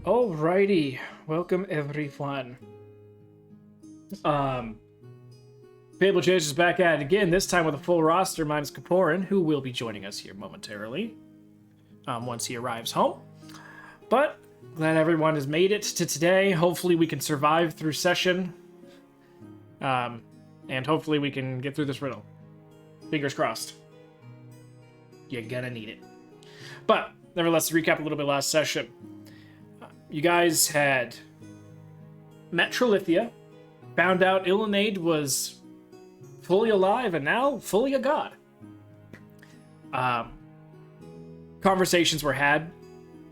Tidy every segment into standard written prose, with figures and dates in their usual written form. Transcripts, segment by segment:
Alrighty, welcome everyone. Fable Chase is back at it again, this time with a full roster minus Kaporin, who will be joining us here momentarily once he arrives home. But glad everyone has made it to today. Hopefully we can survive through session. And hopefully we can get through this riddle. Fingers crossed. You're gonna need it. But nevertheless, to recap a little bit last session. You guys had met Trilithia, found out Illuminade was fully alive and now fully a god. Conversations were had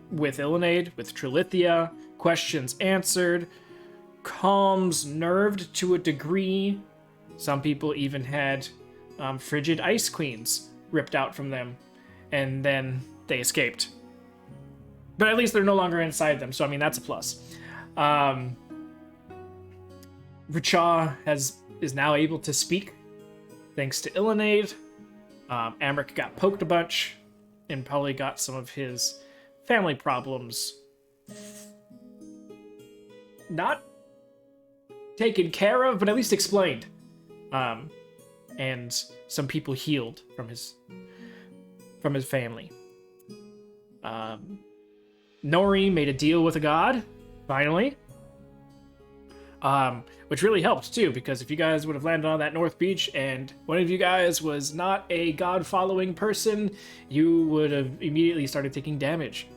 with Illuminade, with Trilithia, questions answered, calms nerved to a degree. Some people even had frigid ice queens ripped out from them, and then they escaped. But at least they're no longer inside them, so I mean, that's a plus. Richa is now able to speak, thanks to Illuminade. Amric got poked a bunch, and probably got some of his family problems not taken care of, but at least explained. And some people healed from his family. Nori made a deal with a god, finally. Which really helped, too, because if you guys would have landed on that North Beach and one of you guys was not a god-following person, you would have immediately started taking damage.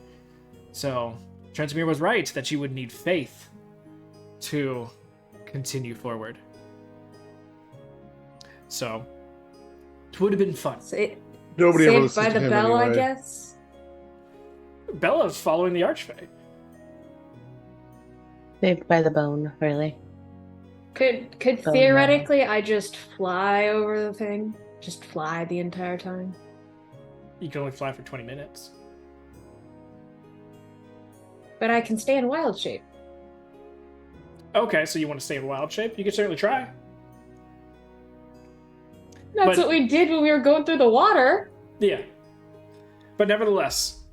So, Transmere was right that you would need faith to continue forward. So, it would have been fun. Nobody ever Saved listens by to the him bell, anyway. I guess. Bella's following the Archfey. Saved by the bone, really. Could Oh, theoretically I just fly over the thing? Just fly the entire time? You can only fly for 20 minutes. But I can stay in wild shape. Okay, so you want to stay in wild shape? You can certainly try. That's But- what we did when we were going through the water. Yeah. But nevertheless,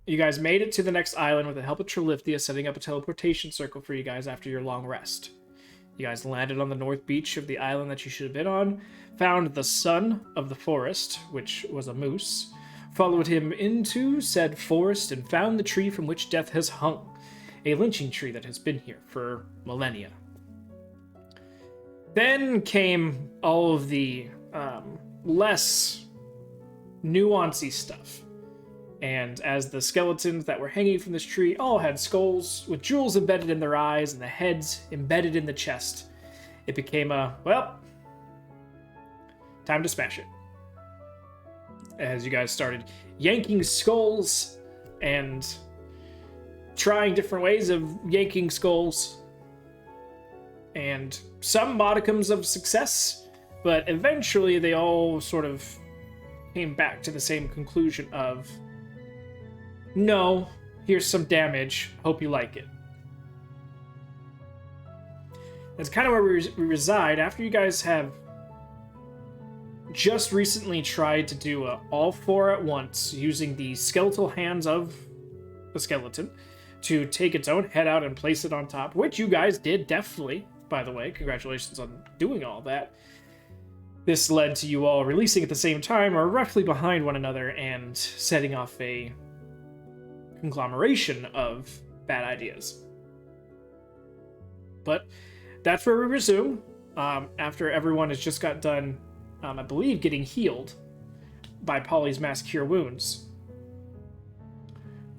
you guys made it to the next island with the help of Trilithia setting up a teleportation circle for you guys after your long rest. You guys landed on the north beach of the island that you should have been on, found the son of the forest, which was a moose, followed him into said forest and found the tree from which death has hung, a lynching tree that has been here for millennia. Then came all of the less nuancy stuff. And as the skeletons that were hanging from this tree all had skulls with jewels embedded in their eyes and the heads embedded in the chest, it became time to smash it. As you guys started yanking skulls and trying different ways of yanking skulls, and some modicums of success, but eventually they all sort of came back to the same conclusion of, no, here's some damage, hope you like it. That's kind of where we reside. After you guys have just recently tried to do all four at once, using the skeletal hands of the skeleton to take its own head out and place it on top, which you guys did deftly, by the way. Congratulations on doing all that. This led to you all releasing at the same time, or roughly behind one another, and setting off a conglomeration of bad ideas. But that's where we resume, after everyone has just got done, I believe, getting healed by Polly's Mass Cure Wounds.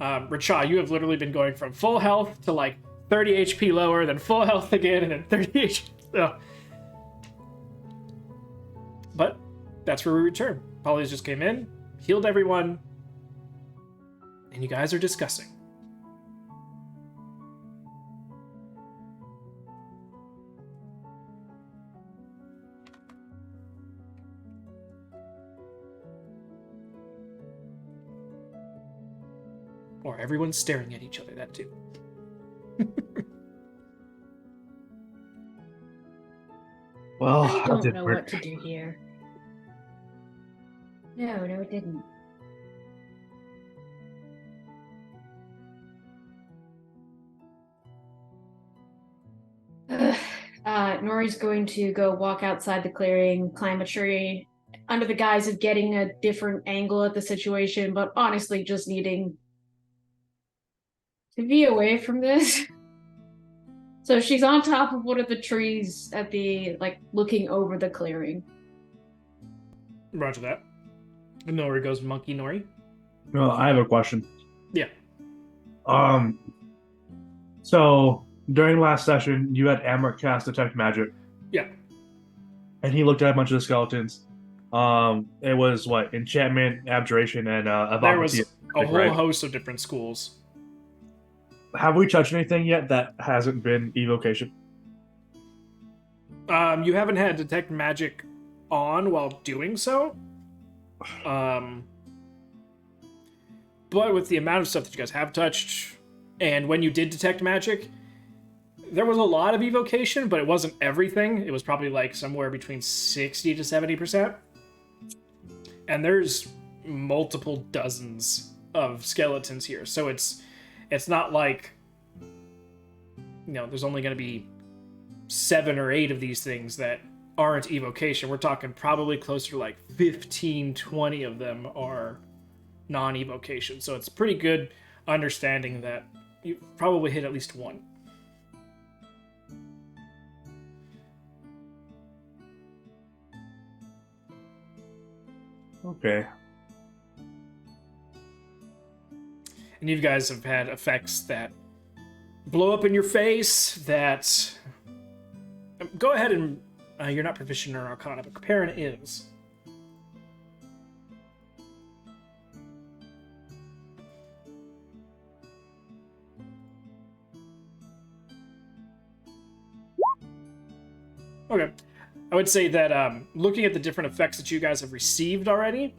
Richa, you have literally been going from full health to like 30 HP lower, then full health again, and then 30 HP. Ugh. But that's where we return. Polly's just came in, healed everyone, and you guys are discussing. Or everyone's staring at each other, that too. Well, I how don't did know work? what to do here. No, it didn't. Nori's going to go walk outside the clearing, climb a tree, under the guise of getting a different angle at the situation, but honestly just needing to be away from this. So she's on top of one of the trees at the, looking over the clearing. Roger that. Nori goes monkey Nori. No, I have a question. Yeah. So during last session, you had Amber cast Detect Magic. Yeah. And he looked at a bunch of the skeletons. It was what? Enchantment, Abjuration, and There was Evocative, a whole right? host of different schools. Have we touched anything yet that hasn't been Evocation? You haven't had Detect Magic on while doing so. But with the amount of stuff that you guys have touched, and when you did Detect Magic, there was a lot of evocation, but it wasn't everything. It was probably like somewhere between 60 to 70%. And there's multiple dozens of skeletons here. So it's not like, there's only going to be 7 or 8 of these things that aren't evocation. We're talking probably closer to like 15, 20 of them are non-evocation. So it's pretty good understanding that you probably hit at least one. Okay. And you guys have had effects that blow up in your face, that... Go ahead and... you're not proficient in Arcana, but Perrin is. Okay. I would say that looking at the different effects that you guys have received already,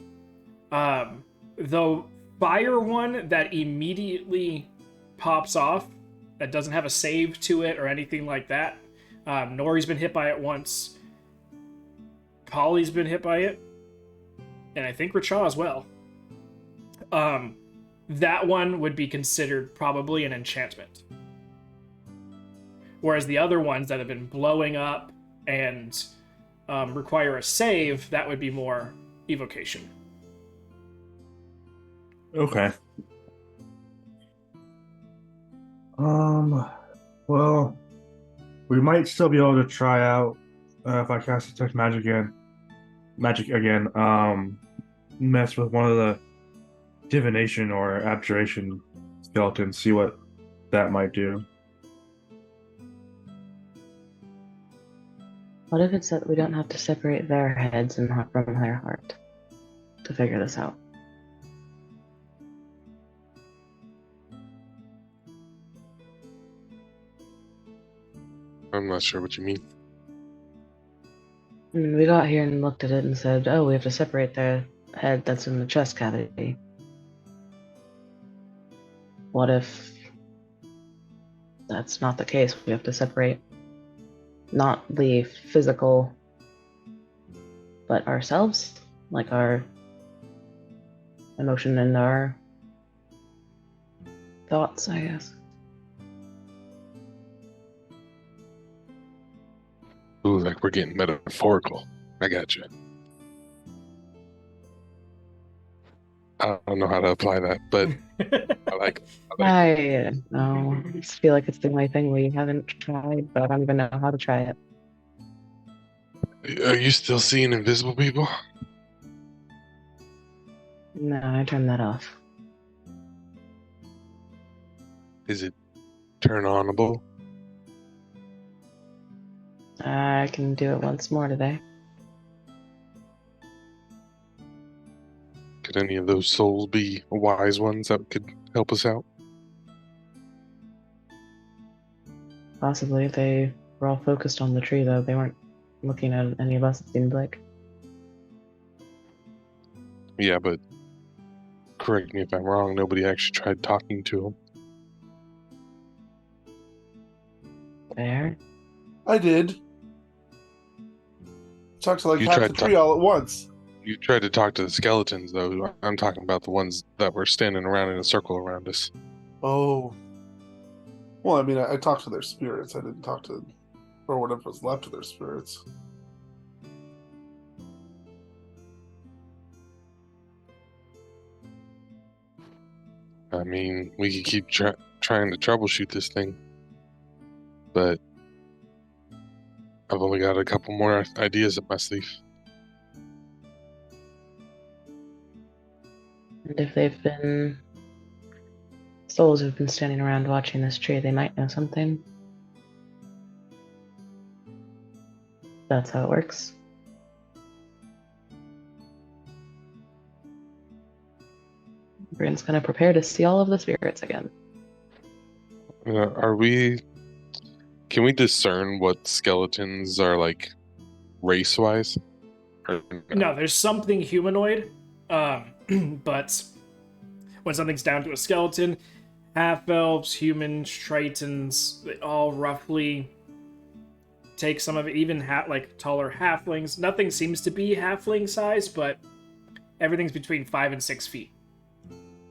the fire one that immediately pops off, that doesn't have a save to it or anything like that, Nori's been hit by it once, Polly's been hit by it, and I think Racha as well. That one would be considered probably an enchantment. Whereas the other ones that have been blowing up and require a save, that would be more evocation. Okay. Well, we might still be able to try out if I cast Detect Magic again. Mess with one of the divination or abjuration skeletons, see what that might do. What if it's that we don't have to separate their heads and from their heart to figure this out? I'm not sure what you mean. I mean, we got here and looked at it and said, oh, we have to separate their head that's in the chest cavity. What if that's not the case? We have to separate not the physical, but ourselves? Like our emotion and our thoughts, I guess. Ooh, like we're getting metaphorical. I got you. I don't know how to apply that, but I like it. I don't know. I just feel like it's the only thing we haven't tried, but I don't even know how to try it. Are you still seeing invisible people? No, I turned that off. Is it turn-onable? I can do it once more today. Could any of those souls be wise ones that could help us out? Possibly. They were all focused on the tree, though. They weren't looking at any of us, it seemed like. Yeah, but correct me if I'm wrong, nobody actually tried talking to him. Fair. I did. Talked to like You half tried the to tree all at once. You tried to talk to the skeletons, though. I'm talking about the ones that were standing around in a circle around us. Oh. Well, I mean, I talked to their spirits. I didn't talk to Or whatever was left of their spirits. I mean, we could keep trying to troubleshoot this thing, but I've only got a couple more ideas up my sleeve. And if they've been souls who've been standing around watching this tree, they might know something. That's how it works. Bryn's gonna prepare to see all of the spirits again. Can we discern what skeletons are like race-wise? Or No, there's something humanoid, but when something's down to a skeleton, half-elves, humans, tritons, they all roughly take some of it, even like taller halflings. Nothing seems to be halfling size, but everything's between 5 and 6 feet.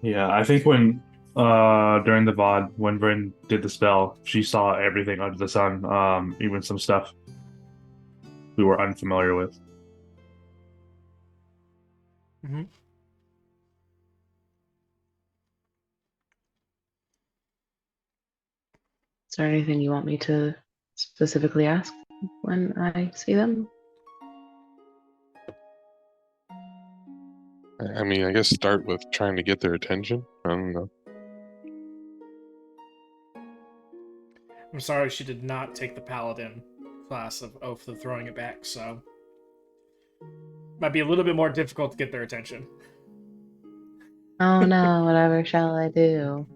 Yeah, I think when during the VOD, when Bryn did the spell, she saw everything under the sun, even some stuff we were unfamiliar with. Mm-hmm. Is there anything you want me to specifically ask when I see them? I mean, I guess start with trying to get their attention. I don't know. I'm sorry she did not take the paladin class of Oath of Throwing It Back, so might be a little bit more difficult to get their attention. Oh no, whatever shall I do?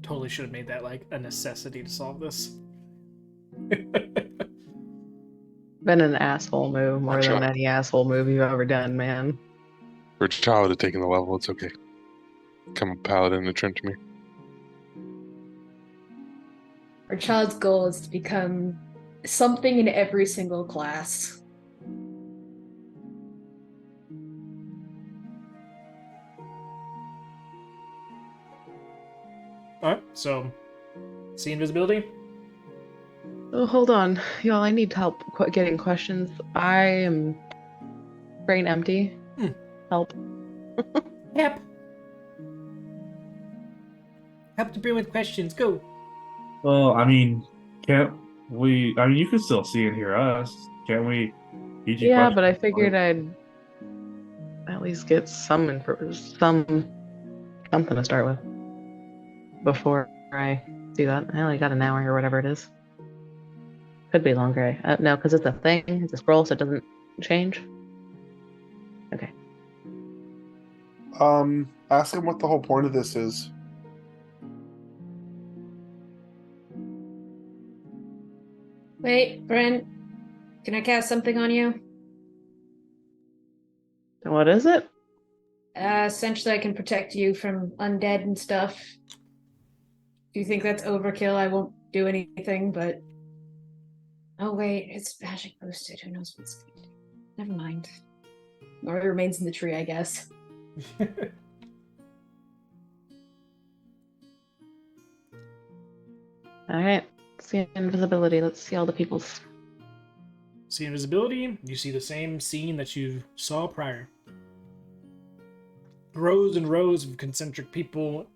Totally should have made that like a necessity to solve this. Been an asshole move more than any asshole move you've ever done, man. For a child to take in the level, it's okay. Come a paladin to trench me. Our child's goal is to become something in every single class. Alright, so see invisibility? Oh, hold on. Y'all, I need help getting questions. I am brain empty. Help. Yep. Help to bring with questions, go. Well, I mean, can't we? I mean, you can still see and hear us. Can't we? Yeah, but I figured I'd at least get something to start with before I do that. I only got an hour or whatever it is. Could be longer. No, because it's a thing. It's a scroll, so it doesn't change. Okay. Ask him what the whole point of this is. Wait, Brent, can I cast something on you? What is it? Essentially, I can protect you from undead and stuff. If you think that's overkill, I won't do anything, but... Oh wait, it's magic boosted. Who knows what's going to do? Never mind. Or it remains in the tree, I guess. Alright. See invisibility. Let's see all the peoples. See invisibility, you see the same scene that you saw prior. Rows and rows of concentric people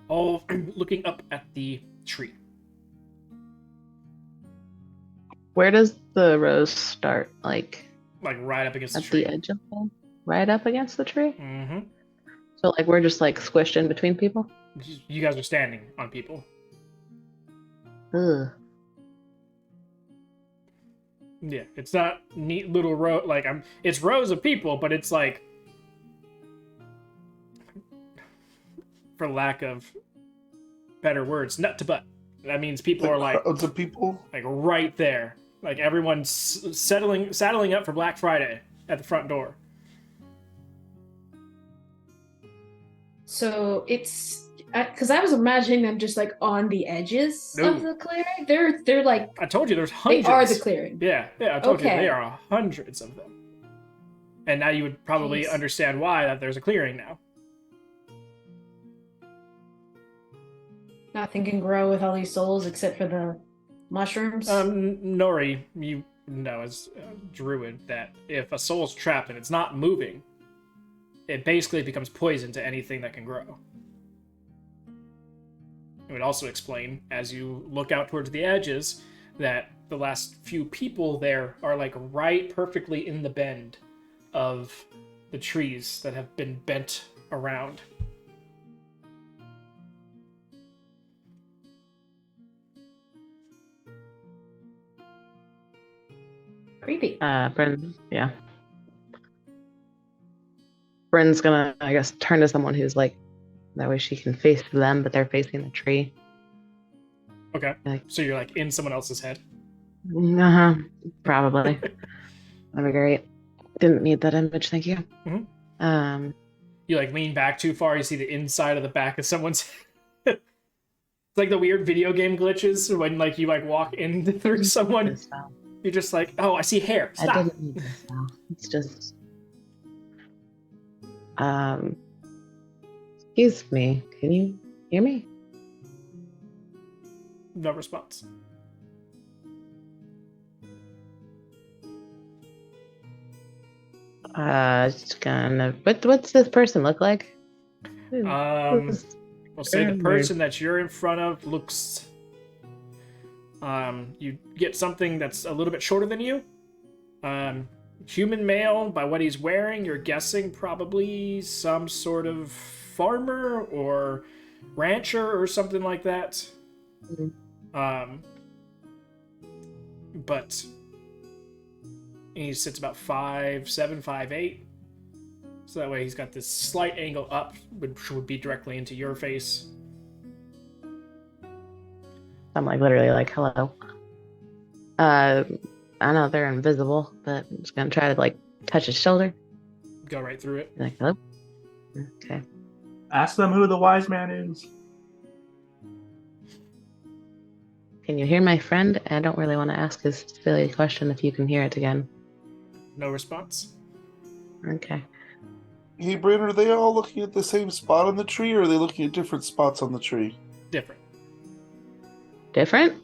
all looking up at the tree. Where does the rose start? Like right up against the at tree. the edge of the... Right up against the tree? Mm-hmm. So like we're just like squished in between people? You guys are standing on people. Ugh. Yeah, it's not neat little row. It's rows of people, but it's like, for lack of better words, nut to butt. That means people are like crowds of people, like right there. Like everyone's saddling up for Black Friday at the front door. So it's because I was imagining them just like on the edges No. of the clearing. They're like I told you there's they hundreds. are the clearing. Yeah, I told you Okay. there are hundreds of them. And now you would probably Jeez. understand why that there's a clearing now. Nothing can grow with all these souls except for the mushrooms. Nori, you know as a druid that if a soul's trapped and it's not moving, it basically becomes poison to anything that can grow. It would also explain, as you look out towards the edges, that the last few people there are like right perfectly in the bend of the trees that have been bent around. Creepy. Bryn, yeah. Bryn's gonna, I guess, turn to someone who's like, that way she can face them, but they're facing the tree. Okay. Like, So you're like in someone else's head. uh-huh, probably. That'd be great. Didn't need that image, thank you. You like lean back too far, you see the inside of the back of someone's It's like the weird video game glitches when like you like walk in through someone. This spell. You're just like, oh, I see hair. I Stop. didn't need this spell. It's just, excuse me. Can you hear me? No response. Just gonna. What's this person look like? We'll say the person that you're in front of looks. You get something that's a little bit shorter than you. Human male, by what he's wearing, you're guessing probably some sort of farmer or rancher or something like that. But he sits about 5'7", 5'8". So that way he's got this slight angle up, which would be directly into your face. I'm like literally like, hello. I know they're invisible, but I'm just gonna try to like touch his shoulder. Go right through it. Like, hello. Okay. Ask them who the wise man is. Can you hear my friend? I don't really want to ask his silly question if you can hear it again. No response. Okay. Hey, Bryn, are they all looking at the same spot on the tree, or are they looking at different spots on the tree? Different. Different?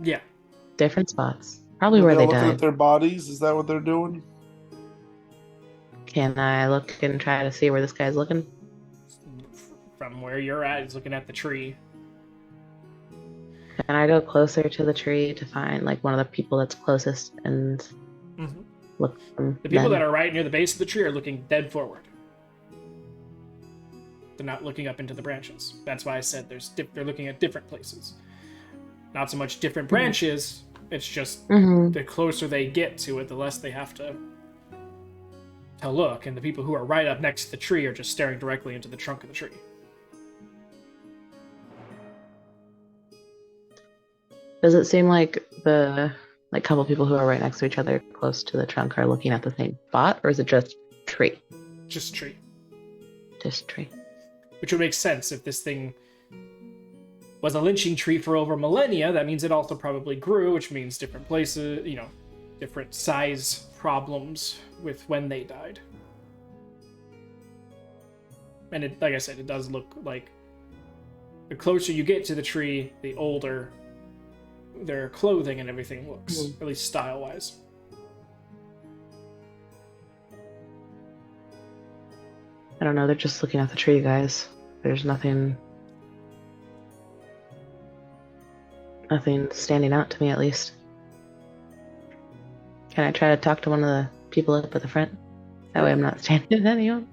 Yeah. Different spots. Probably Are where they they all looking died. at their bodies? Is that what they're doing? Can I look and try to see where this guy's looking? From where you're at, he's looking at the tree. Can I go closer to the tree to find like one of the people that's closest and look from The people them? that are right near the base of the tree are looking dead forward. They're not looking up into the branches. That's why I said they're looking at different places. Not so much different branches, it's just the closer they get to it, the less they have to look. And the people who are right up next to the tree are just staring directly into the trunk of the tree. Does it seem like the couple people who are right next to each other close to the trunk are looking at the same spot, or is it just tree? Just tree. Just tree. Which would make sense if this thing was a lynching tree for over millennia. That means it also probably grew, which means different places, different size problems with when they died. And it, like I said, it does look like the closer you get to the tree, the older their clothing and everything looks, at least style-wise. I don't know, they're just looking at the tree, guys. There's nothing standing out to me, at least. Can I try to talk to one of the people up at the front? That way I'm not standing at anyone.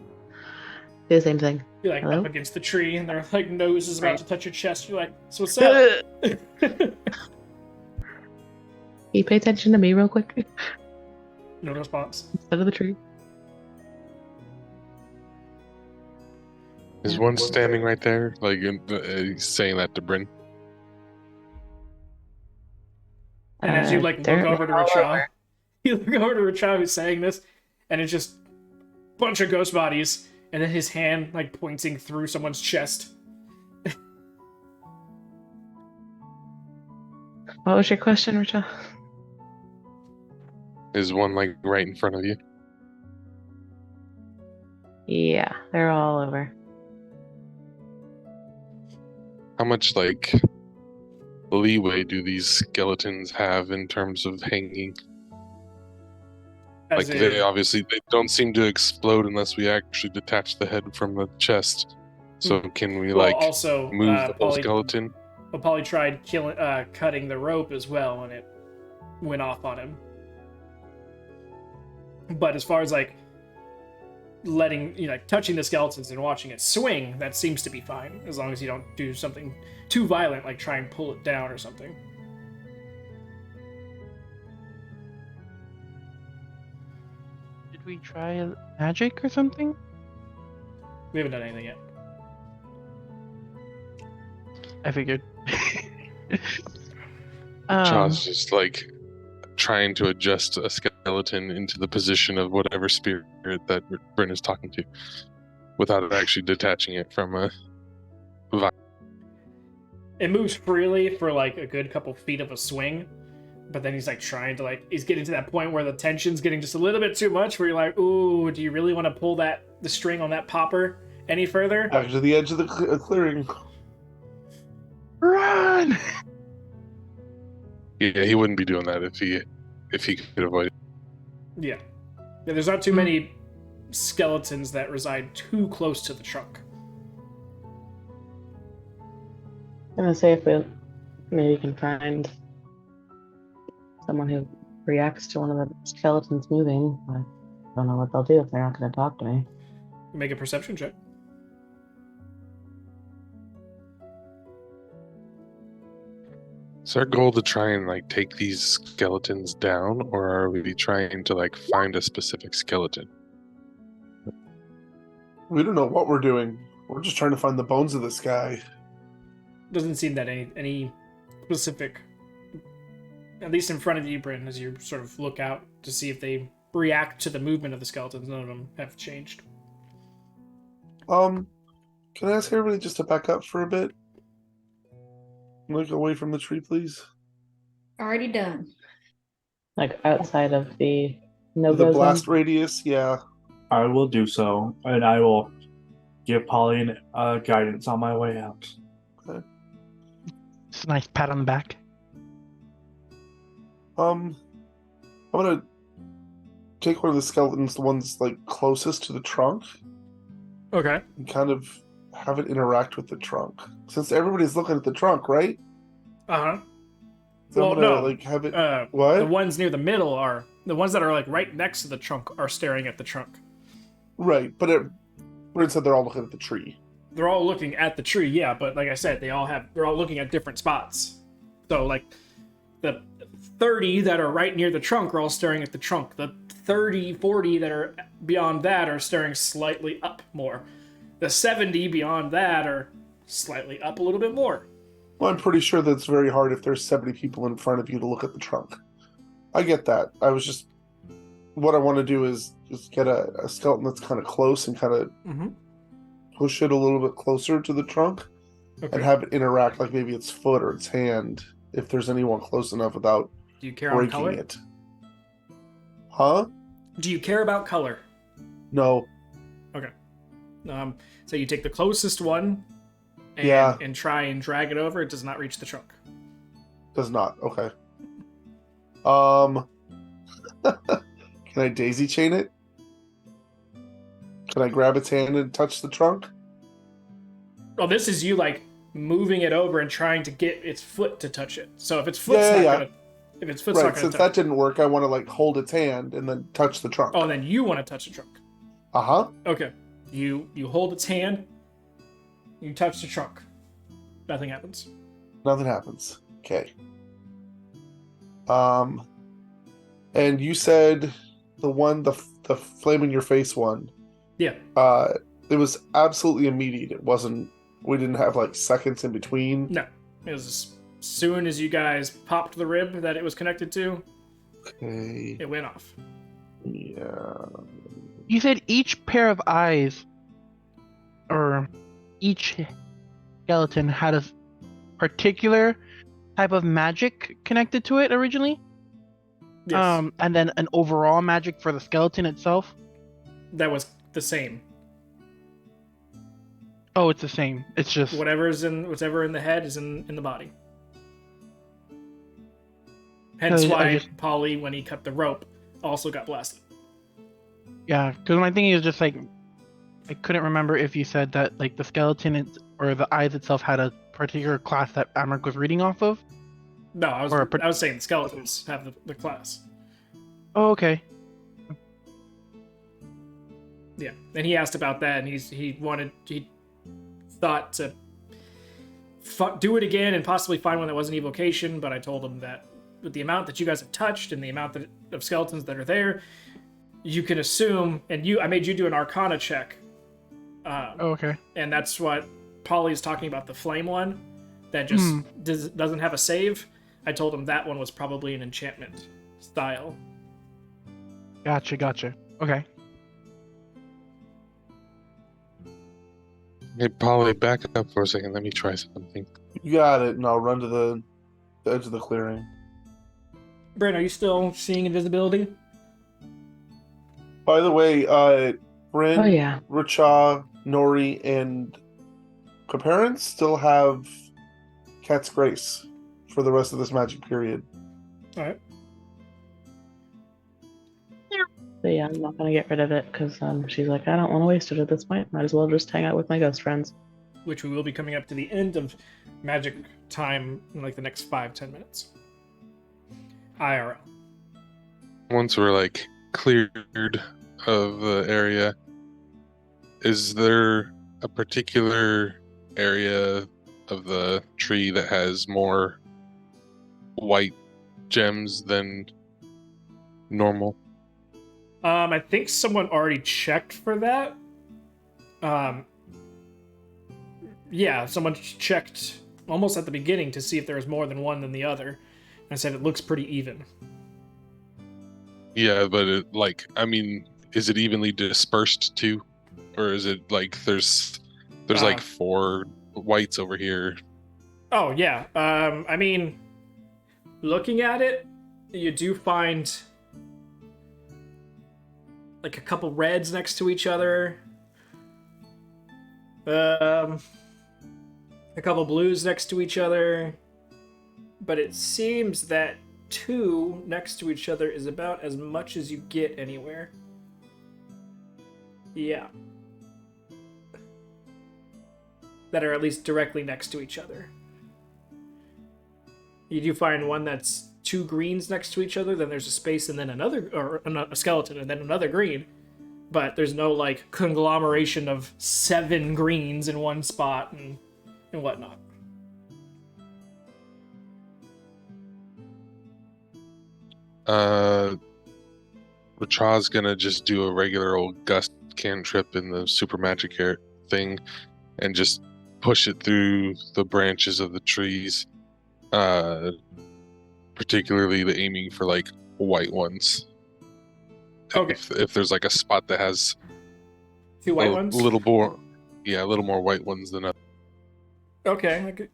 Do the same thing. You're like Hello? up against the tree and their like nose is about to touch your chest. You're like, so what's up? Can you pay attention to me real quick? No response. Instead of the tree. Is one standing right there, like he's saying that to Bryn? And as you like look They're over to all Rachel, over. you look over to Rachel who's saying this, and it's just a bunch of ghost bodies, and then his hand like pointing through someone's chest. What was your question, Rachel? Is one like right in front of you? Yeah, they're all over. How much like leeway do these skeletons have in terms of hanging? As Like in, they don't seem to explode unless we actually detach the head from the chest. So can we well, like also, move the whole skeleton? Polly tried cutting the rope as well, and it went off on him. But as far as like letting touching the skeletons and watching it swing, that seems to be fine as long as you don't do something too violent, like try and pull it down or something. Did we try magic or something? We haven't done anything yet. I figured. Chaw's just like trying to adjust a skeleton into the position of whatever spirit that Bryn is talking to, without actually detaching it from a. It moves freely for like a good couple feet of a swing, but then he's like trying to he's getting to that point where the tension's getting just a little bit too much, where you're like, ooh, do you really want to pull the string on that popper any further? Back to the edge of the clearing. Run! Yeah, he wouldn't be doing that if he could avoid it. Yeah, there's not too many skeletons that reside too close to the trunk. I'm gonna say if we maybe can find someone who reacts to one of the skeletons moving. I don't know what they'll do if they're not gonna talk to me. Make a perception check. Is our goal to try and like take these skeletons down, or are we trying to like find a specific skeleton? We don't know what we're doing. We're just trying to find the bones of this guy. Doesn't seem that any specific, at least in front of you, Bryn, as you sort of look out to see if they react to the movement of the skeletons. None of them have changed. Can I ask everybody just to back up for a bit? Look away from the tree, please. Already done. Like outside of the The no-go blast zone. radius, yeah. I will do so, and I will give Polly guidance on my way out. Just a nice pat on the back. I'm gonna take one of the skeletons, the ones like closest to the trunk, Okay. and kind of have it interact with the trunk. Since everybody's looking at the trunk, right? Uh-huh. So Well, I'm gonna no. like have it. The What? ones near the middle are the ones that are like right next to the trunk are staring at the trunk. Right, but Bryn said they're all looking at the tree. They're all looking at the tree, yeah, but like I said, they're all looking at different spots. So like the 30 that are right near the trunk are all staring at the trunk. The 30, 40 that are beyond that are staring slightly up more. The 70 beyond that are slightly up a little bit more. Well, I'm pretty sure that it's very hard if there's 70 people in front of you to look at the trunk. I get that. I was just what I want to do is just get a skeleton that's kind of close and kind of push it a little bit closer to the trunk and have it interact like maybe its foot or its hand if there's anyone close enough without Do you care on breaking color? it. Huh? Do you care about color? No. Okay. So you take the closest one and, Yeah. and try and drag it over. It does not reach the trunk. Does not. Okay. Can I daisy chain it? Can I grab its hand and touch the trunk? Well, this is you like moving it over and trying to get its foot to touch it. So if its foot's not Yeah. gonna, if its foot's Right, not gonna since touch that didn't work, I want to like hold its hand and then touch the trunk. oh, then you want to touch the trunk. Uh-huh. Okay. You hold its hand. You touch the trunk. Nothing happens. Nothing happens. Okay. And you said the one, the flame in your face one. Yeah. It was absolutely immediate. It wasn't. We didn't have like seconds in between. No. It was as soon as you guys popped the rib that it was connected to, Okay. it went off. Yeah. You said each pair of eyes, or each skeleton had a particular type of magic connected to it originally? Yes. And then an overall magic for the skeleton itself? That was the same. Oh, it's the same. It's just Whatever in the head is in the body. Hence I why just Polly, when he cut the rope, also got blasted. yeah. Because my thing is just like I couldn't remember if you said that like the skeleton or the eyes itself had a particular class that Amric was reading off of. No, I Or a was saying the skeletons have the class. Oh, okay. Yeah, and he asked about that, and he thought to do it again and possibly find one that wasn't evocation, but I told him that with the amount that you guys have touched and the amount of skeletons that are there, you can assume, and I made you do an Arcana check. Oh, okay. And that's what Polly's talking about, the flame one that just doesn't have a save. I told him that one was probably an enchantment style. Gotcha. Okay. Hey, Polly, back up for a second. Let me try something. You got it, and I'll run to the edge of the clearing. Brent, are you still seeing invisibility? By the way, Bryn, Oh yeah. Richa, Nori, and Caparins still have Cat's Grace for the rest of this magic period. All right. But yeah, I'm not gonna get rid of it because she's like, I don't want to waste it at this point. Might as well just hang out with my ghost friends. Which we will be coming up to the end of magic time in like the next 5-10 minutes. IRL. Once we're like cleared of the area, is there a particular area of the tree that has more white gems than normal? I think someone already checked for that. Yeah, someone checked almost at the beginning to see if there was more than one than the other, and said it looks pretty even. Yeah, but is it evenly dispersed too, or is it like there's like 4 whites over here? Oh yeah. I mean, looking at it, you do find like a couple reds next to each other. A couple blues next to each other. But it seems that 2 next to each other is about as much as you get anywhere. Yeah. That are at least directly next to each other. You do find one that's 2 greens next to each other, then there's a space and then a skeleton and then another green. But there's no like conglomeration of 7 greens in one spot and whatnot. Racha's gonna just do a regular old gust cantrip in the super magic air thing and just push it through the branches of the trees. Particularly the aiming for like white ones. Okay. If there's like a spot that has 2 white ones? a little more white ones than others. Okay.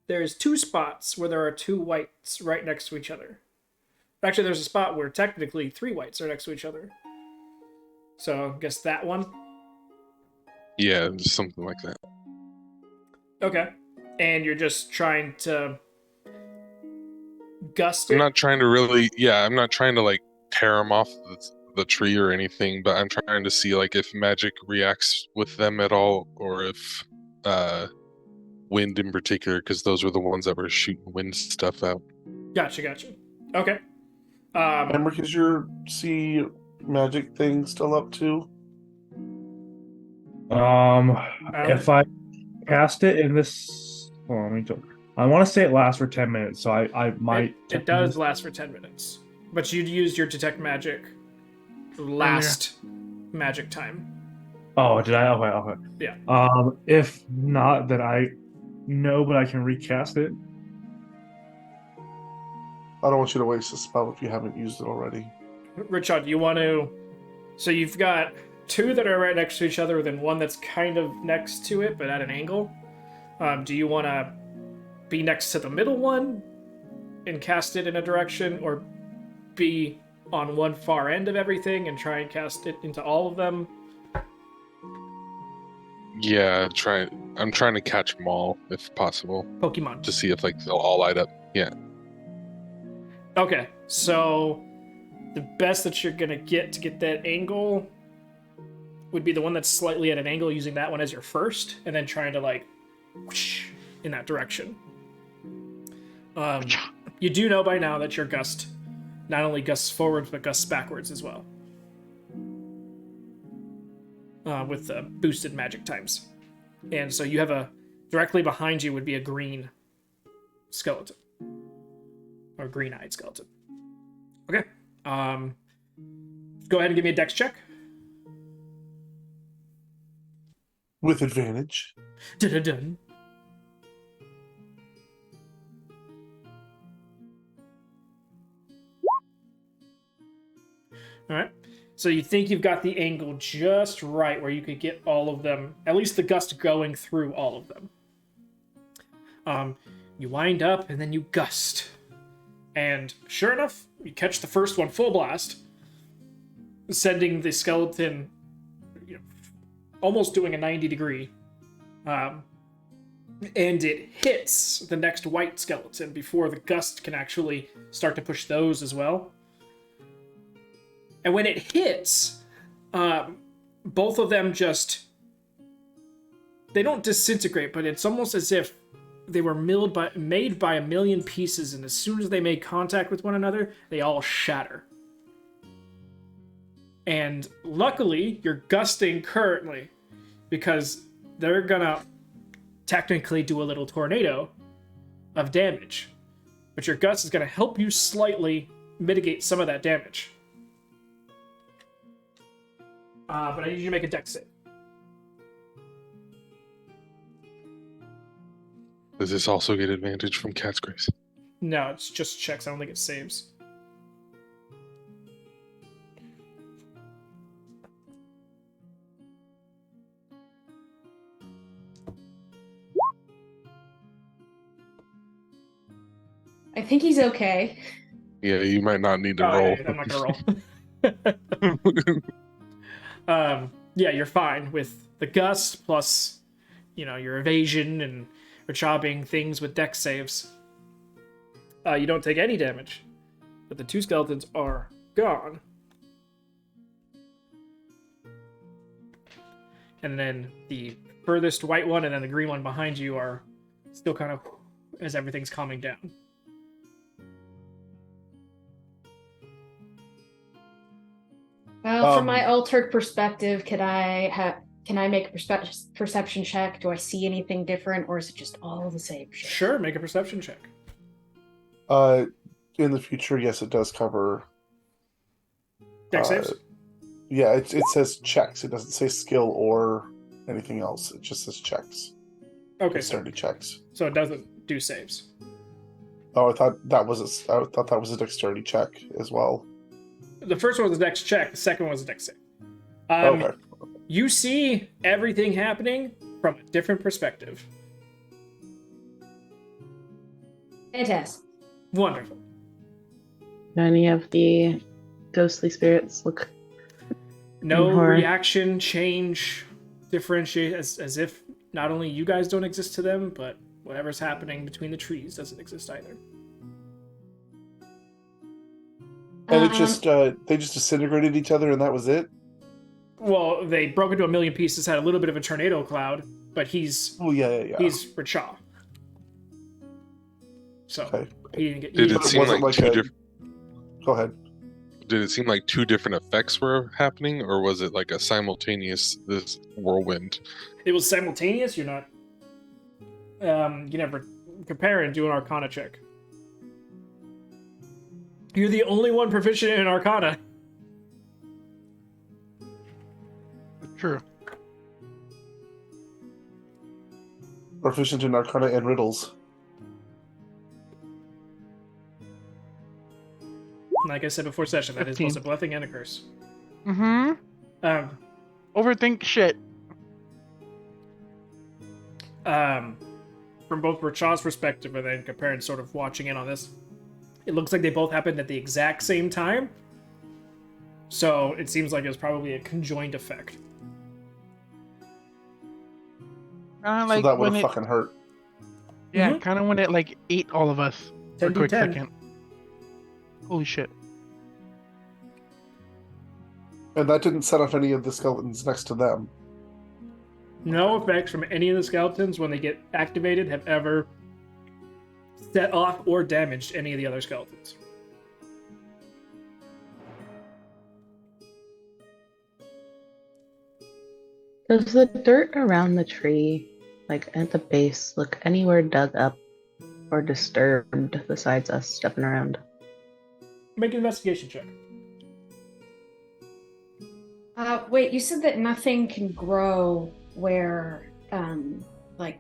There's 2 spots where there are 2 whites right next to each other. Actually, there's a spot where technically 3 whites are next to each other. So, I guess that one? Yeah, just something like that. Okay. And you're just trying to gust it? I'm not trying to like tear them off the tree or anything, but I'm trying to see like if magic reacts with them at all, or if wind in particular, because those were the ones that were shooting wind stuff out. Gotcha. Okay. Emric, is your sea magic thing still up too? If I cast it in this, hold on, let me check. I want to say it lasts for 10 minutes, so I might. It does last for 10 minutes, but you'd used your detect magic last magic time. Oh, did I? Okay. Yeah. If not, then I know, but I can recast it. I don't want you to waste a spell if you haven't used it already. Richard, do you want to? So you've got 2 that are right next to each other, then one that's kind of next to it, but at an angle. Do you want to be next to the middle one and cast it in a direction, or be on one far end of everything and try and cast it into all of them? Yeah, I'm trying to catch them all if possible Pokemon. to see if like they'll all light up. Yeah. Okay, so the best that you're gonna get to get that angle would be the one that's slightly at an angle, using that one as your first, and then trying to like whoosh in that direction. You do know by now that your gust not only gusts forwards but gusts backwards as well, with the boosted magic times. And so you have directly behind you would be a green skeleton, or green-eyed skeleton. Okay. Go ahead and give me a dex check. With advantage. Dun-dun-dun. All right. So you think you've got the angle just right where you could get all of them, at least the gust going through all of them. You wind up and then you gust. And sure enough, you catch the first one full blast, sending the skeleton, almost doing a 90 degree. And it hits the next white skeleton before the gust can actually start to push those as well. And when it hits, both of them they don't disintegrate, but it's almost as if they were made by a million pieces, and as soon as they make contact with one another, they all shatter. And luckily, you're gusting currently, because they're gonna technically do a little tornado of damage. But your gust is gonna help you slightly mitigate some of that damage. But I need you to make a dex save. Does this also get advantage from Cat's Grace? No, it's just checks. I don't think it saves. I think he's okay. Yeah, you might not need to Oh, roll. I'm not gonna roll. Yeah, you're fine with the gust plus, your evasion and chopping things with dex saves. You don't take any damage, but the two skeletons are gone. And then the furthest white one and then the green one behind you are still kind of as everything's calming down. Well, from my altered perspective, can I make a perception check? Do I see anything different, or is it just all the same shit? Sure, make a perception check. In the future, yes, it does cover. Dex saves? Yeah, it says checks. It doesn't say skill or anything else. It just says checks. Okay, Dexterity checks. so it doesn't do saves. Oh, I thought that was a dexterity check as well. The first one was a dex check. The second one was a dex save. Okay. You see everything happening from a different perspective. Fantastic. Wonderful. Do any of the ghostly spirits look? No Horror. reaction, change, differentiate, as if not only you guys don't exist to them, but whatever's happening between the trees doesn't exist either. And it just they just disintegrated each other, and that was it. Well, they broke into a million pieces, had a little bit of a tornado cloud, but he's he's Richaw. So Okay. he didn't get. Did he- it seem wasn't like like two a- different? Go ahead. Did it seem like two different effects were happening, or was it like a simultaneous this whirlwind? It was simultaneous. You're not. You never compare and do an Arcana check. You're the only one proficient in Arcana. True. Proficient in Arcana and riddles. Like I said before session, that is both 15. a blessing and a curse. Mm-hmm. Um, Overthink shit. from both Rachaw's perspective and then comparing sort of watching in on this, it looks like they both happened at the exact same time. So it seems like it was probably a conjoined effect. Kind of So like that would when have it, fucking hurt. yeah, Mhm. kind of when it like ate all of us for a quick 10d10. second. Holy shit! And that didn't set off any of the skeletons next to them. No effects from any of the skeletons when they get activated have ever set off or damaged any of the other skeletons. Does the dirt around the tree, like at the base, look anywhere dug up or disturbed besides us stepping around? Make an investigation check. Wait, you said that nothing can grow where, like,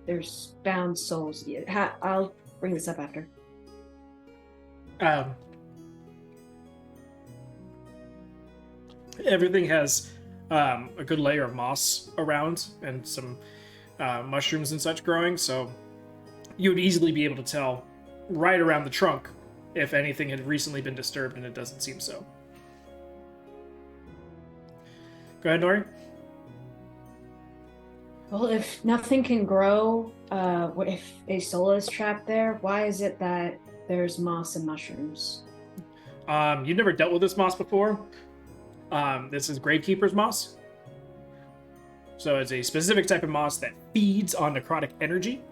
there's bound souls. I'll bring this up after. Everything has a good layer of moss around and some mushrooms and such growing, so you would easily be able to tell right around the trunk if anything had recently been disturbed, and it doesn't seem so. Go ahead, Nori. Well, if nothing can grow, if a soul is trapped there, why is it that there's moss and mushrooms? You've never dealt with this moss before. This is Gravekeeper's moss. So it's a specific type of moss that feeds on necrotic energy.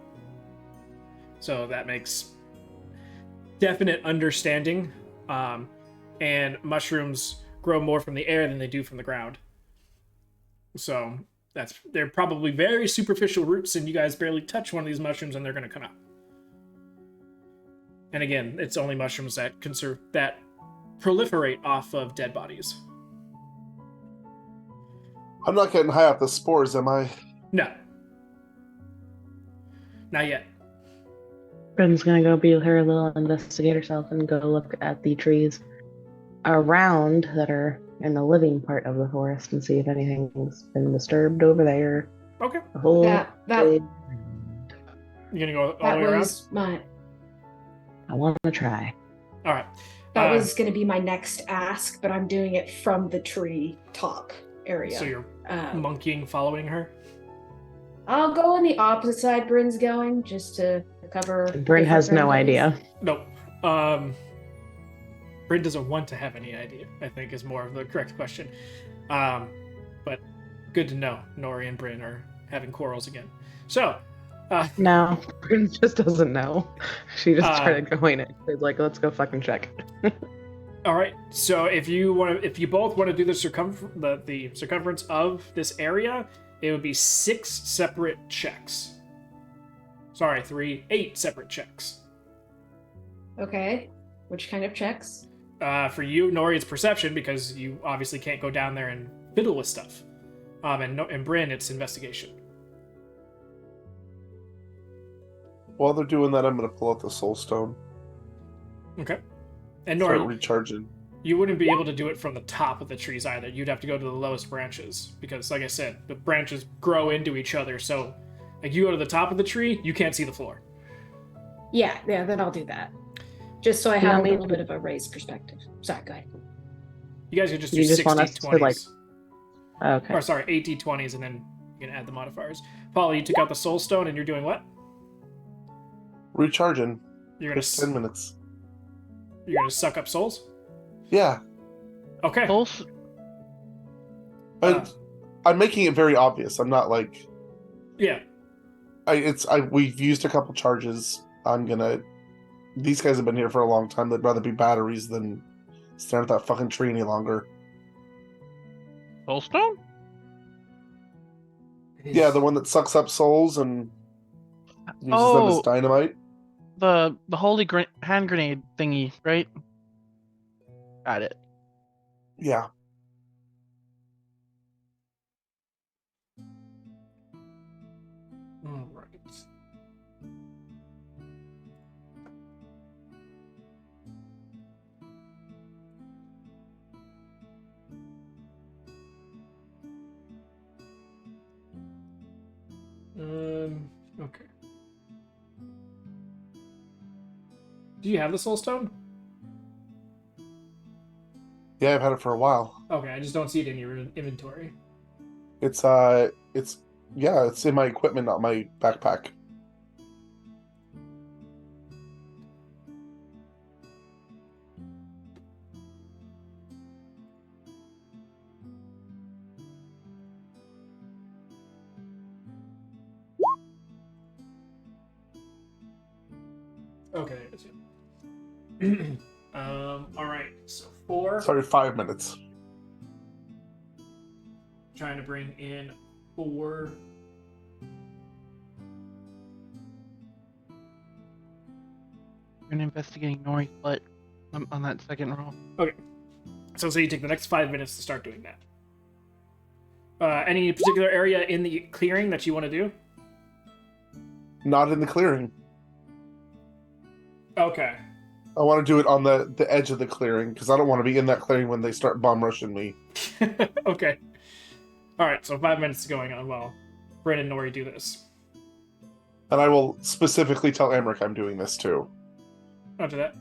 So that makes definite understanding. And mushrooms grow more from the air than they do from the ground. So they're probably very superficial roots, and you guys barely touch one of these mushrooms and they're going to come out. And again, it's only mushrooms that that proliferate off of dead bodies. I'm not getting high off the spores, am I? No. Not yet. Bryn's gonna go be her little investigator self and go look at the trees around that are in the living part of the forest and see if anything's been disturbed over there. Okay. The whole That You're going to go all that the way around? was my I want to try. All right. that was going to be my next ask, but I'm doing it from the tree top area. So you're Um, monkeying following her? I'll go on the opposite side Bryn's going, just to cover. Bryn has no different idea. Nope. Bryn doesn't want to have any idea, I think is more of the correct question. But good to know Nori and Bryn are having quarrels again. So, No, Bryn just doesn't know. She just started going it. She's like, let's go fucking check. all right. So if you both want to do the circumference of this area, it would be 6 separate checks. Sorry, 8 separate checks. Okay. Which kind of checks? For you, Nori, it's perception because you obviously can't go down there and fiddle with stuff. And Bryn, it's investigation. While they're doing that, I'm going to pull out the soul stone. Okay. And Start Nori, recharging. you wouldn't be able to do it from the top of the trees either. You'd have to go to the lowest branches because, like I said, the branches grow into each other. So, like, you go to the top of the tree, you can't see the floor. Yeah, then I'll do that. Just so I You have a want me little to- bit of a raised perspective. Sorry, go ahead. You guys could just do You just 60 want us to, 20s. like- Okay. Or, sorry, 80 20s, and then you can add the modifiers. Paul, you took out the soul stone, and you're doing what? Recharging. You're Just 10 minutes. gonna suck up souls? Yeah. Okay. Pulse. I'm making it very obvious. I'm not like... Yeah. We've used a couple charges. I'm gonna... These guys have been here for a long time. They'd rather be batteries than stand at that fucking tree any longer. Soulstone? Yeah, the one that sucks up souls and uses them as Oh. dynamite. The holy hand grenade thingy, right? Got it. Yeah. All right. Okay. Do you have the soul stone? Yeah, I've had it for a while. Okay, I just don't see it in your inventory. It's Yeah, it's in my equipment, not my backpack. Okay. All right. So 4. Sorry, 5 minutes. Trying to bring in 4. And investigating Nori's butt on that second roll. So you take the next 5 minutes to start doing that. Any particular area in the clearing that you want to do? Not in the clearing. Okay. I want to do it on the edge of the clearing because I don't want to be in that clearing when they start bomb rushing me. Okay. All right. So 5 minutes is going on while Bryn and Nori do this. And I will specifically tell Emmerich I'm doing this too. After that,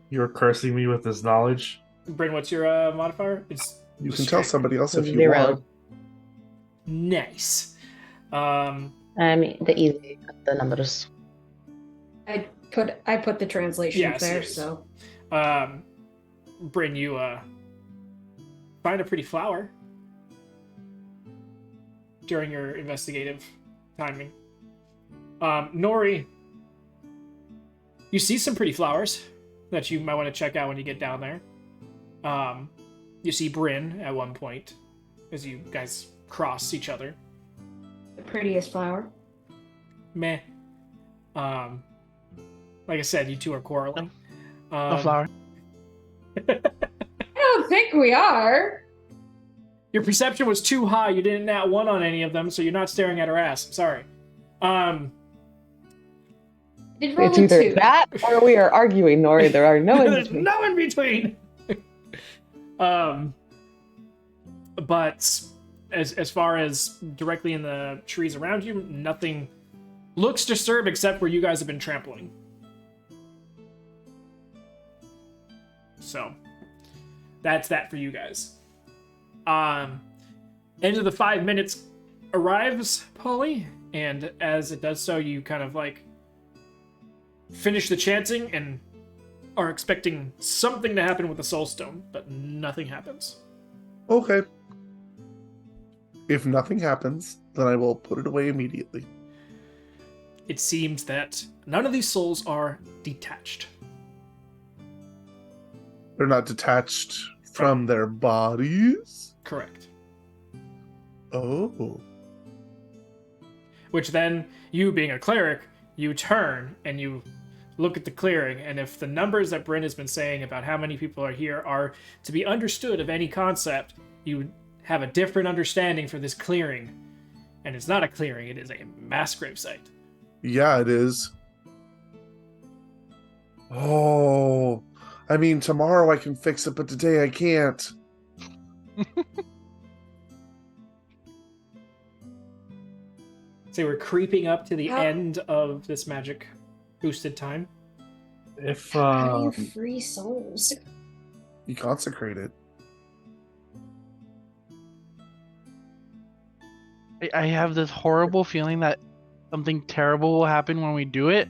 You're cursing me with this knowledge. Bryn, what's your modifier? It's You can tell somebody else if you 0. want. nice. I mean, the easy, the numbers. I put the translations Yes, there, yes. so Bryn, you find a pretty flower during your investigative timing. Nori, you see some pretty flowers that you might want to check out when you get down there. You see Bryn at one point as you guys cross each other. the prettiest flower. Meh. Like I said, you two are quarreling. No flower. I don't think we are. Your perception was too high. You didn't nat 1 on any of them, so you're not staring at her ass. I'm sorry. Did roll It's a either 2. that or we are arguing, Nori. There are no in There's between. no in between. But as far as directly in the trees around you, nothing looks disturbed except where you guys have been trampling. So that's that for you guys. End of the 5 minutes arrives, Polly, and as it does so, you kind of like finish the chanting and are expecting something to happen with the soul stone, but nothing happens. Okay. If nothing happens, then I will put it away immediately. It seems that none of these souls are detached. They're not detached from their bodies. Correct. Oh. Which then, you being a cleric, you turn and you look at the clearing, and if the numbers that Bryn has been saying about how many people are here are to be understood of any concept, you have a different understanding for this clearing. And it's not a clearing, it is a mass grave site. Yeah, it is. Oh. I mean, tomorrow I can fix it, but today I can't. So we're creeping up to the How- end of this magic boosted time. If How do you free souls? You consecrate it. I have this horrible feeling that something terrible will happen when we do it.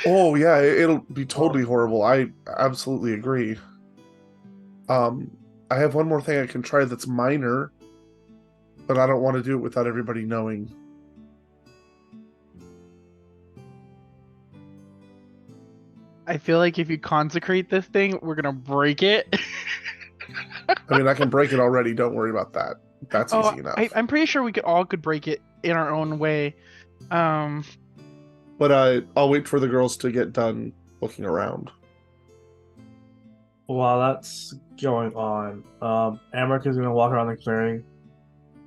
Oh yeah, it'll be totally horrible. I absolutely agree. I have one more thing I can try that's minor, but I don't want to do it without everybody knowing. I feel like if you consecrate this thing, we're gonna break it. I mean, I can break it already. Don't worry about that. That's Oh, easy enough. I'm pretty sure we could break it in our own way. But I'll wait for the girls to get done looking around. while that's going on, Amric is going to walk around the clearing,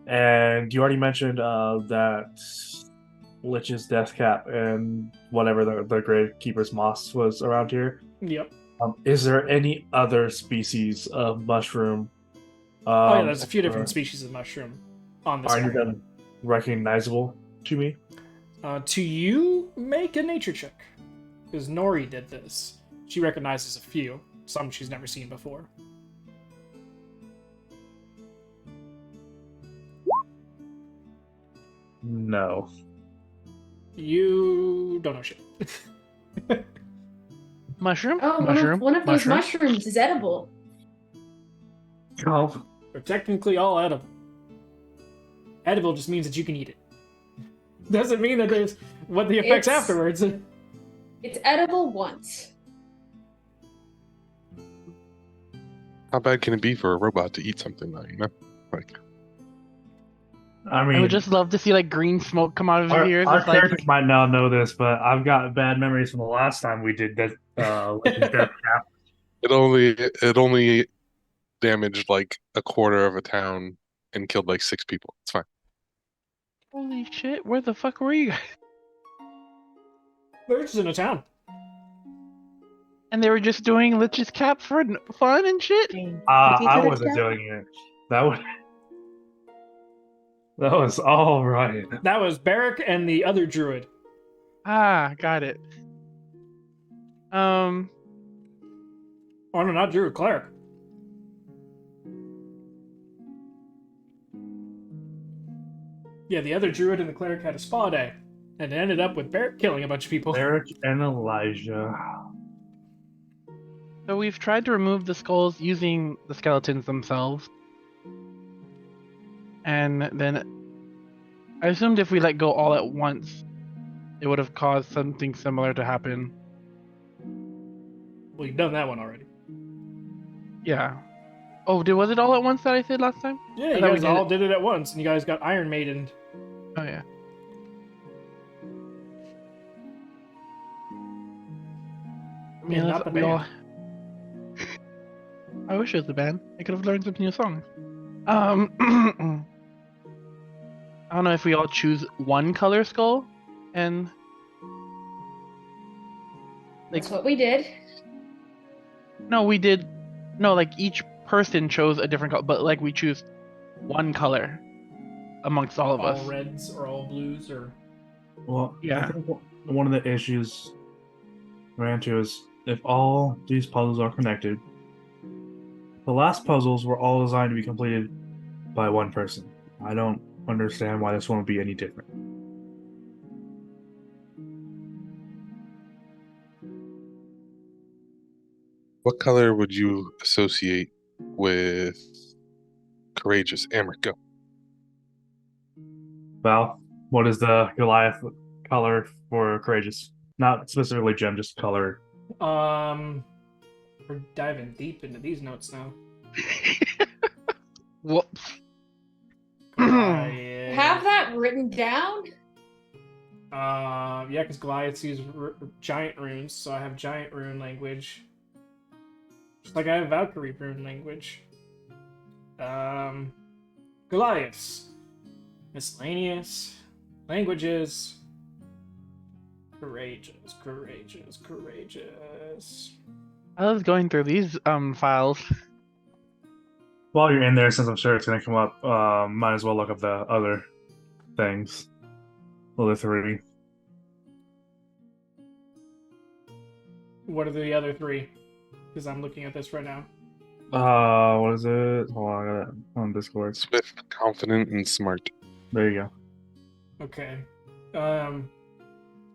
and you already mentioned that Lich's death cap and whatever the Gravekeeper's moss was around here. Yep. Is there any other species of mushroom? Oh yeah, there's a few different species of mushroom on this Are any of area. them recognizable to me? To you, make a nature check. Because Nori did this. She recognizes a few. Some she's never seen before. No. You don't know shit. Mushroom? Oh, mushroom? one of those mushroom? mushrooms is edible. Oh, They're technically all edible. Edible just means that you can eat it. Doesn't mean that there's what the effects It's- afterwards. It's edible once. How bad can it be for a robot to eat something though, you know? Like I I mean, would just love to see like green smoke come out of his ears. our It's like, characters might now know this, but I've got bad memories from the last time we did that. Legend Death Cap. it only damaged like a quarter of a town and killed like 6 people. It's fine. holy shit, where the fuck were you guys? We're just in a town. And they were just doing Lich's Cap for fun and shit? I wasn't doing it. That was all right. That was Barrack and the other druid. Ah, got it. Oh no, not druid, cleric. Yeah, the other druid and the cleric had a spa day, and it ended up with Barrack killing a bunch of people. Eric and Elijah. So we've tried to remove the skulls using the skeletons themselves. And then I assumed if we let go all at once, it would have caused something similar to happen. Well, you've done that one already. Yeah. Oh, was it all at once that I said last time? Yeah, you thought we guys did all it- did it at once, and you guys got Iron Maiden. Oh yeah. I mean, Yeah, let's- not the we all... band. I wish it was the band. I could have learned some new songs. I don't know if we all choose one color skull, and like That's what we did. no, we did. No, like each person chose a different color, but like we choose one color amongst all of All us. reds or all blues or Well, Yeah. I think one of the issues we ran into is if all these puzzles are connected, the last puzzles were all designed to be completed by one person. I don't understand why this one would be any different. What color would you associate with courageous? Amric, go. Val, what is the Goliath color for courageous? Not specifically gem, just color. we're diving deep into these notes now. Whoops. Goliath. Have that written down? Yeah, because Goliath uses giant runes, so I have giant rune language. Just like I have Valkyrie rune language. Goliaths. Miscellaneous. Languages. Courageous, courageous, courageous. I was going through these files. While you're in there, since I'm sure it's going to come up, might as well look up the other things. The other 3. What are the other 3? Because I'm looking at this right now. What is it? Hold on, I got it on Discord. Swift, confident, and smart. There you go. Okay. Well,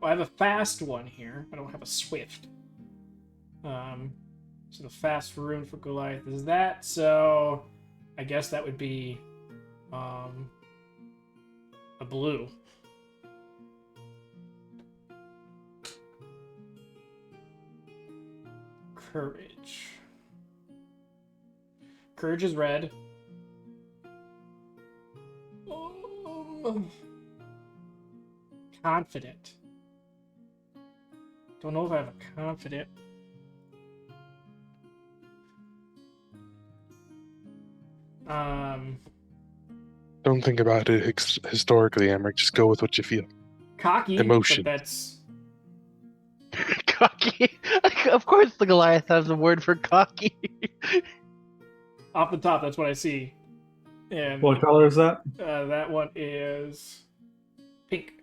I have a fast one here. I don't have a swift. So the fast rune for Goliath is that. So I guess that would be a blue. Courage. Courage is red. Confident. Don't know if I have a confident. Don't think about it historically, Amric. Just go with what you feel. Cocky. Emotion. But that's Cocky. Of course, the Goliath has a word for cocky. off the top. That's what I see. And What color is that? that one is pink.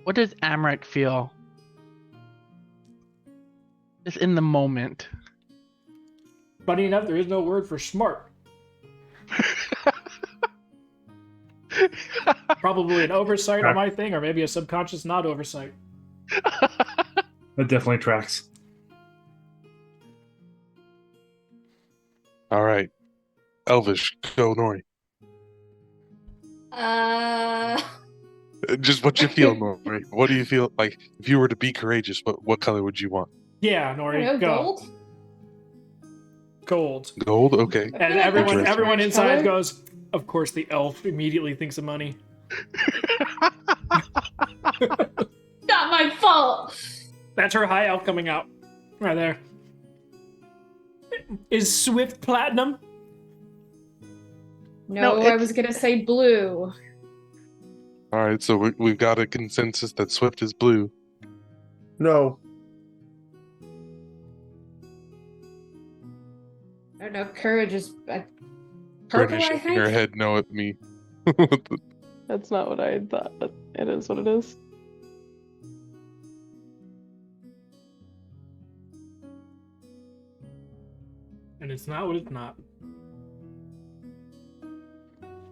What does Amric feel? Just in the moment. Funny enough, there is no word for smart. Probably an oversight on my thing, or maybe a subconscious not oversight. That definitely tracks. All right. Elvish, go Nori. Just what you feel, Nori. What do you feel like if you were to be courageous? What color would you want? Yeah, I Nori, don't know, go. gold? Gold. Gold. Okay. And feel like everyone, that's everyone the inside color. goes. Of course, the elf immediately thinks of money. Not my fault. That's her high elf coming out, right there. Is Swift platinum? No, I it's- was gonna say blue. All right. So we've got a consensus that Swift is blue. No. I don't know. Courage is purple. British I shaking her think. head no at me. That's not what I thought, but it is what it is. And it's not what it's not.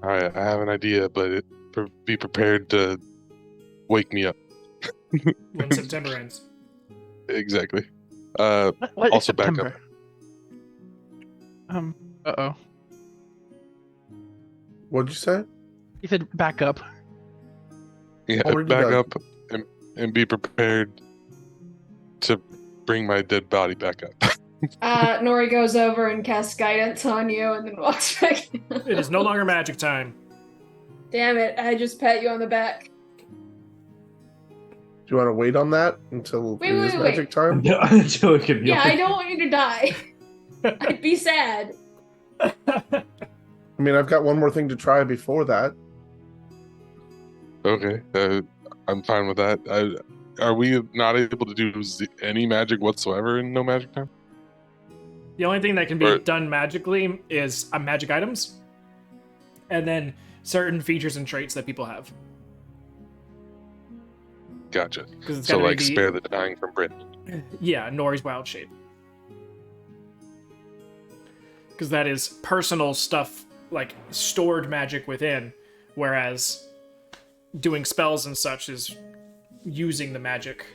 All right. I have an idea, but be prepared to wake me up. When September ends. Exactly. What is Also back up. September? Uh-oh. What'd you say? You said back up. Yeah, Already back done. up and be prepared to bring my dead body back up. Nori goes over and casts guidance on you, and then walks back. It is no longer magic time. Damn it! I just pat you on the back. Do you want to wait on that until Wait, it is wait, magic wait. time? Until it can heal. Yeah, I don't want you to die. I'd be sad. I mean, I've got one more thing to try before that. Okay, I'm fine with that. Are we not able to do any magic whatsoever in no magic time? The only thing that can be Or- done magically is magic items, and then certain features and traits that people have. Gotcha. Because it's So gotta like be spare the dying from Britain. yeah, Nori's wild shape. Because that is personal stuff, like stored magic within, whereas doing spells and such is using the magic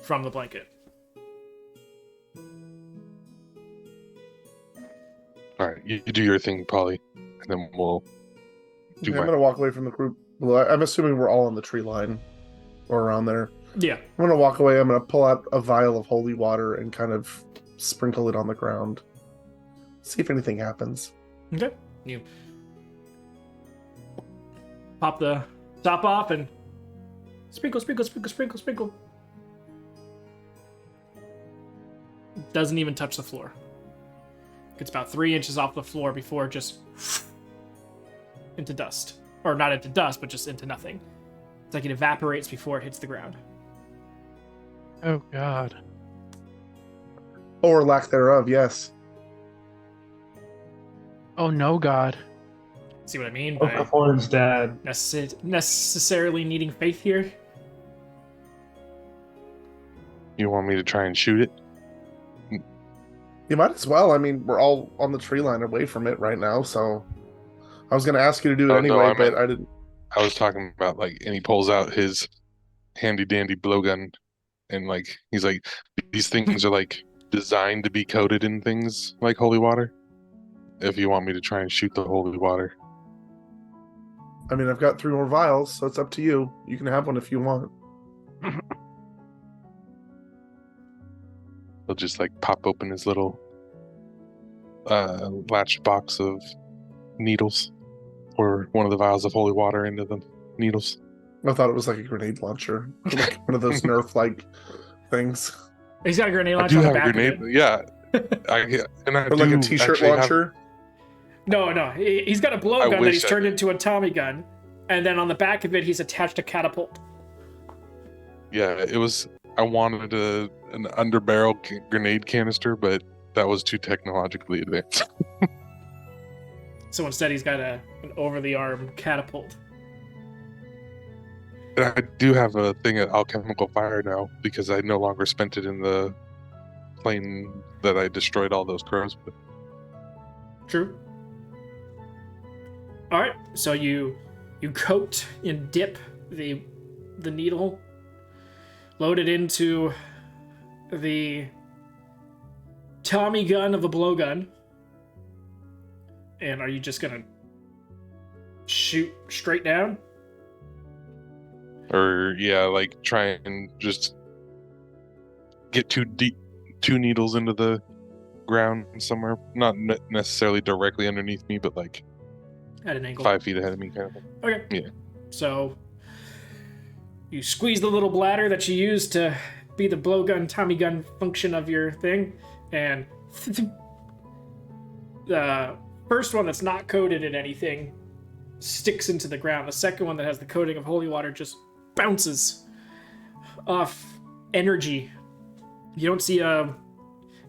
from the blanket. All right, you do your thing, Polly, and then we'll do Okay, I'm mine. gonna walk away from the group. Well, I'm assuming we're all on the tree line or around there. Yeah. I'm gonna walk away. I'm gonna pull out a vial of holy water and kind of sprinkle it on the ground. See if anything happens. Okay. You pop the top off and sprinkle, sprinkle, sprinkle, sprinkle, sprinkle. Doesn't even touch the floor. Gets about 3 inches off the floor before just into dust. Or not into dust, but just into nothing. It's like it evaporates before it hits the ground. Oh God. Or lack thereof, yes. Oh no, God. See what I mean by Horn's dad. necessarily needing faith here? You want me to try and shoot it? You might as well. I mean, we're all on the tree line away from it right now, so I was gonna ask you to do it Oh, no, anyway, I but meant- I didn't. I was talking about like, and he pulls out his handy dandy blowgun, and like he's like, these things are like designed to be coated in things like holy water. If you want me to try and shoot the holy water, I mean, I've got 3 more vials, so it's up to you. You can have one if you want. he'll just like pop open his little latched box of needles, or one of the vials of holy water into the needles. I thought it was like a grenade launcher, like one of those Nerf-like things, He's got a grenade I launcher do on the have a back grenade. of it. Yeah, I or like do a T-shirt actually have- launcher. No, he's got a I blowgun that wish he's I turned did. into a Tommy gun, and then on the back of it he's attached a catapult. Yeah, it was. I wanted an underbarrel grenade canister, but that was too technologically advanced. So instead he's got an over-the-arm catapult. And I do have a thing at alchemical fire now because I no longer spent it in the plane that I destroyed all those crows with. True. All right, so you You coat and dip the needle, load it into the Tommy gun of a blowgun. And are you just gonna shoot straight down? Or yeah, like try and just get two needles into the ground somewhere, not necessarily directly underneath me, but like At an angle. 5 feet ahead of me, kind of thing. Okay. Yeah. So you squeeze the little bladder that you use to be the blowgun, Tommy gun function of your thing, and the first one that's not coated in anything sticks into the ground. The second one that has the coating of holy water just bounces off energy. You don't see a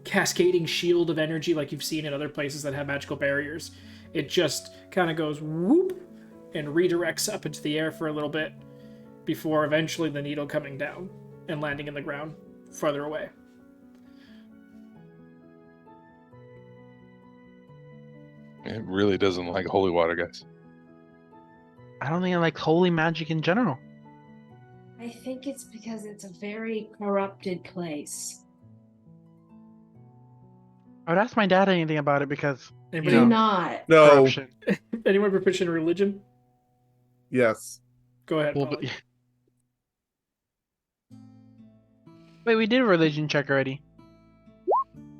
cascading shield of energy like you've seen in other places that have magical barriers. It just kind of goes whoop and redirects up into the air for a little bit before eventually the needle coming down and landing in the ground farther away. It really doesn't like holy water, guys. I don't think I like holy magic in general. I think it's because it's a very corrupted place. I would ask my dad anything about it because Anybody, Do know, not. No. corruption. anyone proficient in religion? Yes. Go ahead, Well, Polly. Wait, we did a religion check already.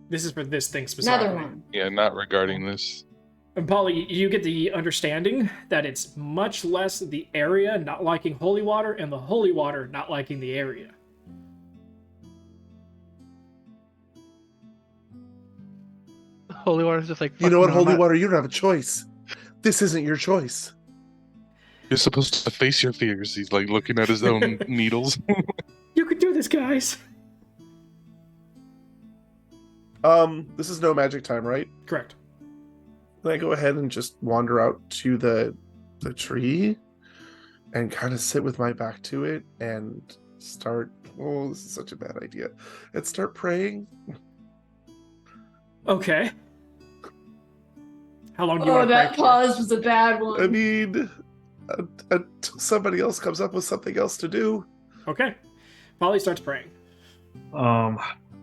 This is for this thing specifically. Another one. Yeah, not regarding this. And Polly, you get the understanding that it's much less the area not liking holy water and the holy water not liking the area. Holy water is just like, You know what, "Fuck no, I'm holy not-" water? You don't have a choice. This isn't your choice. You're supposed to face your fears. He's like looking at his own needles. You could do this, guys. This is no magic time, right? Correct. Can I go ahead and just wander out to the tree and kind of sit with my back to it and start? Oh, this is such a bad idea. And start praying. Okay. How long do you Oh, want to pray that for? pause was a bad one. I mean, until somebody else comes up with something else to do. Okay. Polly starts praying.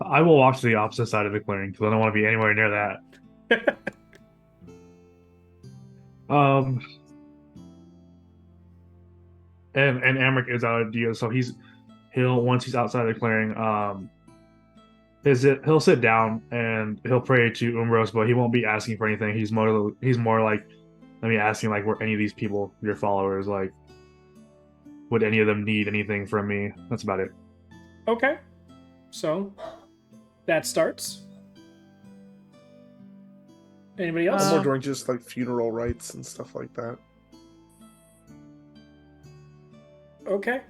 I will walk to the opposite side of the clearing because I don't want to be anywhere near that. And Amric is out of deal, so he'll once he's outside the clearing, he'll sit down and he'll pray to Umbros, but he won't be asking for anything. He's more like, let me asking like, were any of these people your followers? Like, would any of them need anything from me? That's about it. Okay. So, that starts. Anybody else? I'm more doing just like funeral rites and stuff like that. Okay.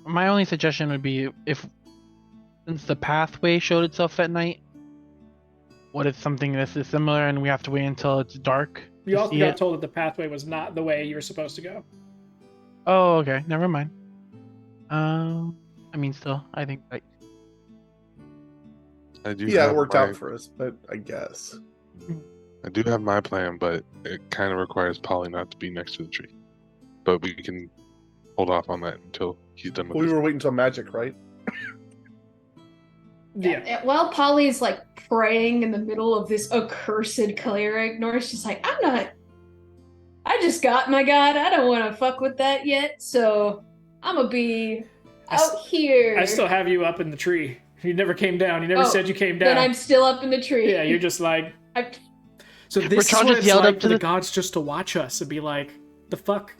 My only suggestion would be since the pathway showed itself at night, what if something this is similar and we have to wait until it's dark? You to also see got it? told that the pathway was not the way you were supposed to go. Oh, okay. Never mind. I mean, still, I think like I do. Yeah, have it worked my- out for us, but I guess. I do have my plan, but it kind of requires Polly not to be next to the tree. But we can hold off on that until he's done with We his- were waiting until magic, right? Yeah. While Polly's like praying in the middle of this accursed cleric, Norris just like, I just got my god. I don't want to fuck with that yet, so I'm gonna be out here. I still have you up in the tree. You never came down. You never Oh, said you came Then down. I'm still up in the tree. Yeah, you're just like. I- So this is Bertrand what just it's yelled like up for to the the- gods just to watch us and be like, the fuck?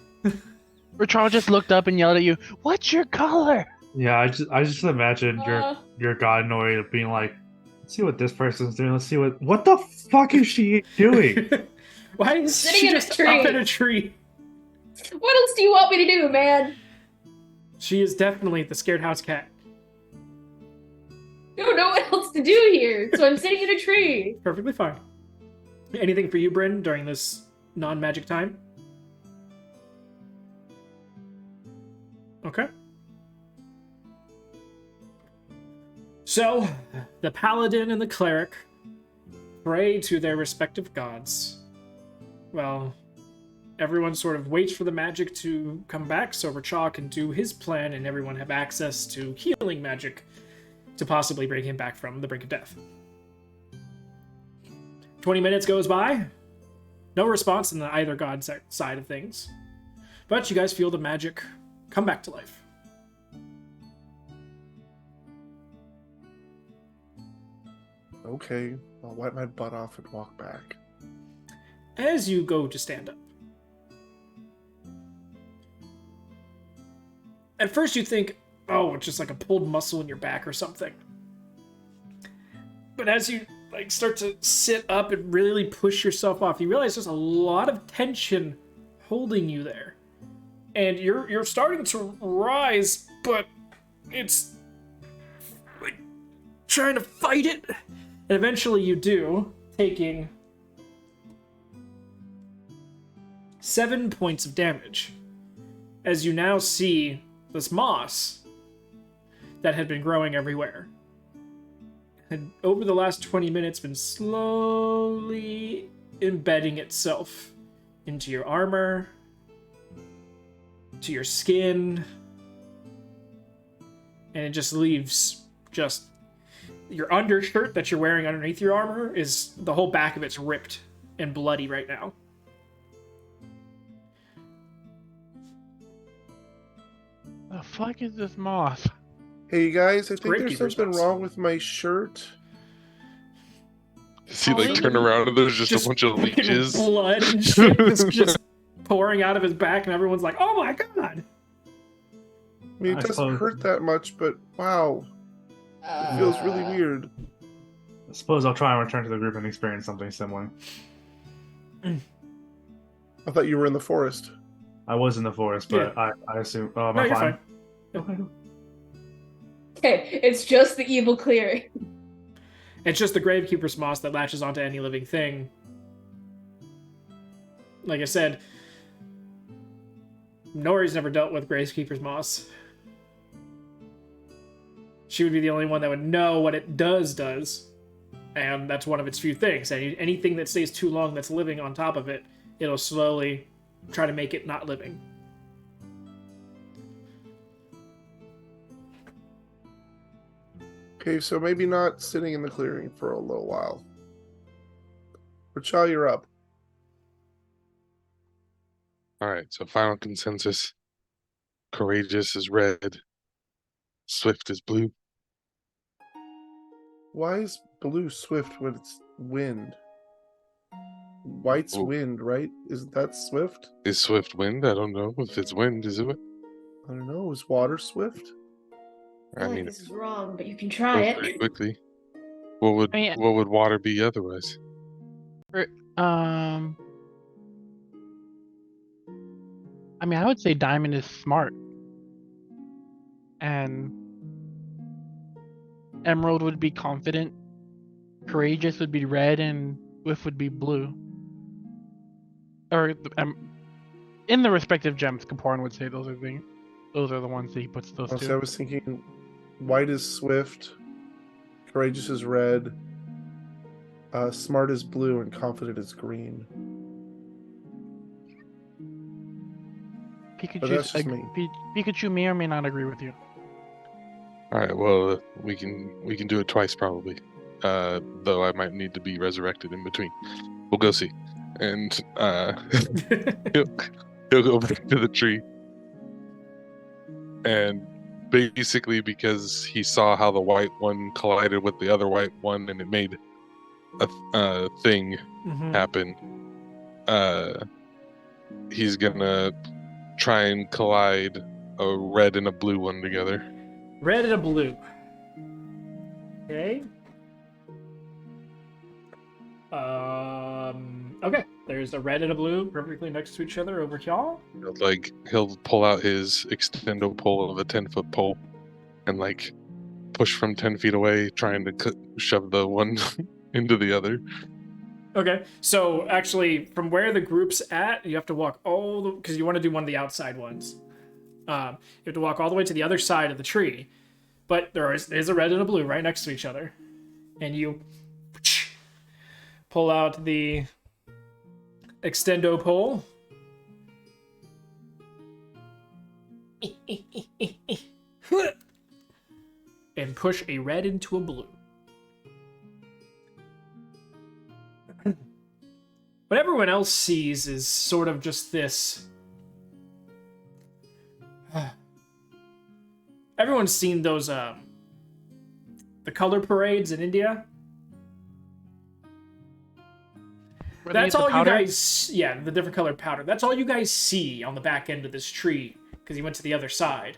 Charles just looked up and yelled at you, "What's your color?" Yeah, I just imagine Uh, your god Nori being like, let's see what this person's doing. Let's see what the fuck is she doing? Why is Sitting she in a just tree. up in a tree? What else do you want me to do, man? She is definitely the scared house cat. I don't know what else to do here, so I'm sitting in a tree. Perfectly fine. Anything for you, Bryn, during this non-magic time? Okay. So, the paladin and the cleric pray to their respective gods. Well, everyone sort of waits for the magic to come back so Rachel can do his plan and everyone have access to healing magic to possibly bring him back from the brink of death. 20 minutes goes by. No response on the either god side of things. But you guys feel the magic come back to life. Okay, I'll wipe my butt off and walk back. As you go to stand up. At first you think, oh, it's just like a pulled muscle in your back or something. But as you start to sit up and really push yourself off, you realize there's a lot of tension holding you there. And you're starting to rise, but it's like trying to fight it. And eventually you do, taking 7 points of damage. As you now see this moss that had been growing everywhere had over the last 20 minutes been slowly embedding itself into your armor, to your skin, and it just leaves just your undershirt that you're wearing underneath your armor is the whole back of it's ripped and bloody right now. The fuck is this moth? Hey, you guys, I think there's Gravekeeper's something moss. wrong with my shirt. See, like, turn around and there's just a bunch of fucking leeches. blood and shit just pouring out of his back, and everyone's like, "Oh my god!" I mean, it I doesn't suppose- hurt that much, but wow, it feels really weird. I suppose I'll try and return to the group and experience something similar. I thought you were in the forest. I was in the forest, but I assume. Oh, am No, I you're fine? fine. Okay. Okay, it's just the evil clearing. It's just the Gravekeeper's moss that latches onto any living thing. Like I said, Nori's never dealt with Gravekeeper's moss. She would be the only one that would know what it does. And that's one of its few things. Anything that stays too long that's living on top of it, it'll slowly try to make it not living. Okay, so maybe not sitting in the clearing for a little while. Rachel, you're up. All right, so final consensus. Courageous is red. Swift is blue. Why is blue swift when it's wind? White's Oh. wind, right? Isn't that swift? Is Swift wind? I don't know. If it's wind, is it? I don't know. Is water swift? I I feel mean, like this it is wrong, but you can goes try pretty it. quickly. What I mean- would water be otherwise? I mean, I would say Diamond is smart, and Emerald would be confident. Courageous would be red, and Swift would be blue. Or in the respective gems, Kaporan would say those are the ones that he puts those Honestly, I two. was thinking white is swift, courageous is red, smart is blue, and confident is green. But that's just me. Pikachu may or may not agree with you. All right, well, we can do it twice probably. Though I might need to be resurrected in between. We'll go see. And he'll go back to the tree. And basically because he saw how the white one collided with the other white one and it made a thing Mhm. happen, he's gonna try and collide a red and a blue one together. Red and a blue. Okay. Okay. There's a red and a blue perfectly next to each other over here. Like he'll pull out his extendo pole of a 10-foot pole and like push from 10 feet away, trying to shove the one into the other. Okay. So actually, from where the group's at, you have to walk because you want to do one of the outside ones. You have to walk all the way to the other side of the tree, but there is a red and a blue right next to each other, and you pull out the extendo pole and push a red into a blue. What everyone else sees is sort of just this. Everyone's seen those the color parades in India. Where they That's get the all you powder? guys. Yeah, the different colored powder. That's all you guys see on the back end of this tree because he went to the other side.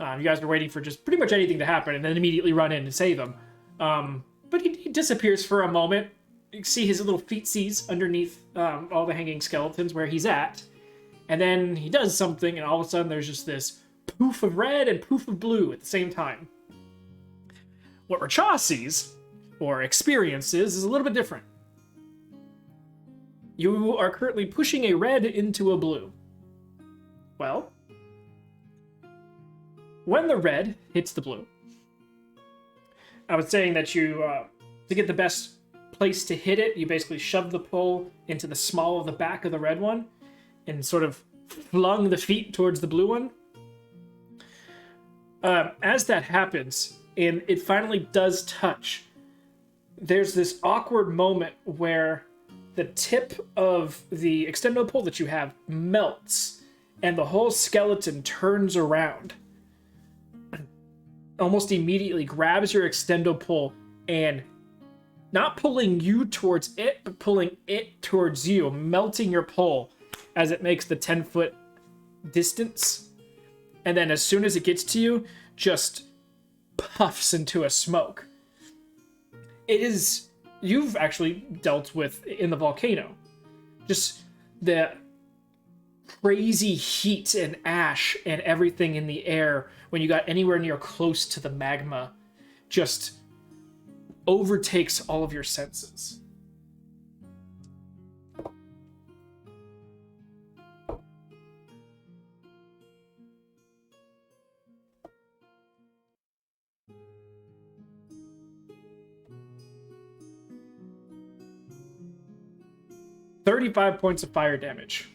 You guys were waiting for just pretty much anything to happen and then immediately run in and save him. But he disappears for a moment. You see his little feetsies underneath all the hanging skeletons where he's at. And then he does something, and all of a sudden there's just this poof of red and poof of blue at the same time. What Racha sees, or experiences, is a little bit different. You are currently pushing a red into a blue. Well, when the red hits the blue, I was saying that you, to get the best place to hit it, you basically shove the pole into the small of the back of the red one and sort of flung the feet towards the blue one. As that happens, and it finally does touch, there's this awkward moment where the tip of the extendo pole that you have melts, and the whole skeleton turns around. Almost immediately grabs your extendo pole and not pulling you towards it, but pulling it towards you, melting your pole as it makes the 10-foot distance. And then as soon as it gets to you, just puffs into a smoke. It is... You've actually dealt with in the volcano. Just the crazy heat and ash and everything in the air when you got anywhere near close to the magma just overtakes all of your senses. "35 points of fire damage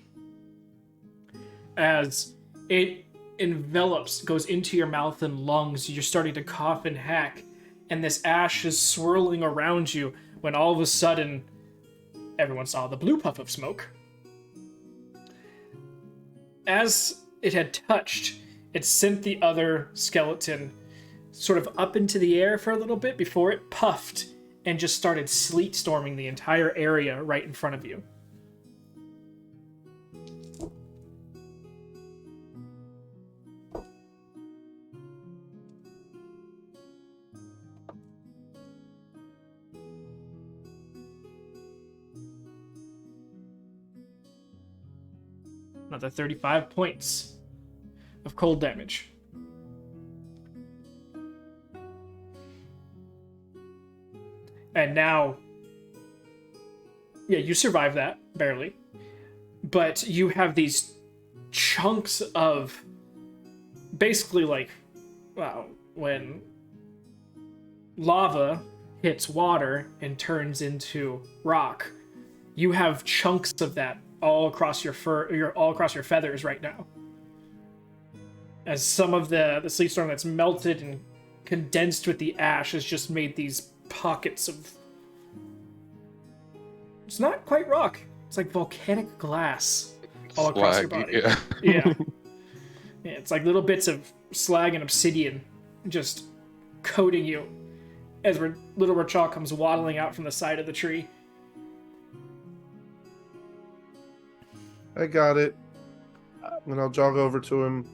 as it envelops, goes into your mouth and lungs. You're starting to cough and hack, and this ash is swirling around you when all of a sudden everyone saw the blue puff of smoke. As it had touched, it sent the other skeleton sort of up into the air for a little bit before it puffed and just started sleet storming the entire area right in front of you. Another 35 points of cold damage. And now, yeah, you survive that, barely. But you have these chunks of, basically like, well, when lava hits water and turns into rock, you have chunks of that all across your all across your feathers right now. As some of the sleet storm that's melted and condensed with the ash has just made these pockets of... It's not quite rock. It's like volcanic glass all across your body. Yeah. Yeah. Yeah, it's like little bits of slag and obsidian just coating you as little Rachel comes waddling out from the side of the tree. I got it. And I'll jog over to him,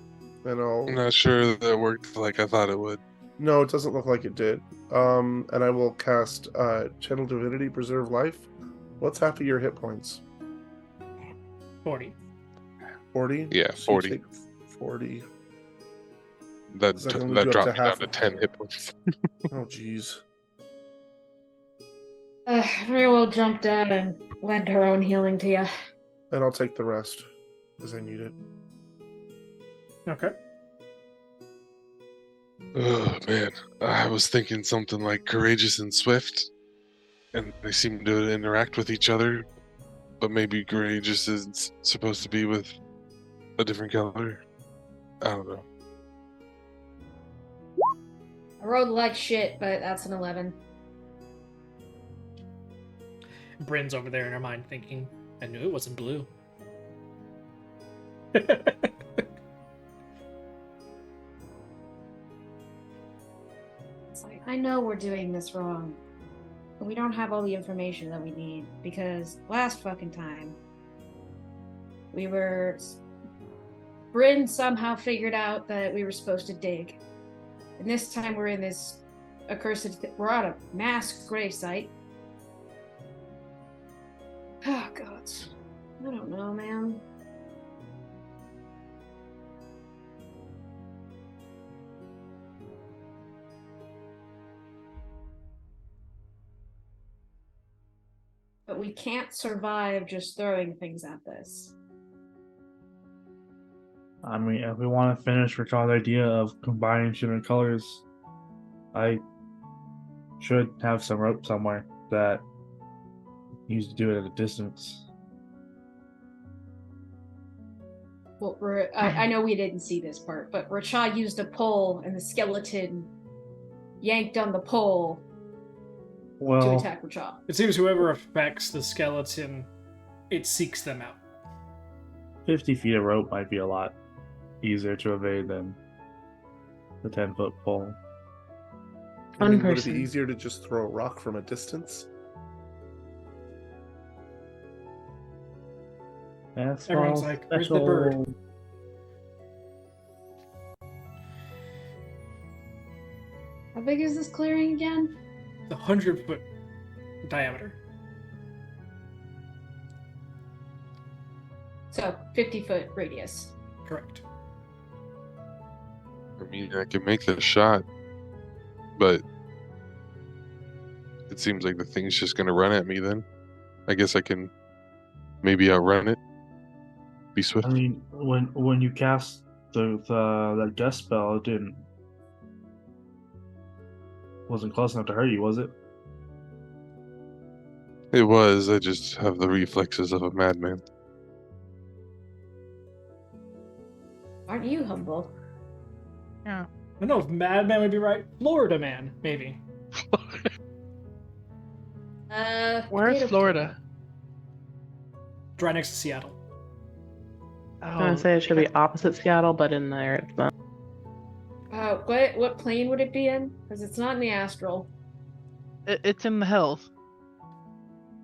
and I'm not sure that worked like I thought it would. No, it doesn't look like it did. And I will cast Channel Divinity, Preserve Life. What's half of your hit points? 40. 40? Yeah, So you 40. take 40. That Is that gonna move you up dropped to me down half to of- 10 hit points. Oh, jeez. Very well jumped out and lend her own healing to you. And I'll take the rest, because I need it. Okay. Oh man, I was thinking something like courageous and swift, and they seem to interact with each other, but maybe courageous is supposed to be with a different color. I don't know. I rolled like shit, but that's an 11. Bryn's over there in her mind thinking, I knew it wasn't blue. It's like, I know we're doing this wrong, but we don't have all the information that we need because last fucking time Bryn somehow figured out that we were supposed to dig. And this time we're in this we're on a mass grave site. Oh, God. I don't know, man. But we can't survive just throwing things at this. I mean, if we want to finish Ricard's idea of combining different colors, I should have some rope somewhere that used to do it at a distance. Well, I know we didn't see this part, but Racha used a pole and the skeleton yanked on the pole to Well, attack Racha. It seems whoever affects the skeleton, it seeks them out. 50 feet of rope might be a lot easier to evade than the 10-foot pole. I mean, One would it be person. easier to just throw a rock from a distance? That's Everyone's all like, "Where's the bird?" special. How big is this clearing again? The 100-foot diameter. So 50-foot radius. Correct. I mean, I can make the shot, but it seems like the thing's just gonna run at me then. I guess I can maybe outrun it. Be swift. I mean, when you cast that gust spell, it wasn't close enough to hurt you, was it? It was. I just have the reflexes of a madman. Aren't you humble? Yeah. I don't know if Madman would be right. Florida Man, maybe. Where's potato, Florida? Right next to Seattle. Oh, I would say it should be opposite Seattle, but in there it's not. What plane would it be in? Because it's not in the astral. It's in the hills.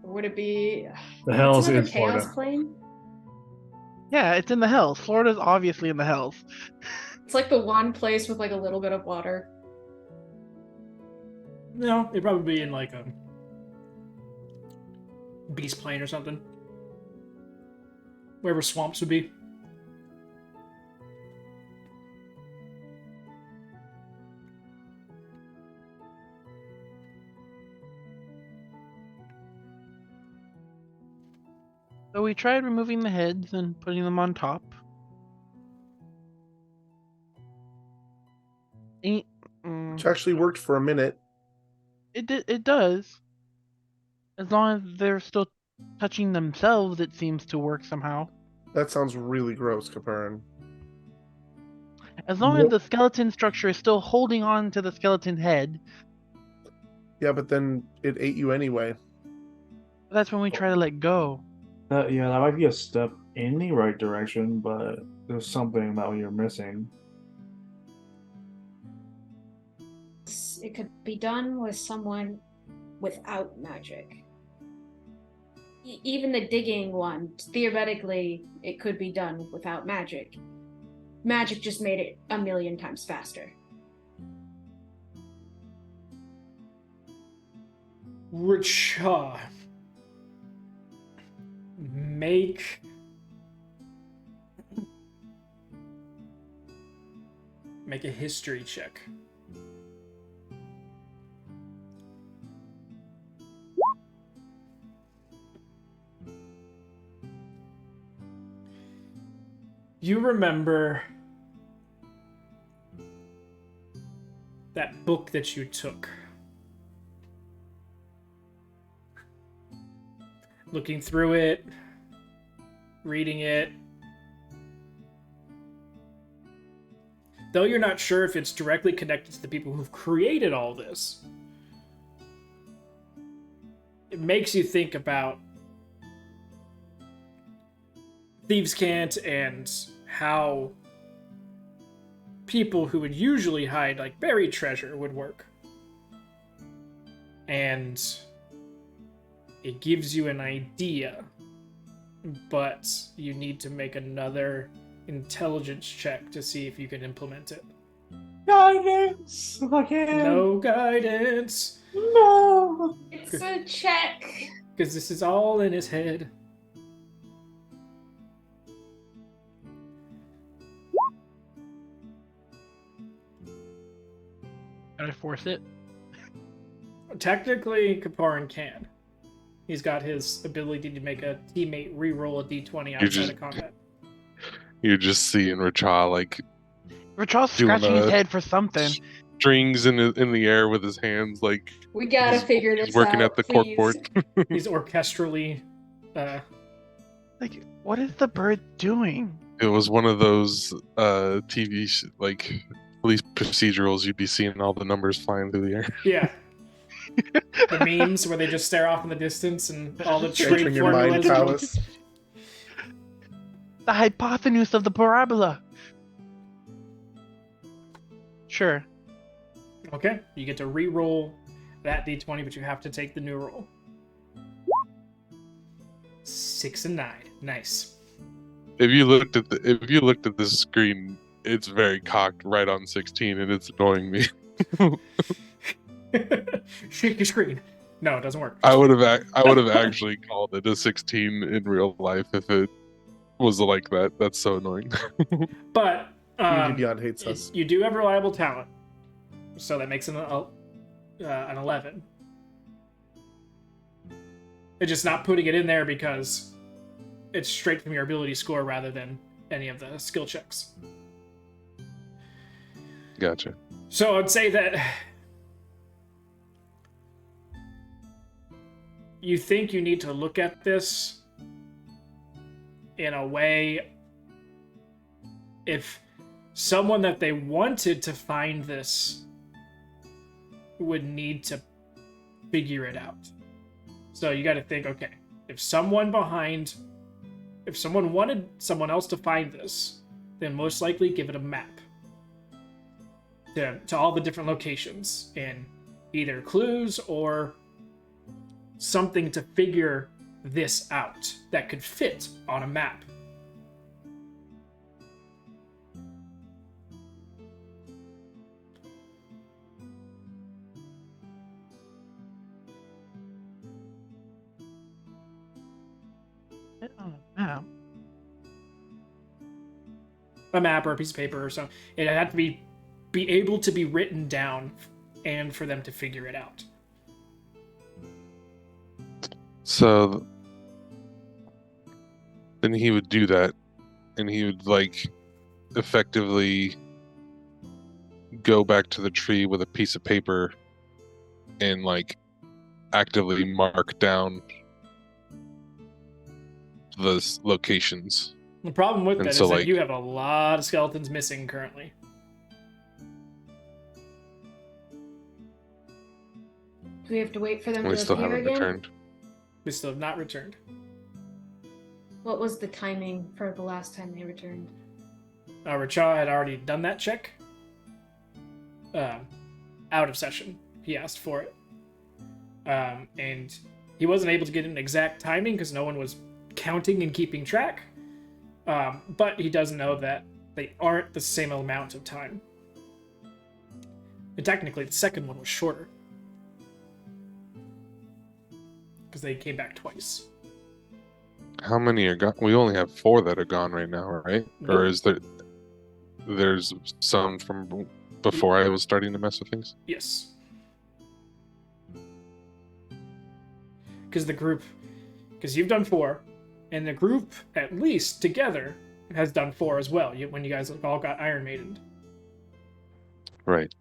Or would it be? The Hells That's another is chaos Florida. plane. Yeah, it's in the hills. Florida's obviously in the hills. It's like the one place with like a little bit of water. No, it'd probably be in like a beast plane or something. Wherever swamps would be. So we tried removing the heads and putting them on top. Ain't- Which actually worked for a minute. It does. As long as they're still touching themselves, it seems to work somehow. That sounds really gross, Caparin. As long as the skeleton structure is still holding on to the skeleton head, Yeah, but then it ate you anyway. that's when we try to let go. Yeah, that might be a step in the right direction, but there's something that you're missing. It could be done with someone without magic. Even the digging one, theoretically, it could be done without magic. Magic just made it a million times faster. Richa. Make a history check. You remember that book that you took? Looking through it, reading it. though you're not sure if it's directly connected to the people who've created all this, it makes you think about Thieves' Cant and how people who would usually hide like buried treasure would work. And it gives you an idea, but you need to make another intelligence check to see if you can implement it. Guidance again. No guidance, No. It's a check. because this is all in his head. Can I force it? Technically, Kaparin can. He's got his ability to make a teammate re-roll a d20 outside of combat. You're just seeing Rachel like Rachel's Doing scratching his a- head for something. strings in the air with his hands, like We gotta He's- figure this he's working out. at the please. corkboard. He's orchestrally. Like, what is the bird doing? It was one of those TV like police procedurals. You'd be seeing all the numbers flying through the air. Yeah. The memes where they just stare off in the distance and all the trade Entering your mind formulas. palace. The hypotenuse of the parabola. Sure. Okay, you get to re-roll that d20, but you have to take the new roll. 6 and 9. Nice. If you looked at this screen, it's very cocked right on 16, and it's annoying me. Shake your screen. No, it doesn't work. I would have actually called it a 16 in real life if it was like that. That's so annoying. But Beyond hates us. you do have reliable talent, so that makes it an 11. It's just not putting it in there because it's straight from your ability score rather than any of the skill checks. Gotcha. So I'd say that you think you need to look at this in a way, if someone that they wanted to find this would need to figure it out. So you got to think, okay, if someone wanted someone else to find this, then most likely give it a map to all the different locations and either clues or something to figure this out that could fit on a map. On a map. A map or a piece of paper or something. It had to be able to be written down and for them to figure it out. So then he would do that, and he would like effectively go back to the tree with a piece of paper and like actively mark down the locations. The problem with And that is so, that like- you have a lot of skeletons missing currently. Do we have to wait for them We to still appear haven't again? returned. They still have not returned. What was the timing for the last time they returned? Racha had already done that check. Out of session. He asked for it. And he wasn't able to get an exact timing because no one was counting and keeping track. But he does know that they aren't the same amount of time. And technically, the second one was shorter. Because they came back twice. How many are gone? We only have 4 that are gone right now, right? Or Nope. is there's some from before I was starting to mess with things? Yes. Because you've done 4, and the group, at least together, has done 4 as well, when you guys all got Iron Maidened. Right.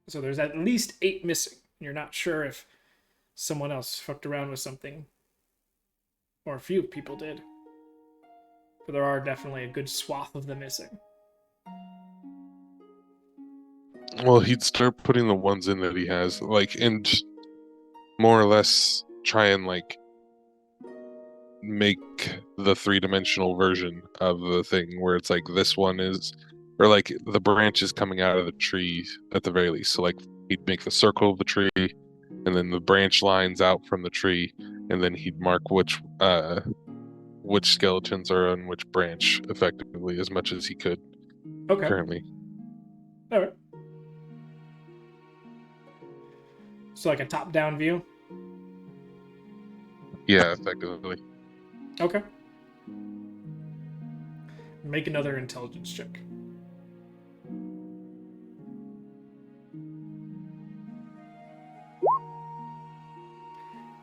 So there's at least 8 missing. You're not sure if someone else fucked around with something, or a few people did. but there are definitely a good swath of them missing. Well, he'd start putting the ones in that he has, like, and more or less try and like make the three-dimensional version of the thing where it's like this one is, or like the branch is coming out of the tree at the very least. So like he'd make the circle of the tree, and then the branch lines out from the tree, and then he'd mark which skeletons are on which branch effectively as much as he could Okay. currently. All right. So like a top-down view. Yeah, effectively. Okay. Make another intelligence check.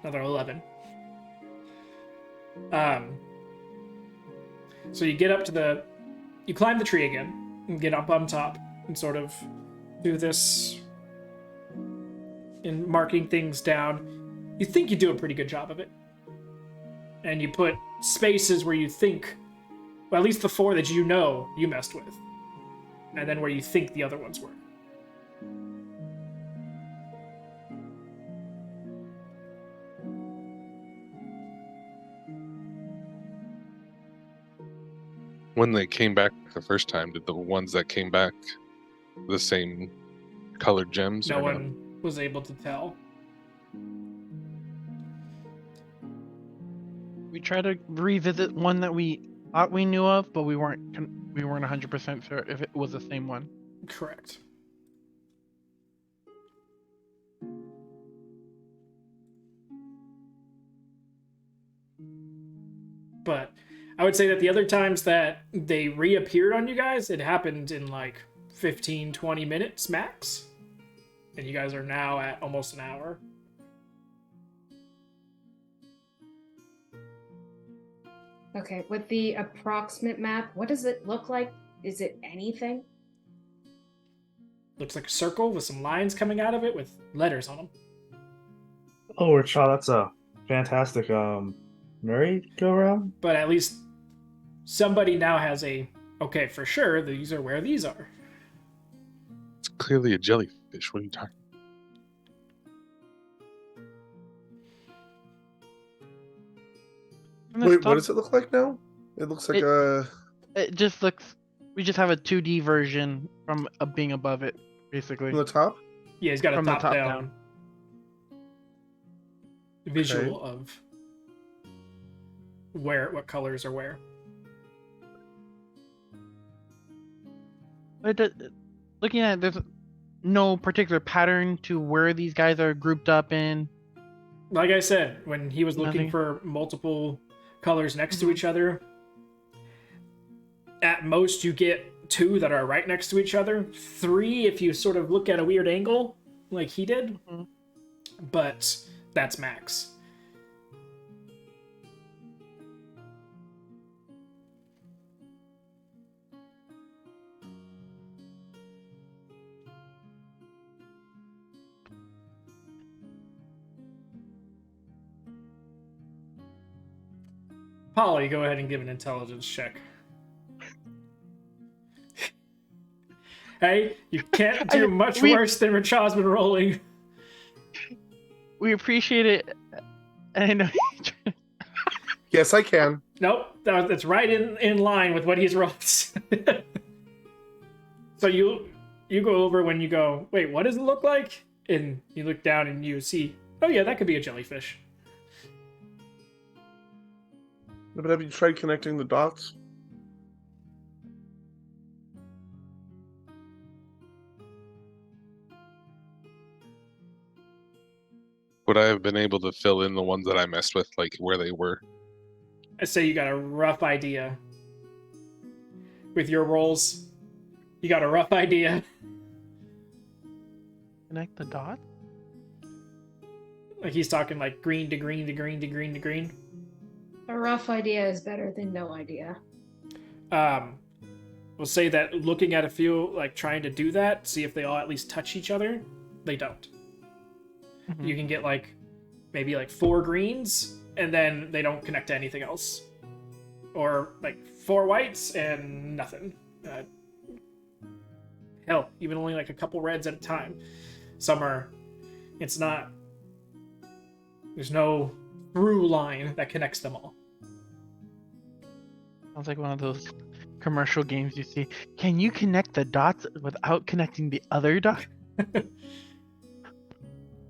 Another 11. So you get up to you climb the tree again and get up on top and sort of do this in marking things down. You think you do a pretty good job of it. And you put spaces where you think, well, at least the 4 that you know you messed with. And then where you think the other ones were. When they came back the first time, did the ones that came back the same colored gems? No or one was able to tell. We tried to revisit one that we thought we knew of, but we weren't 100% sure if it was the same one. Correct. But I would say that the other times that they reappeared on you guys, it happened in like 15, 20 minutes max. And you guys are now at almost an hour. Okay, with the approximate map, what does it look like? Is it anything? Looks like a circle with some lines coming out of it with letters on them. Oh, Richard, that's a fantastic merry-go-round. But at least somebody now has okay, for sure, these are where these are. It's clearly a jellyfish. What are you talking? Wait, what does it look like now? It looks like It just looks. We just have a 2D version from being above it, basically. from the top. Yeah, he's got a From the top, top down, down. visual of what colors are where. But looking at it, there's no particular pattern to where these guys are grouped up in. Like I said, when he was looking Nothing. for multiple colors next to each other, at most you get 2 that are right next to each other. 3 if you sort of look at a weird angle, like he did. Mhm. But that's max. Polly, go ahead and give an intelligence check. Hey, you can't do much worse than Richard's been rolling. We appreciate it. And I know. Yes, I can. Nope, that's right in line with what he's rolled. So you go over when you go, wait, what does it look like? And you look down and you see, oh yeah, that could be a jellyfish. But have you tried connecting the dots? Would I have been able to fill in the ones that I messed with, like where they were? I say you got a rough idea. With your rolls, you got a rough idea. Connect the dot? Like he's talking like green to green to green to green to green. A rough idea is better than no idea. We'll say that looking at a few, like trying to do that, see if they all at least touch each other. They don't. Mhm. You can get like maybe like 4 greens, and then they don't connect to anything else. or like 4 whites and nothing. Hell, even only like a couple reds at a time. Some are. It's not. There's no through line that connects them all. Sounds like one of those commercial games you see. Can you connect the dots without connecting the other dot? I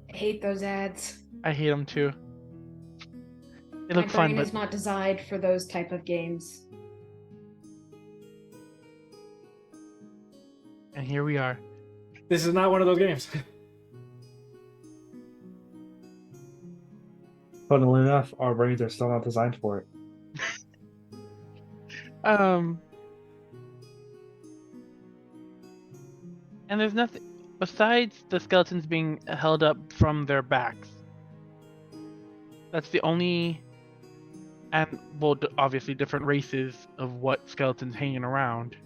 hate those ads. I hate them too. They My look fun, brain but is not designed for those type of games. and here we are. This is not one of those games. Funnily enough, our brains are still not designed for it. And there's nothing besides the skeletons being held up from their backs. That's the only, and well, obviously different races of what skeletons hanging around.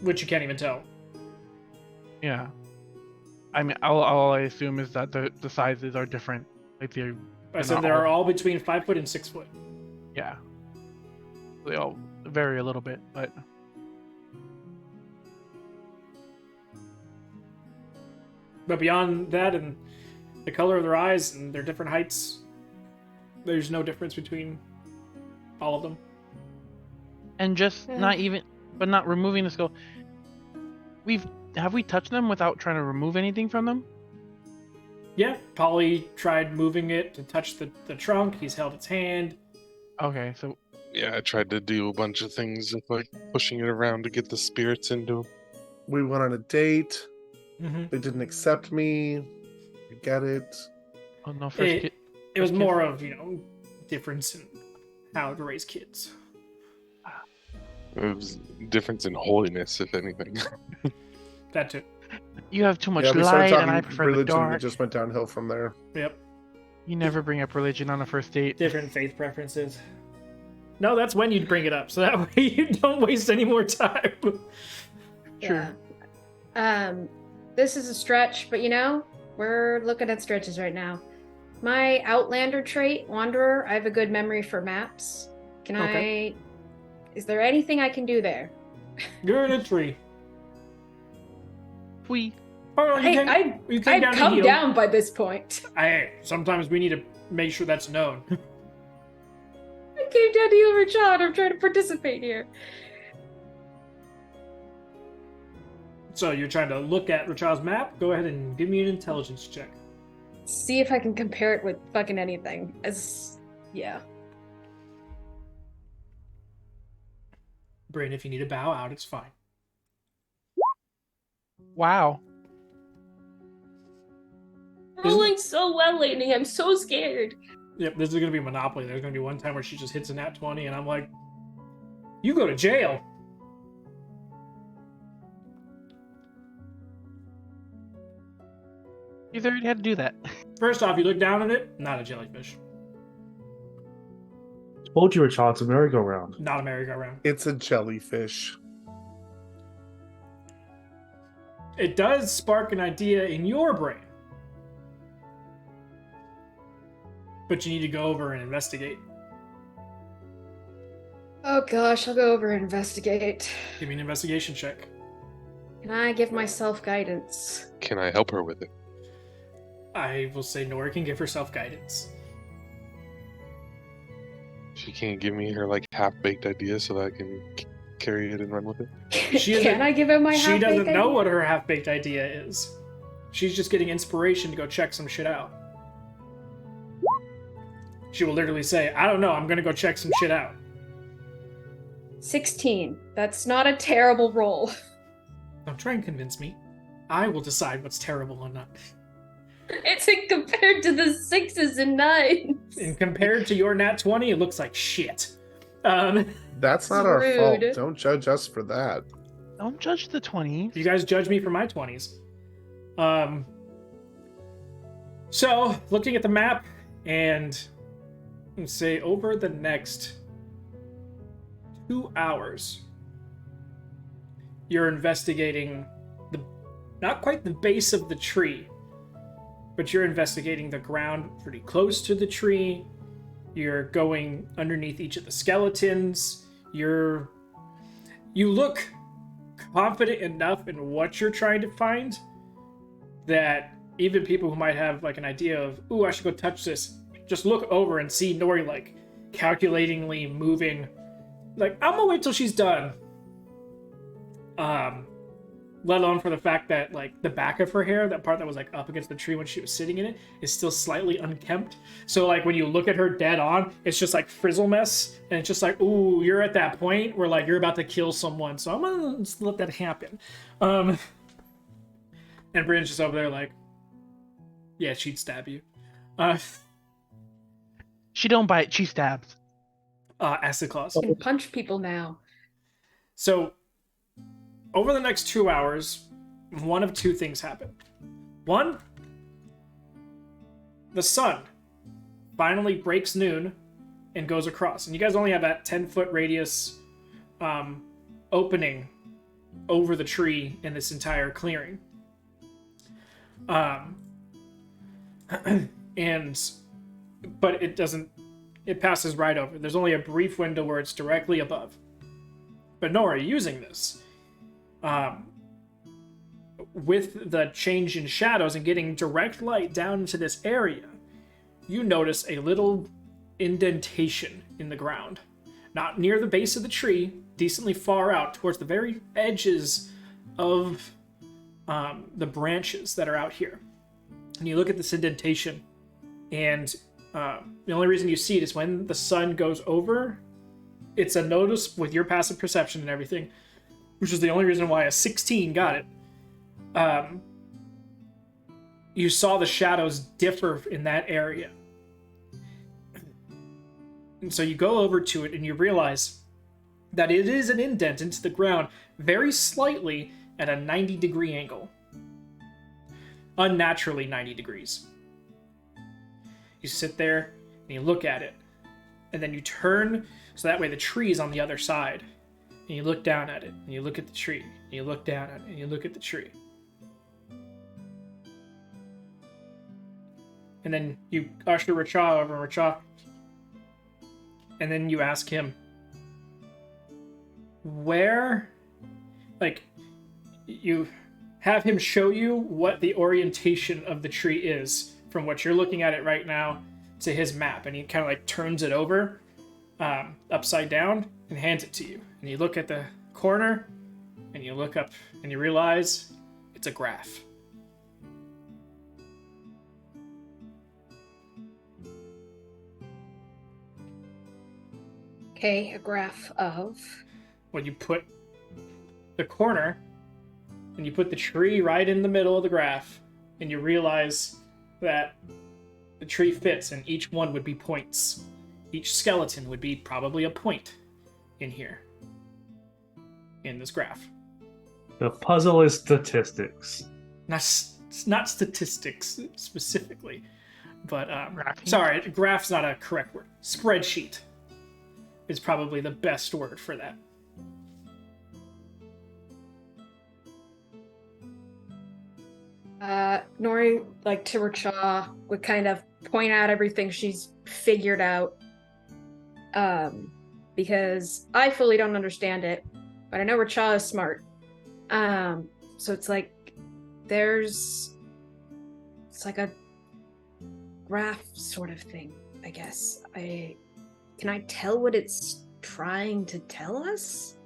Which you can't even tell. Yeah, I mean, all I assume is that the sizes are different. Like I they're said not they're all between 5 foot and 6 foot. yeah, they all vary a little bit, but But beyond that and the color of their eyes and their different heights, there's no difference between all of them. and just not removing the skull. Have we touched them without trying to remove anything from them? Yeah, Polly tried moving it to touch the trunk. He's held its hand. Okay, so Yeah, I tried to do a bunch of things, like pushing it around to get the spirits into him. We went on a date. Mm-hmm. They didn't accept me. I get it. oh no, first It, kid. it was First more of, difference in how to raise kids. It was difference in holiness, if anything. That too. You have too much Yeah, we started light, and talking I prefer the religion. dark. It just went downhill from there. Yep. You never bring up religion on a first date. Different faith preferences. No, that's when you'd bring it up, so that way you don't waste any more time. Sure. Yeah. This is a stretch, but we're looking at stretches right now. My Outlander trait, Wanderer, I have a good memory for maps. Okay. Is there anything I can do there? You're in a tree. We Oh, you came I'd down to come heal. down by this point. Sometimes we need to make sure that's known. I came down to heal Rashad. I'm trying to participate here. So you're trying to look at Rachal's map? Go ahead and give me an intelligence check. See if I can compare it with fucking anything. Yeah. Bryn, if you need to bow out, it's fine. wow. Rolling so well lately. I'm so scared. Yep, this is going to be Monopoly. There's going to be one time where she just hits a nat 20, and I'm like, you go to jail. He's already had to do that. First off, you look down at it, not a jellyfish. Told you a child, it's a merry-go-round. Not a merry-go-round. It's a jellyfish. It does spark an idea in your brain. But you need to go over and investigate. Oh gosh, I'll go over and investigate. Give me an investigation check. Can I give myself guidance? Can I help her with it? I will say Nora can give herself guidance. She can't give me her half-baked idea so that I can carry it and run with it. Can I give him my She half-baked doesn't know idea? what her half-baked idea is. She's just getting inspiration to go check some shit out. She will literally say, I don't know, I'm gonna go check some shit out. 16. That's not a terrible roll. Don't try and convince me. I will decide what's terrible or not. It's in compared to the 6s and 9s. And compared to your nat 20, it looks like shit. That's not our fault. Rude. Don't judge us for that. Don't judge the 20s. You guys judge me for my 20s. So, looking at the map, and say over the next 2 hours, you're investigating not quite the base of the tree, but you're investigating the ground pretty close to the tree, You're going underneath each of the skeletons. You look confident enough in what you're trying to find that even people who might have like an idea of, ooh, I should go touch this, just look over and see Nori like calculatingly moving. Like, I'm gonna wait till she's done. Let alone for the fact that like the back of her hair, that part that was like up against the tree when she was sitting in it, is still slightly unkempt. So like when you look at her dead on, it's just like frizzle mess, and it's just like, ooh, you're at that point where like you're about to kill someone, so I'm gonna just let that happen. And Bryn's just over there like, yeah, she'd stab you. She don't bite, she stabs. Acid claws. You can punch people now. So, over the next 2 hours, one of two things happen. One, the sun finally breaks noon and goes across. And you guys only have that 10-foot radius opening over the tree in this entire clearing. But it doesn't, it passes right over. There's only a brief window where it's directly above. But Nora, using this, with the change in shadows and getting direct light down into this area, you notice a little indentation in the ground. Not near the base of the tree, decently far out towards the very edges of the branches that are out here. And you look at this indentation, and the only reason you see it is when the sun goes over. It's a notice with your passive perception and everything, which is the only reason why a 16 got it. You saw the shadows differ in that area. And so you go over to it and you realize that it is an indent into the ground very slightly at a 90-degree angle. Unnaturally 90 degrees. You sit there and you look at it, and then you turn so that way the tree is on the other side. And you look down at it, and you look at the tree, and you look down at it, and you look at the tree. And then you usher Racha over, and then you ask him, where, like, you have him show you what the orientation of the tree is from what you're looking at it right now to his map, and he kind of like turns it over upside down and hands it to you. And you look at the corner, and you look up, and you realize it's a graph. Okay, a graph of... When you put the corner, and you put the tree right in the middle of the graph, and you realize that the tree fits, and each one would be points. Each skeleton would be probably a point in here, in this graph. The puzzle is statistics. Not statistics specifically, but Graphing? sorry, graph's not a correct word. Spreadsheet is probably the best word for that. Nori, like to Racha, would kind of point out everything she's figured out. Because I fully don't understand it, but I know Racha is smart. So it's like it's like a graph sort of thing, I guess. Can I tell what it's trying to tell us?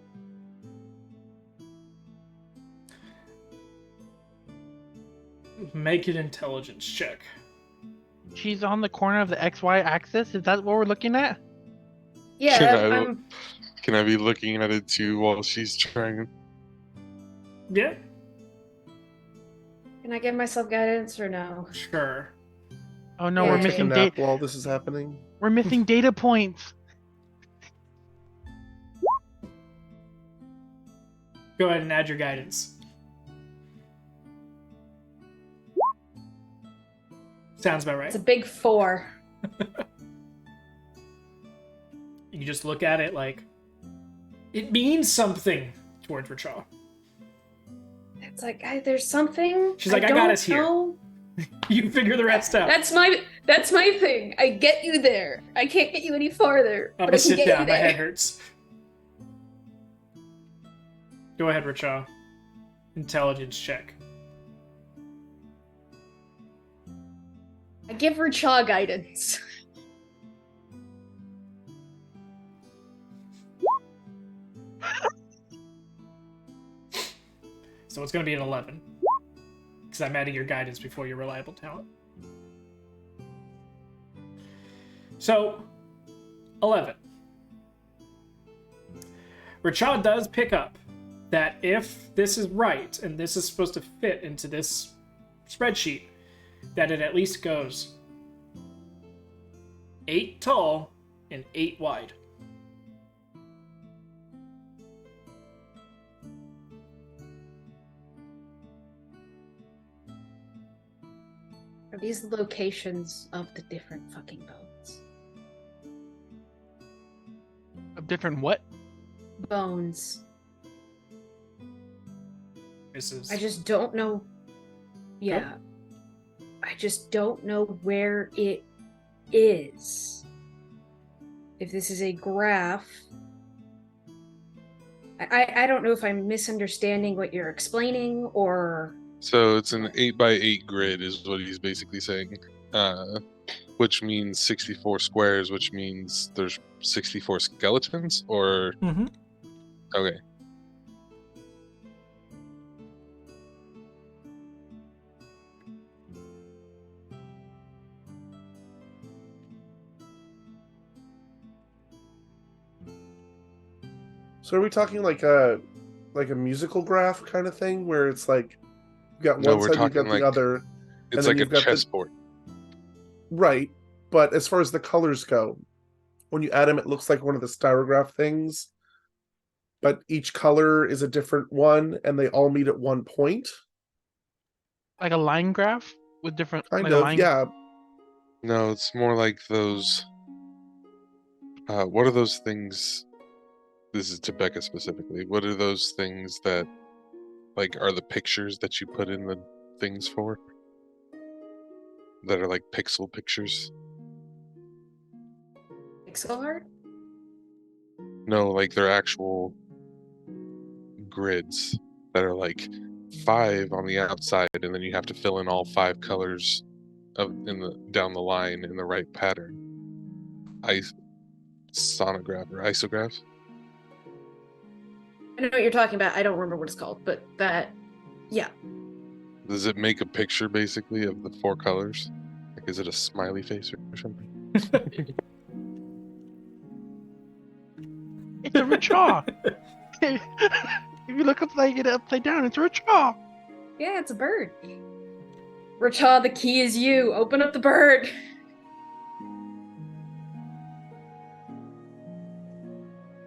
Make an intelligence check. She's on the corner of the XY axis? Is that what we're looking at? Yeah, Can I be looking at it too while she's trying? Yeah, Can I give myself guidance or no? sure. Oh no, Yeah. we're Take a missing nap data. while this is happening. We're missing data points. Go ahead and add your guidance. Sounds about right. It's a big 4. You just look at it like it means something towards Racha. It's like, there's something. She's like, I got don't us here. know. You figure the rest out. That's my thing. I get you there. I can't get you any farther. I'm but I gonna can sit get down. you My there. head hurts. Go ahead, Richaw. Intelligence check. I give Richaw guidance. So it's gonna be an 11. Because I'm adding your guidance before your reliable talent. So, 11. Richaw does pick up that if this is right, and this is supposed to fit into this spreadsheet, that it at least goes 8 tall and 8 wide. Are these the locations of the different fucking bones? Of different what? Bones. This is I just don't know. Yeah. I just don't know where it is. If this is a graph. I don't know if I'm misunderstanding what you're explaining or. So it's an 8x8 grid, is what he's basically saying. Which means 64 squares, which means there's 64 skeletons, or. Mhm. Okay. So are we talking like a musical graph kind of thing where it's like you got No, one we're side, you got talking the like other. It's then like a you've got the- chessboard. Right. But as far as the colors go, when you add them, it looks like one of the styrograph things. But each color is a different one, and they all meet at one point. Like a line graph with different. Kind like of, a line... yeah. No, it's more like those. What are those things? This is to Becca specifically. What are those things that, like, are the pictures that you put in the things for? That are like pixel pictures? Pixel art? No, like they're actual grids that are like 5 on the outside, and then you have to fill in all 5 colors down the line in the right pattern. Sonograph or isograph. I know what you're talking about. I don't remember what it's called, but that, yeah. Does it make a picture basically of the 4 colors? Like, is it a smiley face or something? It's a Richaw. If you look upside down, it's a Richaw. Yeah, it's a bird. Richaw, the key is you. Open up the bird.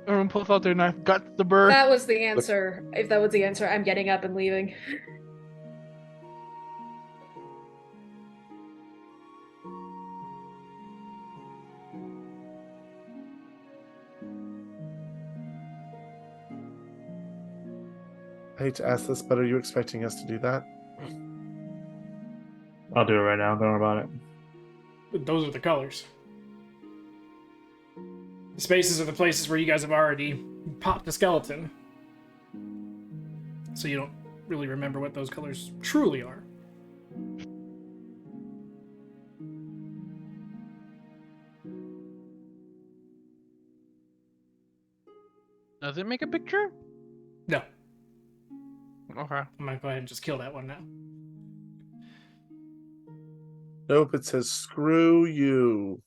Everyone pulls out their knife, guts the bird. That was the answer. If that was the answer, I'm getting up and leaving. I hate to ask this, but are you expecting us to do that? I'll do it right now. Don't worry about it. Those are the colors. The spaces are the places where you guys have already popped a skeleton. So you don't really remember what those colors truly are. Does it make a picture? No. Okay. I'm gonna go ahead and just kill that one now. Nope, it says screw you.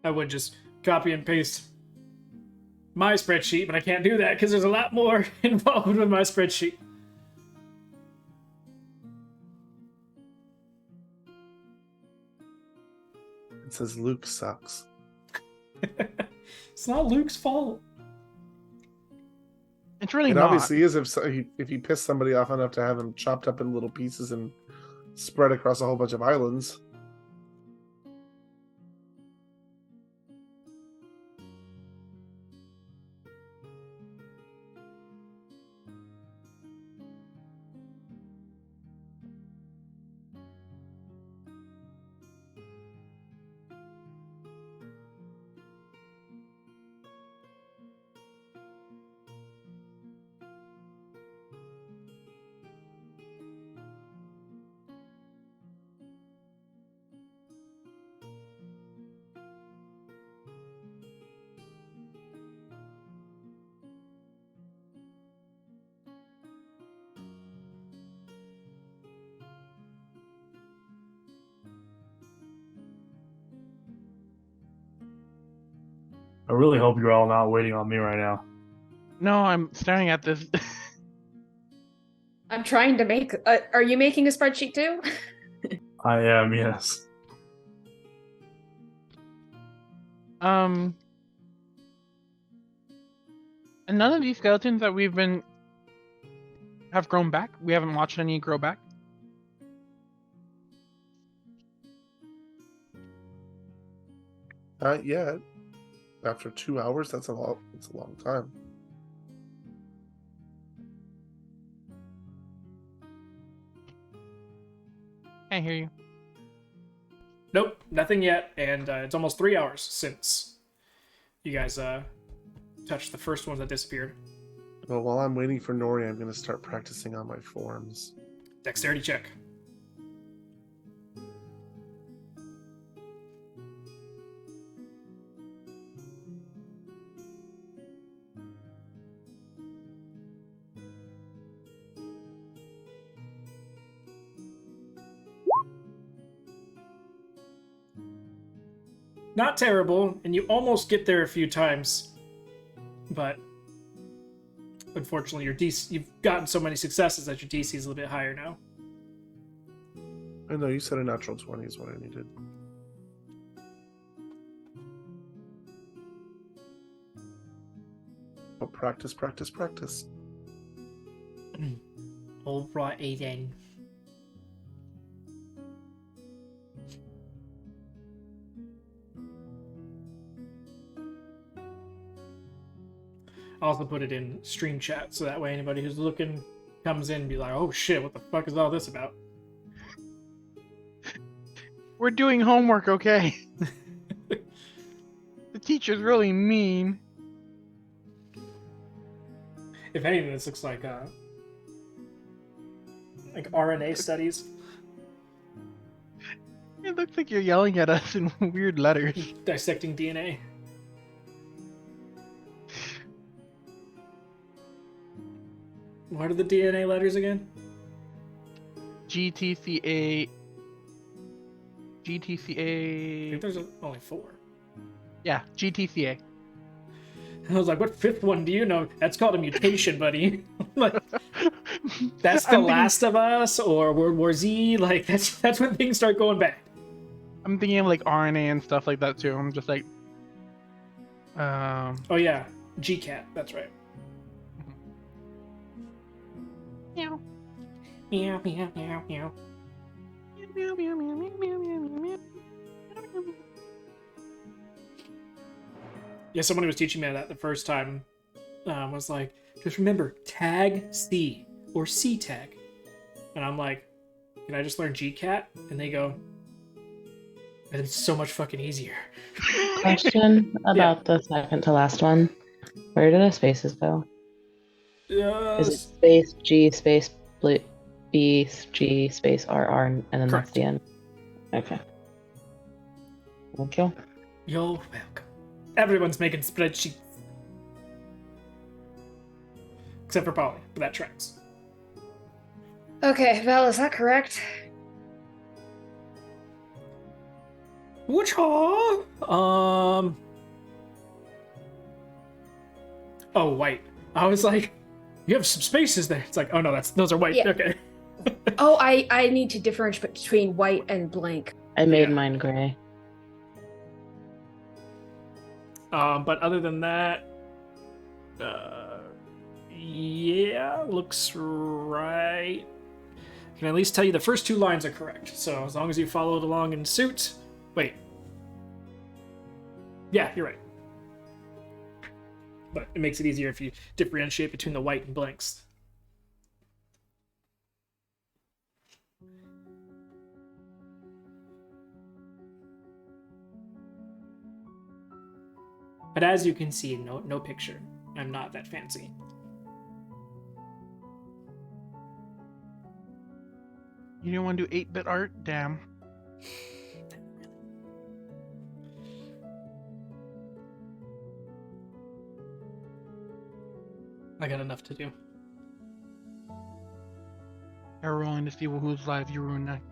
I would just copy and paste my spreadsheet, but I can't do that because there's a lot more involved with my spreadsheet. It says Luke sucks. It's not Luke's fault. It's really It not. obviously is if you piss somebody off enough to have him chopped up in little pieces and spread across a whole bunch of islands. I really hope you're all not waiting on me right now. No, I'm staring at this. I'm trying to make. Are you making a spreadsheet too? I am, yes. And none of these skeletons that have grown back. We haven't watched any grow back. Not yet. After 2 hours, that's a lot. It's a long time. Can't hear you. Nope, nothing yet, and it's almost 3 hours since you guys touched the first ones that disappeared. Well, while I'm waiting for Nori, I'm going to start practicing on my forms. Dexterity check. Not terrible, and you almost get there a few times, but unfortunately, your DC, you've gotten so many successes that your DC is a little bit higher now. I know you said a natural 20 is what I needed. Oh, practice, practice, practice. All righty then. I also put it in stream chat so that way anybody who's looking comes in and be like, oh shit, what the fuck is all this about? We're doing homework, okay? The teacher's really mean. If anything, this looks like RNA studies. It looks like you're yelling at us in weird letters. Dissecting DNA. What are the DNA letters again? GTCA. I GTCA. think there's only 4. Yeah, GTCA. I was like, what 5th one do you know? That's called a mutation, buddy. Like, that's The Last of Us or World War Z. Like, that's when things start going bad. I'm thinking of like RNA and stuff like that too. I'm just like, Oh yeah, GCAT. That's right. meow. Meow meow meow meow. Meow, meow, meow, meow, meow, meow, meow, meow. Yeah, someone who was teaching me that the first time was like, just remember, tag C or C tag. And I'm like, can I just learn GCAT? And they go, it's so much fucking easier. Question about the second to last one. Where do the spaces go? Is it space G space B G space R and then Correct. that's the end? Okay. Thank you. You're welcome. Everyone's making spreadsheets. Except for Polly, but that tracks. Okay, Val, is that correct? Which Oh, white. I was like, you have some spaces there. It's like, oh no, those are white. Yeah. Okay. Oh, I need to differentiate between white and blank. I made Yeah. mine gray. But other than that, Yeah, looks right. I can at least tell you the first 2 lines are correct. So as long as you followed along in suit. Wait. Yeah, you're right. But it makes it easier if you differentiate between the white and blanks. But as you can see, no picture. I'm not that fancy. You didn't want to do 8-bit art? Damn. I got enough to do. They're rolling to see whose life you ruined next.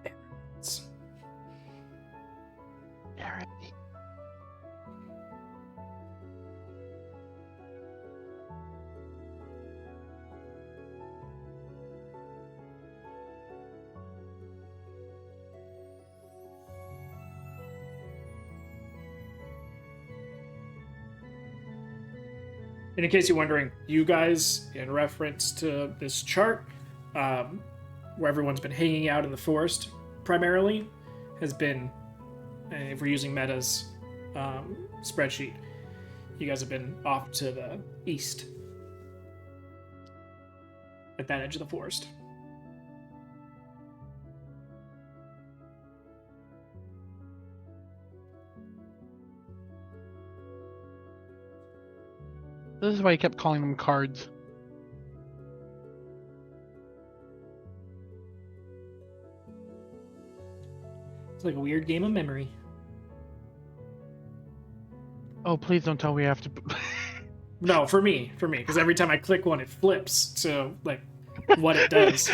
It's- Alright. And in case you're wondering, you guys, in reference to this chart, where everyone's been hanging out in the forest primarily, has been, if we're using Meta's spreadsheet, you guys have been off to the east at that edge of the forest. This is why you kept calling them cards. It's like a weird game of memory. Oh, please don't tell we have to. No, for me, because every time I click one, it flips to like what it does.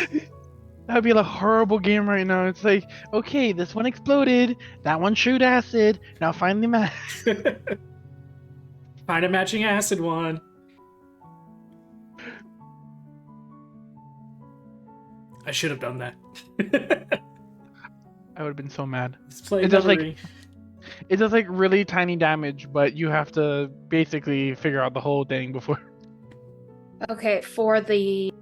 That'd be a horrible game right now. It's like, okay, this one exploded, that one shoot acid, now find the match. Find a matching acid one. I should have done that. I would have been so mad. Let's play It does, like, memory. It does like really tiny damage, but you have to basically figure out the whole thing before. Okay, for the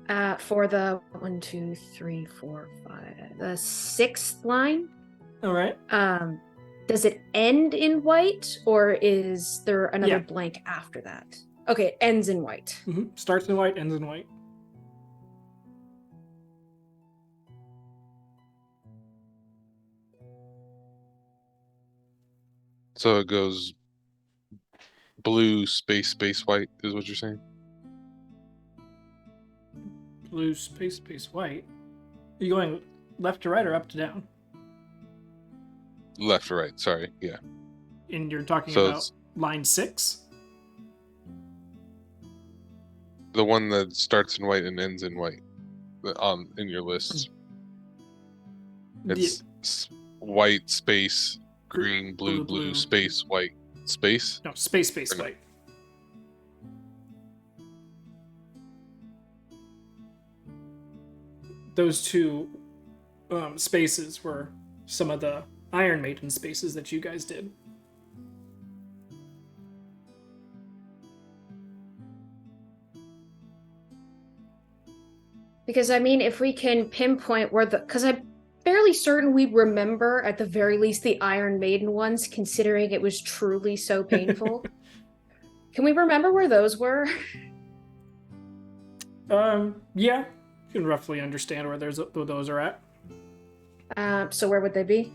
1, 2, 3, 4, 5, the 6th line. All right. Does it end in white, or is there another Yeah. blank after that? Okay, it ends in white. Starts in white, ends in white. So it goes blue, space, white, is what you're saying? Blue, space, white. Are you going left to right or up to down? Left or right, sorry, yeah. And you're talking So about it's line 6? the one that starts in white and ends in white in your list. It's white, space, green, blue, space, white, space? No, space, Or no? white. Those 2 spaces were some of the Iron Maiden spaces that you guys did. Because I mean, if we can pinpoint where because I'm fairly certain we remember at the very least the Iron Maiden ones, considering it was truly so painful. Can we remember where those were? Yeah, you can roughly understand where those are at. So where would they be?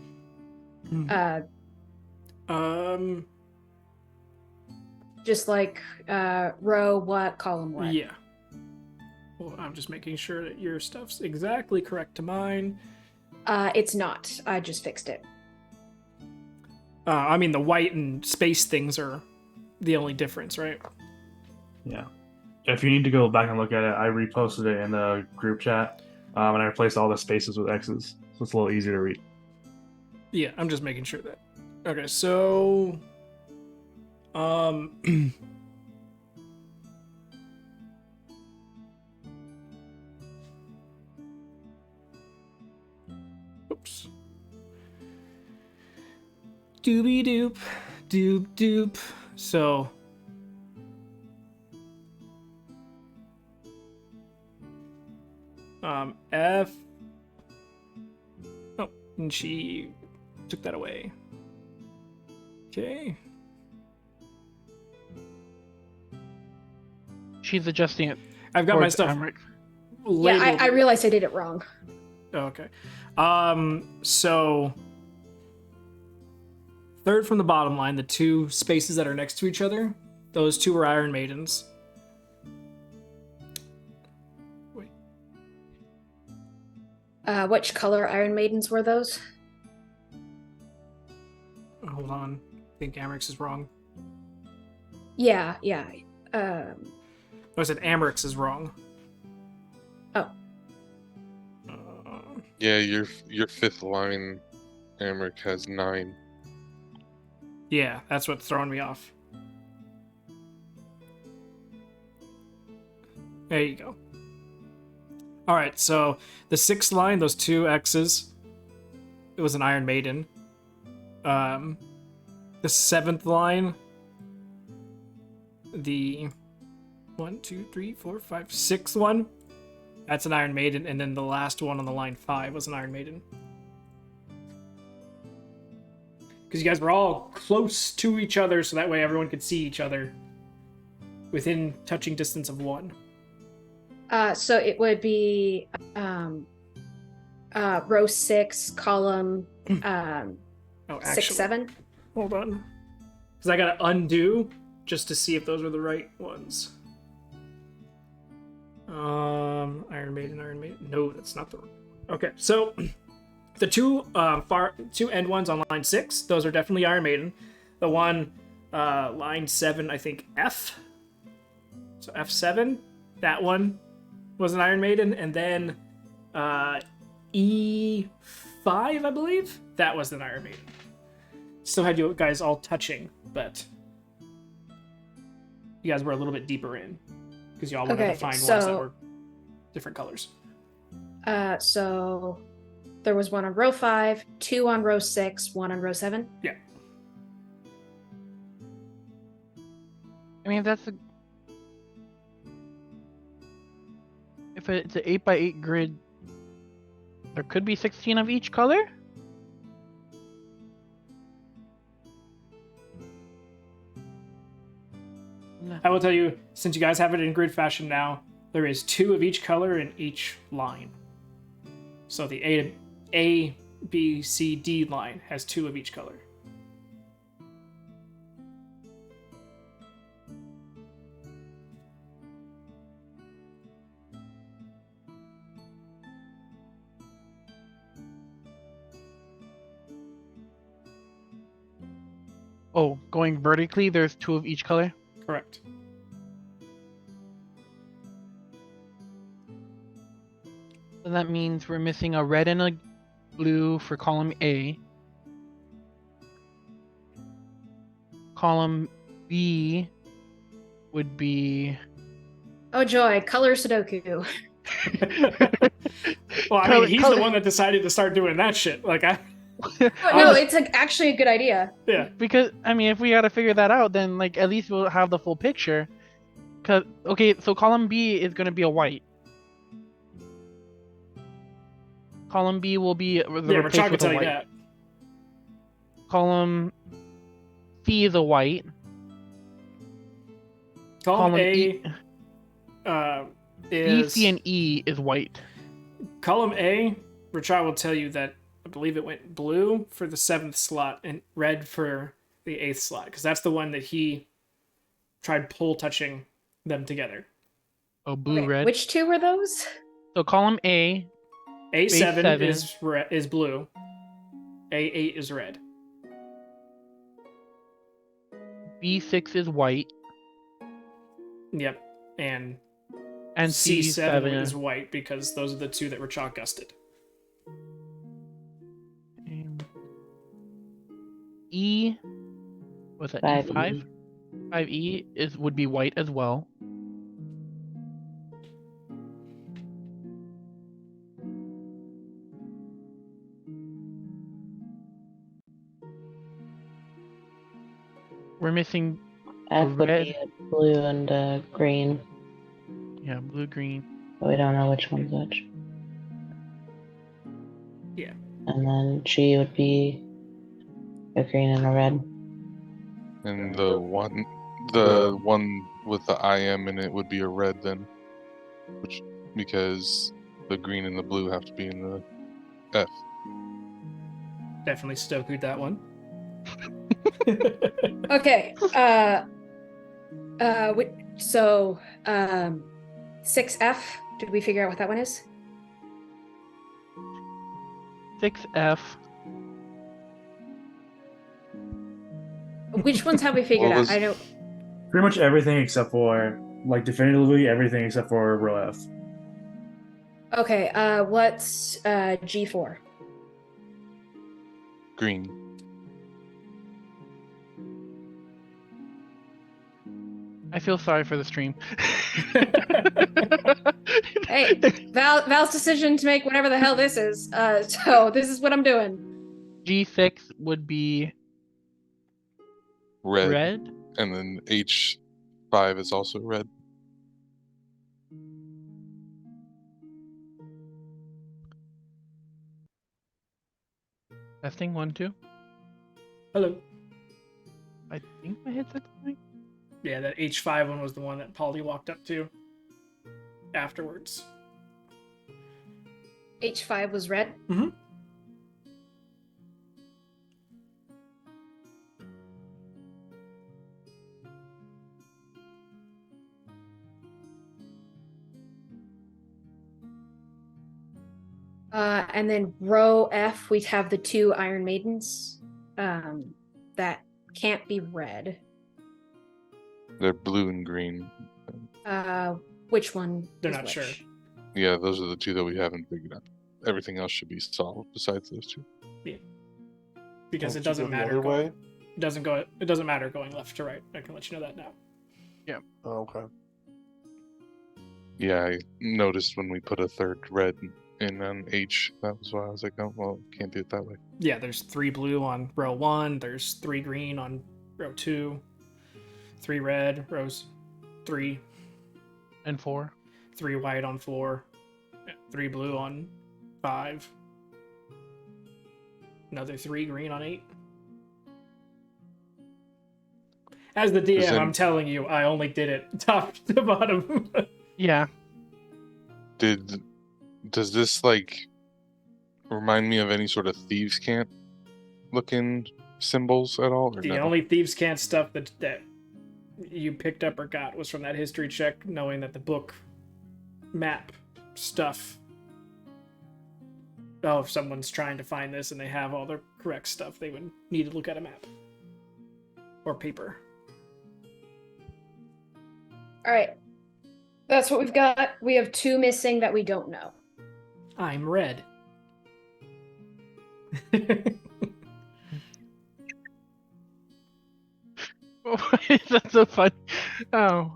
Just like row what, column what? Yeah. Well, I'm just making sure that your stuff's exactly correct to mine. It's not. I just fixed it. I mean, the white and space things are the only difference, right? Yeah. If you need to go back and look at it, I reposted it in the group chat, and I replaced all the spaces with X's, so it's a little easier to read. Yeah, I'm just making sure that. Okay, so oops. Doobie doop. doop, doop. So. F. Oh, and she took that away. Okay. She's adjusting it. I've got my towards stuff Amric. Yeah, labeled. I realized I did it wrong. Oh, okay. So third from the bottom line, the two spaces that are next to each other, those two are Iron Maidens. Wait. Which color Iron Maidens were those? Hold on. I think Amrix is wrong. Yeah. No, I said Amrix is wrong. Oh. Yeah, your fifth line, Amric has 9. Yeah, that's what's throwing me off. There you go. All right, so the sixth line, those two X's, it was an Iron Maiden. The seventh line, the 1, 2, 3, 4, 5, sixth one, that's an Iron Maiden, and then the last one on the line 5 was an Iron Maiden. Because you guys were all close to each other, so that way everyone could see each other within touching distance of 1. So it would be row 6, column Oh, 6, 7. Hold on. Because I gotta undo just to see if those were the right ones. Iron Maiden. No, that's not the. Okay, so the two two end ones on line 6, those are definitely Iron Maiden. The one line 7, I think F. So F7, that one was an Iron Maiden, and then E5, I believe, that was an Iron Maiden. Still had you guys all touching, but you guys were a little bit deeper in because y'all wanted to find ones that were different colors. So there was one on row 5, 2 on row 6, 1 on row 7. Yeah. I mean, if it's an 8x8 grid, there could be 16 of each color. I will tell you, since you guys have it in grid fashion now, there is 2 of each color in each line. So the A, B, C, D line has 2 of each color. Oh, going vertically, there's 2 of each color. Correct. So that means we're missing a red and a blue for column A. Column B would be. Oh joy, color Sudoku. Well, I mean, he's the one that decided to start doing that shit. Like, No, it's actually a good idea. Yeah. Because, I mean, if we gotta figure that out, then, like, at least we'll have the full picture. Okay, so column B is gonna be a white. Column B will be replaced with a white. That. Column C is a white. Column A E, is... B, C, and E is white. Column A, Richard will tell you that I believe it went blue for the 7th slot and red for the 8th slot, because that's the one that he tried pull touching them together. Oh, blue, red. Which 2 were those? So column A. A7 is blue. A8 is red. B6 is white. Yep. And C7 is white because those are the 2 that were chalk gusted. E, what's that? 5E. 5E would be white as well. we're missing. F would Red. be blue and green, Yeah, blue, green. but we don't know which one's which. Yeah. And then G would be a green and a red. And the one with the IM in it would be a red then, because the green and the blue have to be in the F. Definitely Stoku'd that one. Okay. So 6F. Did we figure out what that one is? 6F. Which ones have we figured Well, out? I don't. Pretty much everything except for, like, definitively everything except for row F. Okay. What's G4? Green. I feel sorry for the stream. Hey, Val's decision to make whatever the hell this is. So this is what I'm doing. G6 would be Red. red. And then H5 is also red. Testing 1, 2. Hello. I think my headset's fine. Yeah, that H5 one was the one that Polly walked up to afterwards. H5 was red. Mm-hmm. And then row F, we have the 2 Iron Maidens. That can't be red. They're blue and green. Which one? They're is not which? sure. Yeah, those are the two that we haven't figured out. Everything else should be solved besides those two. Because Can't it you doesn't go the matter. other way? It doesn't matter going left to right. I can let you know that now. Oh, okay. Yeah, I noticed when we put a third red in on H. That was why I was like, oh, well, can't do it that way. Yeah, there's 3 blue on row 1, there's 3 green on row 2, 3 red, rows 3, And 4. 3 white on 4, 3 blue on 5, another 3 green on 8. As the DM, then- I'm telling you, I only did it top to bottom. Yeah. Does this like remind me of any sort of thieves' cant looking symbols at all? Or The no? only Thieves' Cant stuff that you picked up or got was from that history check, knowing that the book map stuff. Oh, if someone's trying to find this and they have all the correct stuff, they would need to look at a map or paper. All right. That's what we've got. We have 2 missing that we don't know. I'm red. That's so funny. Oh.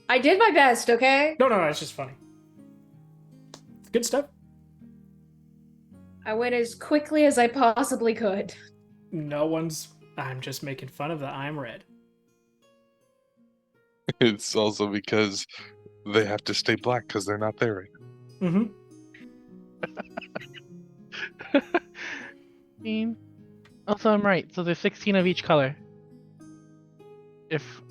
I did my best, okay? No, it's just funny. It's good stuff. I went as quickly as I possibly could. I'm just making fun of the I'm red. It's also because they have to stay black because they're not there right now. Mm-hmm. 16. Also, I'm right. So there's 16 of each color. If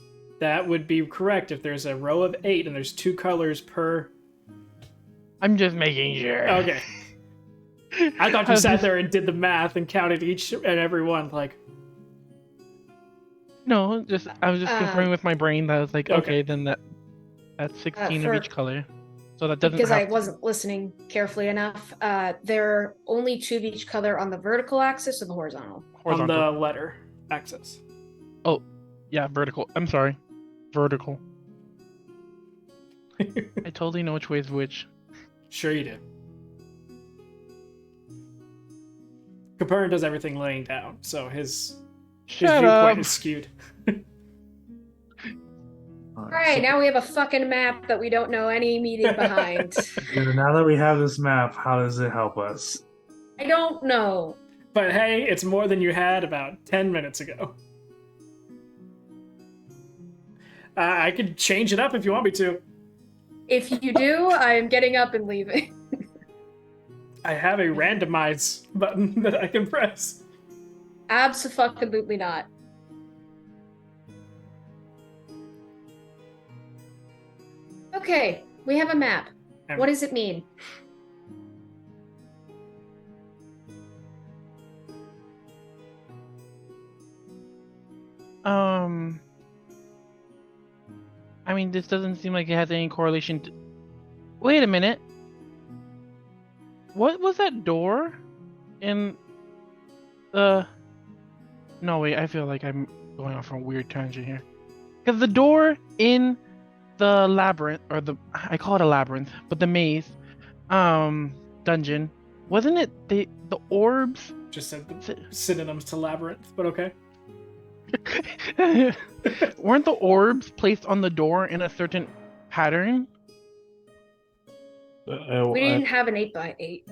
That would be correct if there's a row of 8 and there's 2 colors per. I'm just making sure. Okay. I thought you sat there and did the math and counted each and every one. Like, No, I was just confirming with my brain that I was like, Okay. okay, then that's 16 for- of each color. So that doesn't Because I have to- wasn't listening carefully enough. There are only 2 of each color on the vertical axis or the horizontal. horizontal. on the letter axis. Yeah, vertical. I'm sorry. Vertical. I totally know which way is which. Sure you do. Caperna does everything laying down, so his Shut viewpoint up. is skewed. All right, now we have a fucking map that we don't know any meaning behind. Now that we have this map, how does it help us? I don't know. But hey, it's more than you had about 10 minutes ago. I can change it up if you want me to. If you do, I am getting up and leaving. I have a randomize button that I can press. Abso-fucking-lutely not. Okay, we have a map. What does it mean? I mean, this doesn't seem like it has any correlation to... Wait a minute. What was that door in the... No, wait, I feel like I'm going off on a weird tangent here. Because the door in the labyrinth, or the... I call it a labyrinth, but the maze, dungeon, wasn't it the orbs? Just said the synonyms to labyrinth, but okay. Weren't the orbs placed on the door in a certain pattern? We didn't have an 8x8.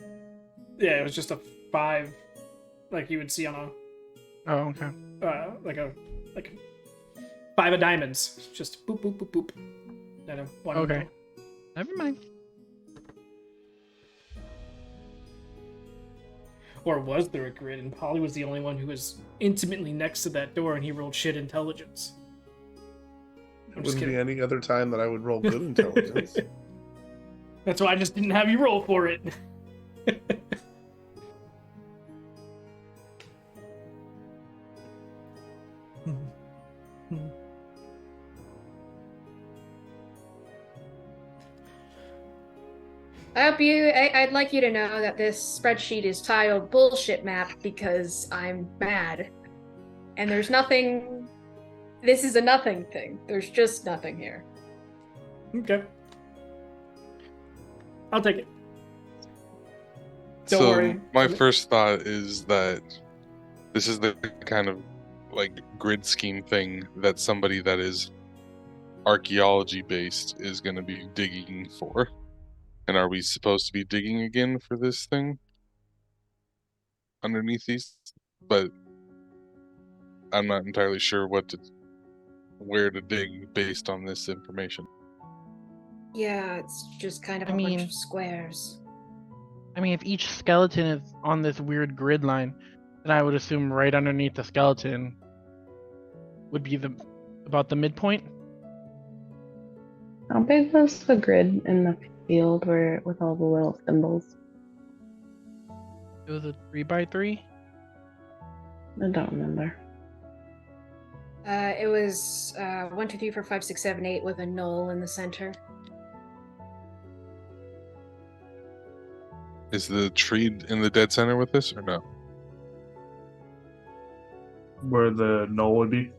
Yeah, it was just a 5, like you would see on a Oh, okay. like a 5 of diamonds. Just boop boop boop boop. And a 1 Okay. window. Never mind. Or was there a grid? And Polly was the only one who was intimately next to that door, and he rolled shit intelligence. I'm just Wouldn't be kidding. any other time that I would roll good intelligence. That's why I just didn't have you roll for it. I'd like you to know that this spreadsheet is titled bullshit map because I'm mad. And there's nothing... This is a nothing thing. There's just nothing here. Okay. I'll take it. Don't So worry. my first thought is that this is the kind of like grid scheme thing that somebody that is archaeology based is going to be digging for. And are we supposed to be digging again for this thing underneath these? But I'm not entirely sure where to dig based on this information. Yeah, it's just kind of I a bunch mean- of squares. I mean, if each skeleton is on this weird grid line, then I would assume right underneath the skeleton would be about the midpoint. How big was the grid in the field where with all the little symbols? It was a 3x3. I don't remember. It was 1, 2, 3, 4, 5, 6, 7, 8 with a null in the center. Is the tree in the dead center with this or no? Where the null would be.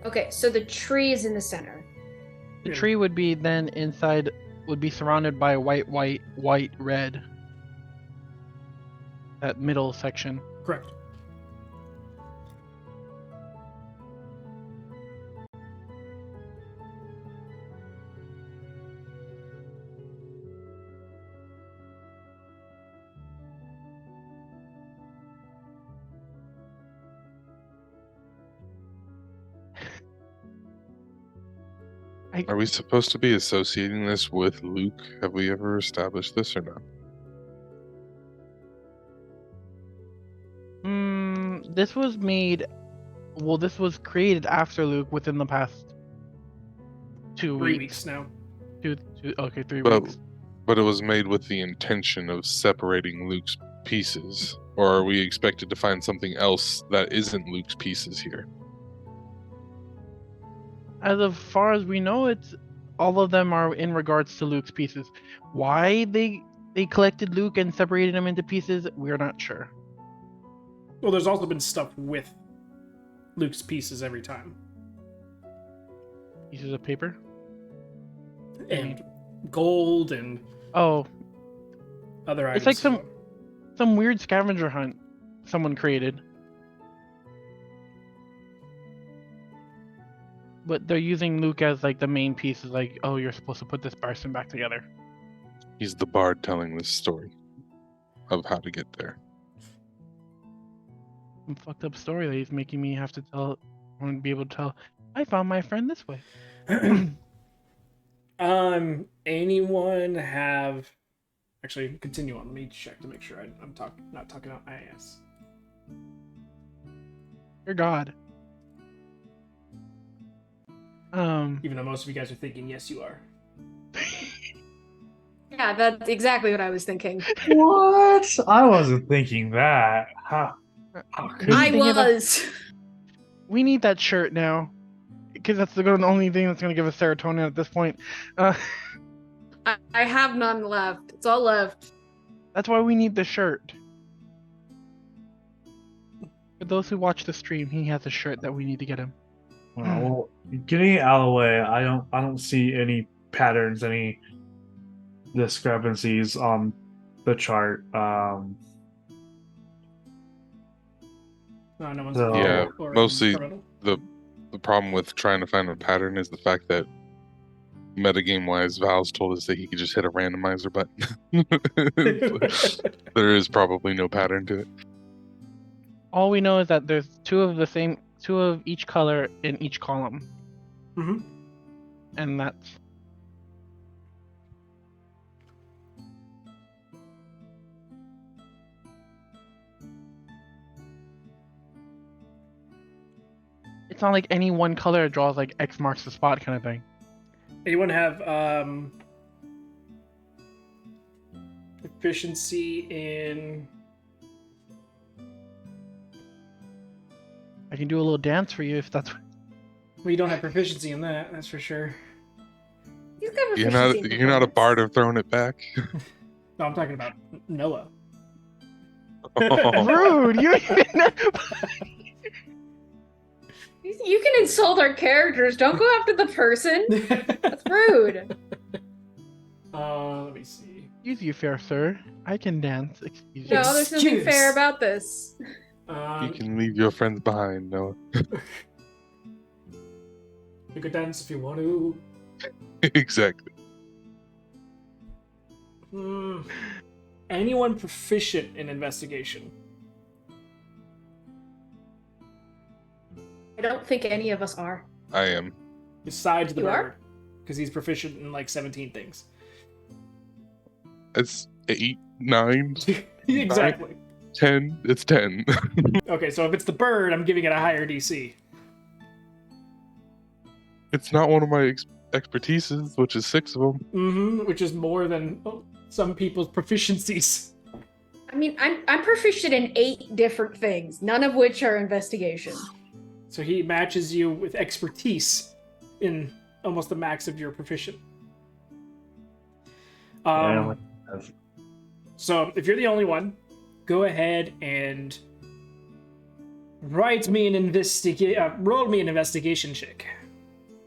Okay, so the tree is in the center. The Yeah. tree would be then inside, would be surrounded by white, white, white, red. That middle section. Correct. Are we supposed to be associating this with Luke? Have we ever established this or not? This was made. Well, this was created after Luke within the past 2 3 weeks. weeks now. Okay, 3 But, weeks. but it was made with the intention of separating Luke's pieces. Or are we expected to find something else that isn't Luke's pieces here? As far as we know, it's all of them are in regards to Luke's pieces. Why they collected Luke and separated him into pieces, we're not sure. Well, there's also been stuff with Luke's pieces every time. Pieces of paper. And gold and Oh, other items. It's like some weird scavenger hunt someone created. But they're using Luke as like the main piece. Is like, oh, you're supposed to put this person back together. He's the bard telling this story of how to get there. Some fucked up story that he's making me have to tell I want to be able to tell. I found my friend this way. Anyone have? Actually, continue on. Let me check to make sure I'm not talking about my ass. Dear God. Even though most of you guys are thinking, yes, you are. Yeah, that's exactly what I was thinking. What? I wasn't thinking that. Huh. I Thinking about- was. We need that shirt now, because that's the only thing that's going to give us serotonin at this point. I have none left. It's all left. That's why we need the shirt. For those who watch the stream, he has a shirt that we need to get him. Well, getting it out of the way, I don't see any patterns, any discrepancies on the chart. No one's So- Yeah, or mostly criminal. the problem with trying to find a pattern is the fact that metagame wise, Val's told us that he could just hit a randomizer button. There is probably no pattern to it. All we know is that there's two of each color in each column, Mhm. and that's. It's not like any one color draws like X marks the spot kind of thing. Anyone have proficiency in? I can do a little dance for you if that's. Well, you don't have proficiency in that. That's for sure. He's got You're proficiency not in you're not a performance. bard of throwing it back. No, I'm talking about Noah. Rude! You don't even know. You can insult our characters. Don't go after the person. That's rude. Let me see. Excuse you, fair sir. I can dance. Excuse No, you. there's nothing Excuse. fair about this. You can leave your friends behind, Noah. You could dance if you want to. Exactly. Anyone proficient in investigation? I don't think any of us are. I am. Besides the You are? bird. Because he's proficient in like 17 things. It's 8, 9, Exactly. 10. It's 10. Okay, so if it's the bird, I'm giving it a higher DC. It's not one of my expertises, which is 6 of them. Which is more than some people's proficiencies. I mean, I'm proficient in 8 different things, none of which are investigation. So he matches you with expertise in almost the max of your proficient. So if you're the only one, go ahead and roll me an investigation check.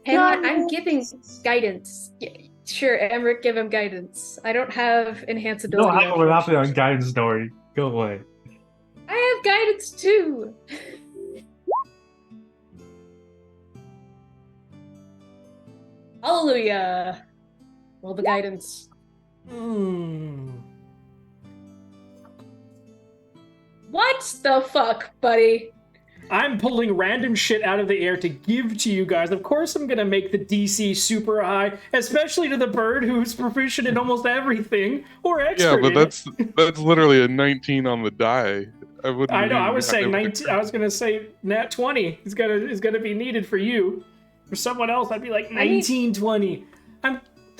And I'm giving guidance. Yeah, sure, Emmerich, give him guidance. I don't have enhance No, ability. I would have to on guidance, Dory. Go away. I have guidance too. Hallelujah. Roll the guidance. What the fuck, buddy? I'm pulling random shit out of the air to give to you guys. Of course I'm gonna make the DC super high, especially to the bird who's proficient in almost everything, or expert Yeah, but in that's literally a 19 on the die. I wouldn't. I know, I even was have saying to- 19, I was gonna say nat 20 is gonna be needed for you. For someone else, I'd be like 19, 20.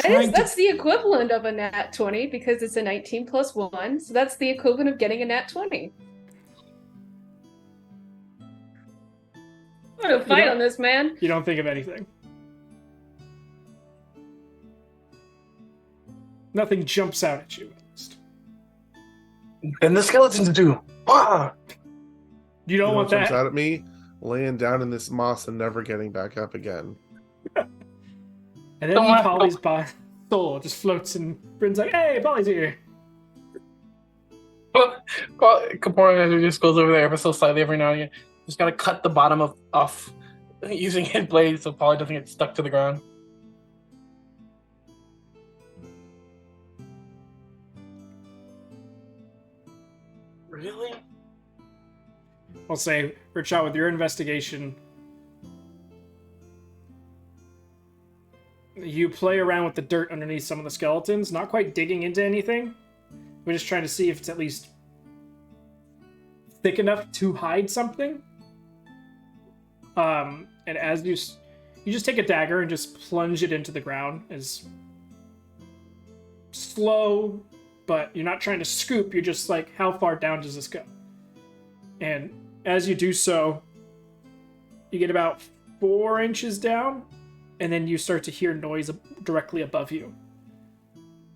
That's the equivalent of a nat 20 because it's a 19 plus 1, so that's the equivalent of getting a nat 20. I'm gonna fight know- on this, man. You don't think of anything. Nothing jumps out at you. At least. And the skeletons do. Ah! You don't want jumps that. out at me, laying down in this moss and never getting back up again. And then Don't want- Polly's soul just floats and Bryn's like, "Hey, Polly's here." Kapora just goes over there ever so slightly every now and again. Just gotta cut the bottom off using his blade so Polly doesn't get stuck to the ground. Really? I'll say, Rich, with your investigation, You play around with the dirt underneath some of the skeletons, not quite digging into anything. We're just trying to see if it's at least thick enough to hide something. And as you just take a dagger and just plunge it into the ground as slow, but you're not trying to scoop. You're just like, how far down does this go? And as you do so, you get about 4 inches down, and then you start to hear noise directly above you.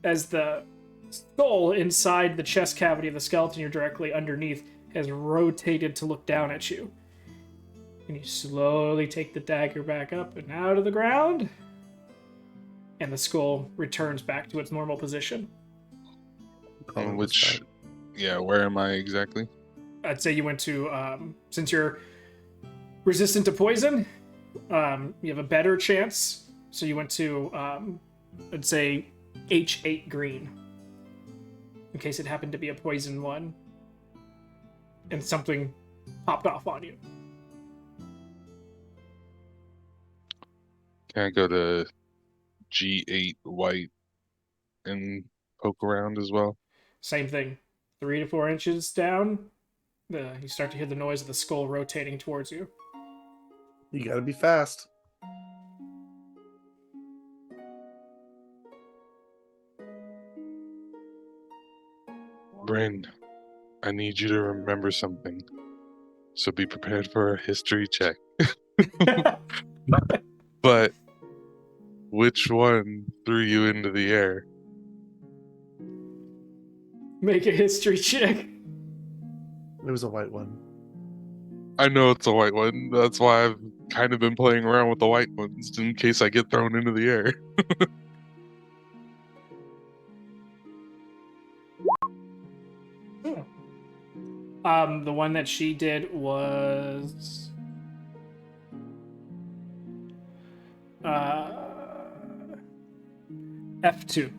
As the skull inside the chest cavity of the skeleton you're directly underneath has rotated to look down at you. And you slowly take the dagger back up and out of the ground, and the skull returns back to its normal position. Where am I exactly? I'd say you went to, since you're resistant to poison, you have a better chance. So you went to, I'd say, H8 green. In case it happened to be a poison one. And something popped off on you. Can I go to G8 white and poke around as well? Same thing. 3 to 4 inches down, you start to hear the noise of the skull rotating towards you. You gotta be fast. Bryn, I need you to remember something. So be prepared for a history check. But which one threw you into the air? Make a history check. It was a white one. I know it's a white one. That's why I've kind of been playing around with the white ones in case I get thrown into the air. The one that she did was F2.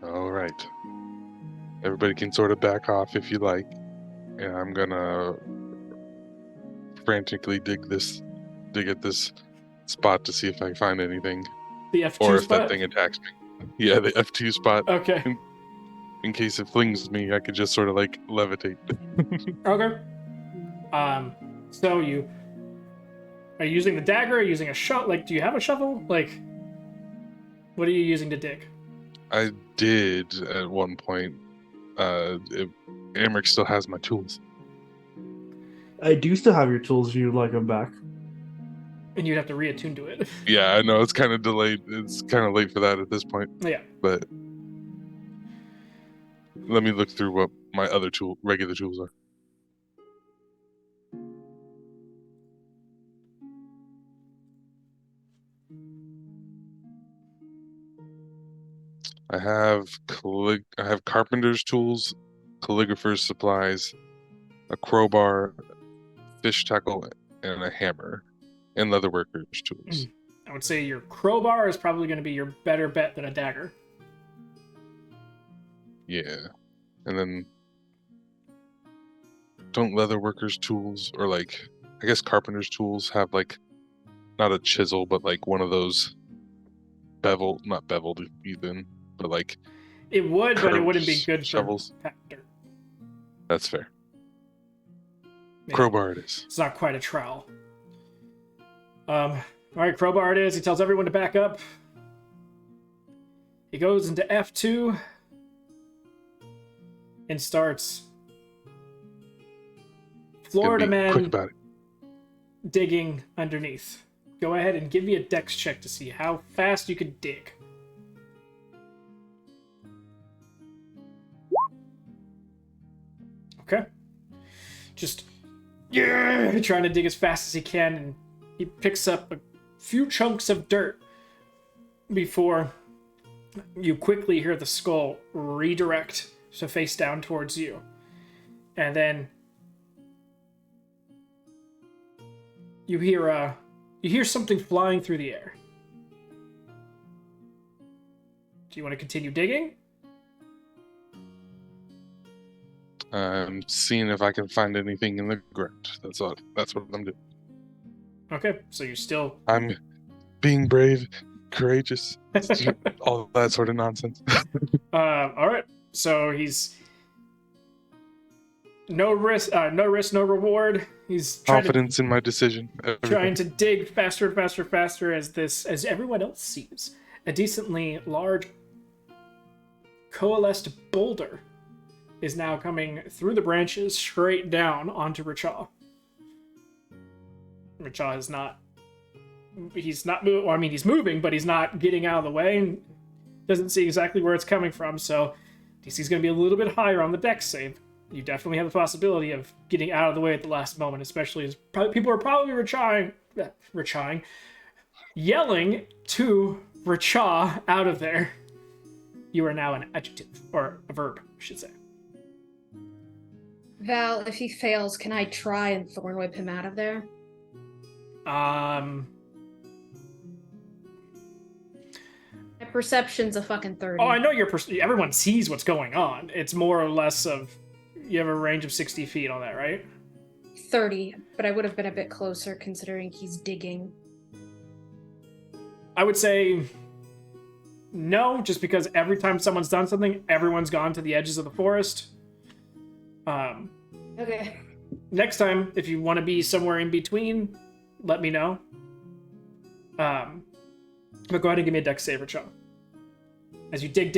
All right. Everybody can sort of back off if you like. And I'm gonna frantically dig at this spot to see if I find anything. The F2 Or if spot? that thing attacks me. Yeah, the F2 spot. Okay. In case it flings me, I could just sort of like levitate. Okay. So are you using the dagger? Are you using a shovel? Like, do you have a shovel? Like, what are you using to dig? I did at one point. Emmerich still has my tools. I do still have your tools if you'd like them back. And you'd have to reattune to it. Yeah, I know it's kind of delayed. It's kind of late for that at this point. Yeah. But let me look through what my other regular tools are. I have carpenter's tools, calligrapher's supplies, a crowbar, fish tackle, and a hammer, and leatherworker's tools. I would say your crowbar is probably going to be your better bet than a dagger. Yeah. And then don't leatherworker's tools, or like, I guess carpenter's tools have like, not a chisel, but like one of those not beveled even, but like it would, but it wouldn't be good shovels. For dirt. That's fair. Yeah. Crowbar it is. It's not quite a trowel. All right, crowbar it is. He tells everyone to back up. He goes into F2 and starts Florida man quick about it. Digging underneath. Go ahead and give me a dex check to see how fast you can dig. Okay. Just trying to dig as fast as he can, and he picks up a few chunks of dirt before you quickly hear the skull redirect to face down towards you. And then you hear something flying through the air. Do you want to continue digging? I'm seeing if I can find anything in the ground. That's all. That's what I'm doing. Okay, so you're still. I'm being brave, courageous, all that sort of nonsense. All right. So he's no risk, no reward. He's Confidence in my decision. trying to dig faster and faster and faster as everyone else sees a decently large coalesced boulder is now coming through the branches straight down onto Richaw. Richaw is not. He's not moving. Well, I mean, he's moving, but he's not getting out of the way and doesn't see exactly where it's coming from. So DC's going to be a little bit higher on the dex save. You definitely have the possibility of getting out of the way at the last moment, especially as people are probably yelling to Richaw out of there. You are now an adjective, or a verb, I should say. Val, if he fails, can I try and thorn whip him out of there? My perception's a fucking 30. Oh, I know everyone sees what's going on. It's more or less of you have a range of 60 feet on that, right? 30, but I would have been a bit closer considering he's digging. I would say no, just because every time someone's done something, everyone's gone to the edges of the forest. Okay. Next time, if you want to be somewhere in between, let me know. But go ahead and give me a dex save, Richaw. As you dig,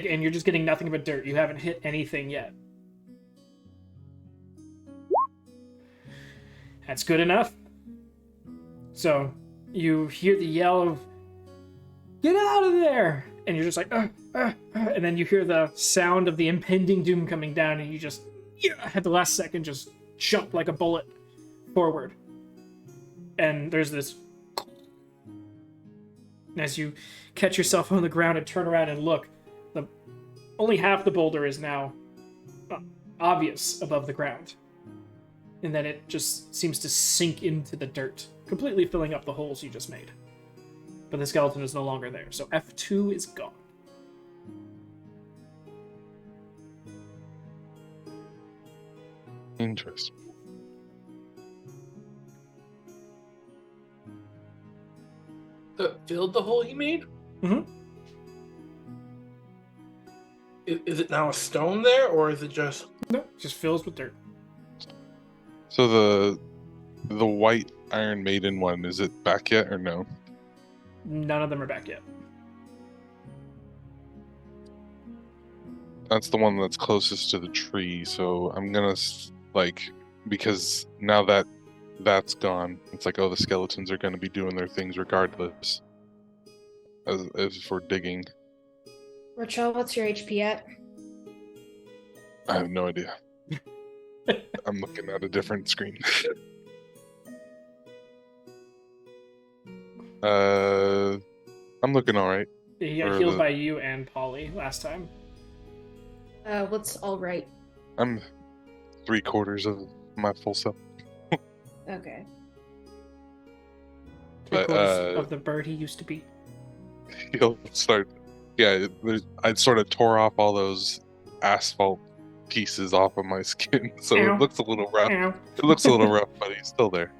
and you're just getting nothing but dirt. You haven't hit anything yet. That's good enough. So, you hear the yell of, "Get out of there!" And you're just like, and then you hear the sound of the impending doom coming down, and you just, at the last second, just jump like a bullet forward. And there's this, and as you catch yourself on the ground and turn around and look, only half the boulder is now obvious above the ground. And then it just seems to sink into the dirt, completely filling up the holes you just made. But the skeleton is no longer there, so F2 is gone. Interesting. Filled the hole he made? Mm-hmm. Is it now a stone there, or is it just... No, it just fills with dirt. So the white Iron Maiden one, is it back yet or no? None of them are back yet. That's the one that's closest to the tree, so I'm gonna because now that that's gone, it's like, oh, the skeletons are gonna be doing their things regardless. As for digging. Rachel, what's your HP at? I have no idea. I'm looking at a different screen. I'm looking alright. He got healed by you and Polly last time. What's all right? I'm 3/4 of my full self. Okay. But, of the bird he used to be. He'll start. Yeah, I sort of tore off all those asphalt pieces off of my skin, so Ow. it looks a little rough. Ow. It looks a little rough, but he's still there.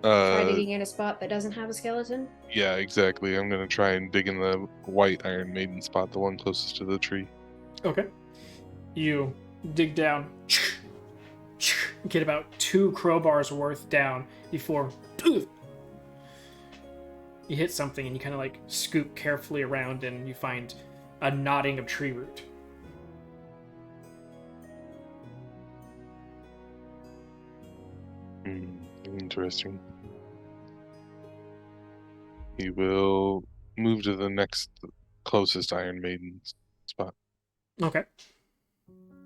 Try digging in a spot that doesn't have a skeleton? Yeah, exactly. I'm gonna try and dig in the white Iron Maiden spot, the one closest to the tree. Okay. You dig down, get about 2 crowbars worth down before you hit something, and you kind of like scoop carefully around, and you find a knotting of tree root. Interesting. He will move to the next closest Iron Maiden spot. Okay.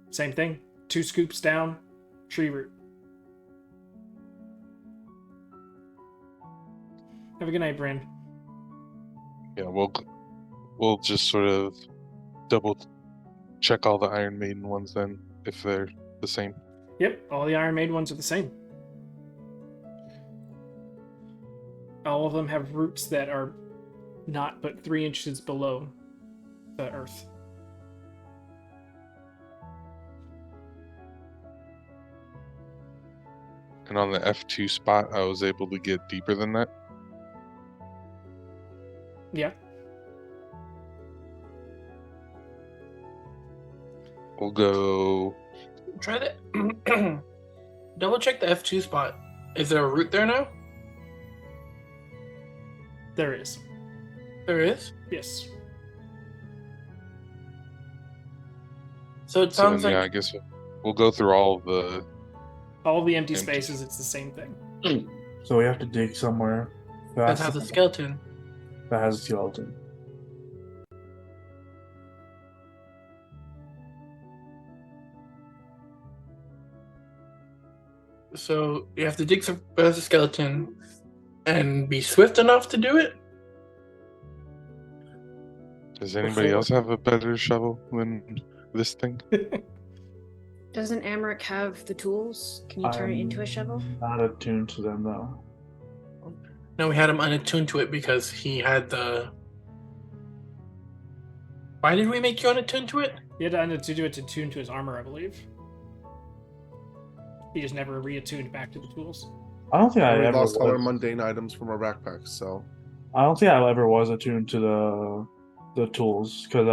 Same thing. 2 scoops down, tree root. Have a good night, Bryn. Yeah, we'll just sort of double check all the Iron Maiden ones then, if they're the same. Yep, all the Iron Maiden ones are the same. All of them have roots that are not but 3 inches below the earth. And on the F2 spot, I was able to get deeper than that. Yeah. We'll go. Try that. Double check the F2 spot. Is there a route there now? There is. There is. Yes. So it So sounds then, yeah, I like guess we'll go through all of the. All the empty Empty. spaces, it's the same thing. So we have to dig somewhere that fast has a skeleton. that has a skeleton. So you have to dig some as a skeleton and be swift enough to do it. Does anybody Before- else have a better shovel than this thing? Doesn't Amric have the tools? Can you turn it into a shovel? Not attuned to them though. No, we had him unattuned to it because he had the. Why did we make you unattuned to it? He had to do it to tune to his armor, I believe. He just never reattuned back to the tools. I don't think I we ever lost all our was. mundane items from our backpacks, so I don't think I ever was attuned to the tools because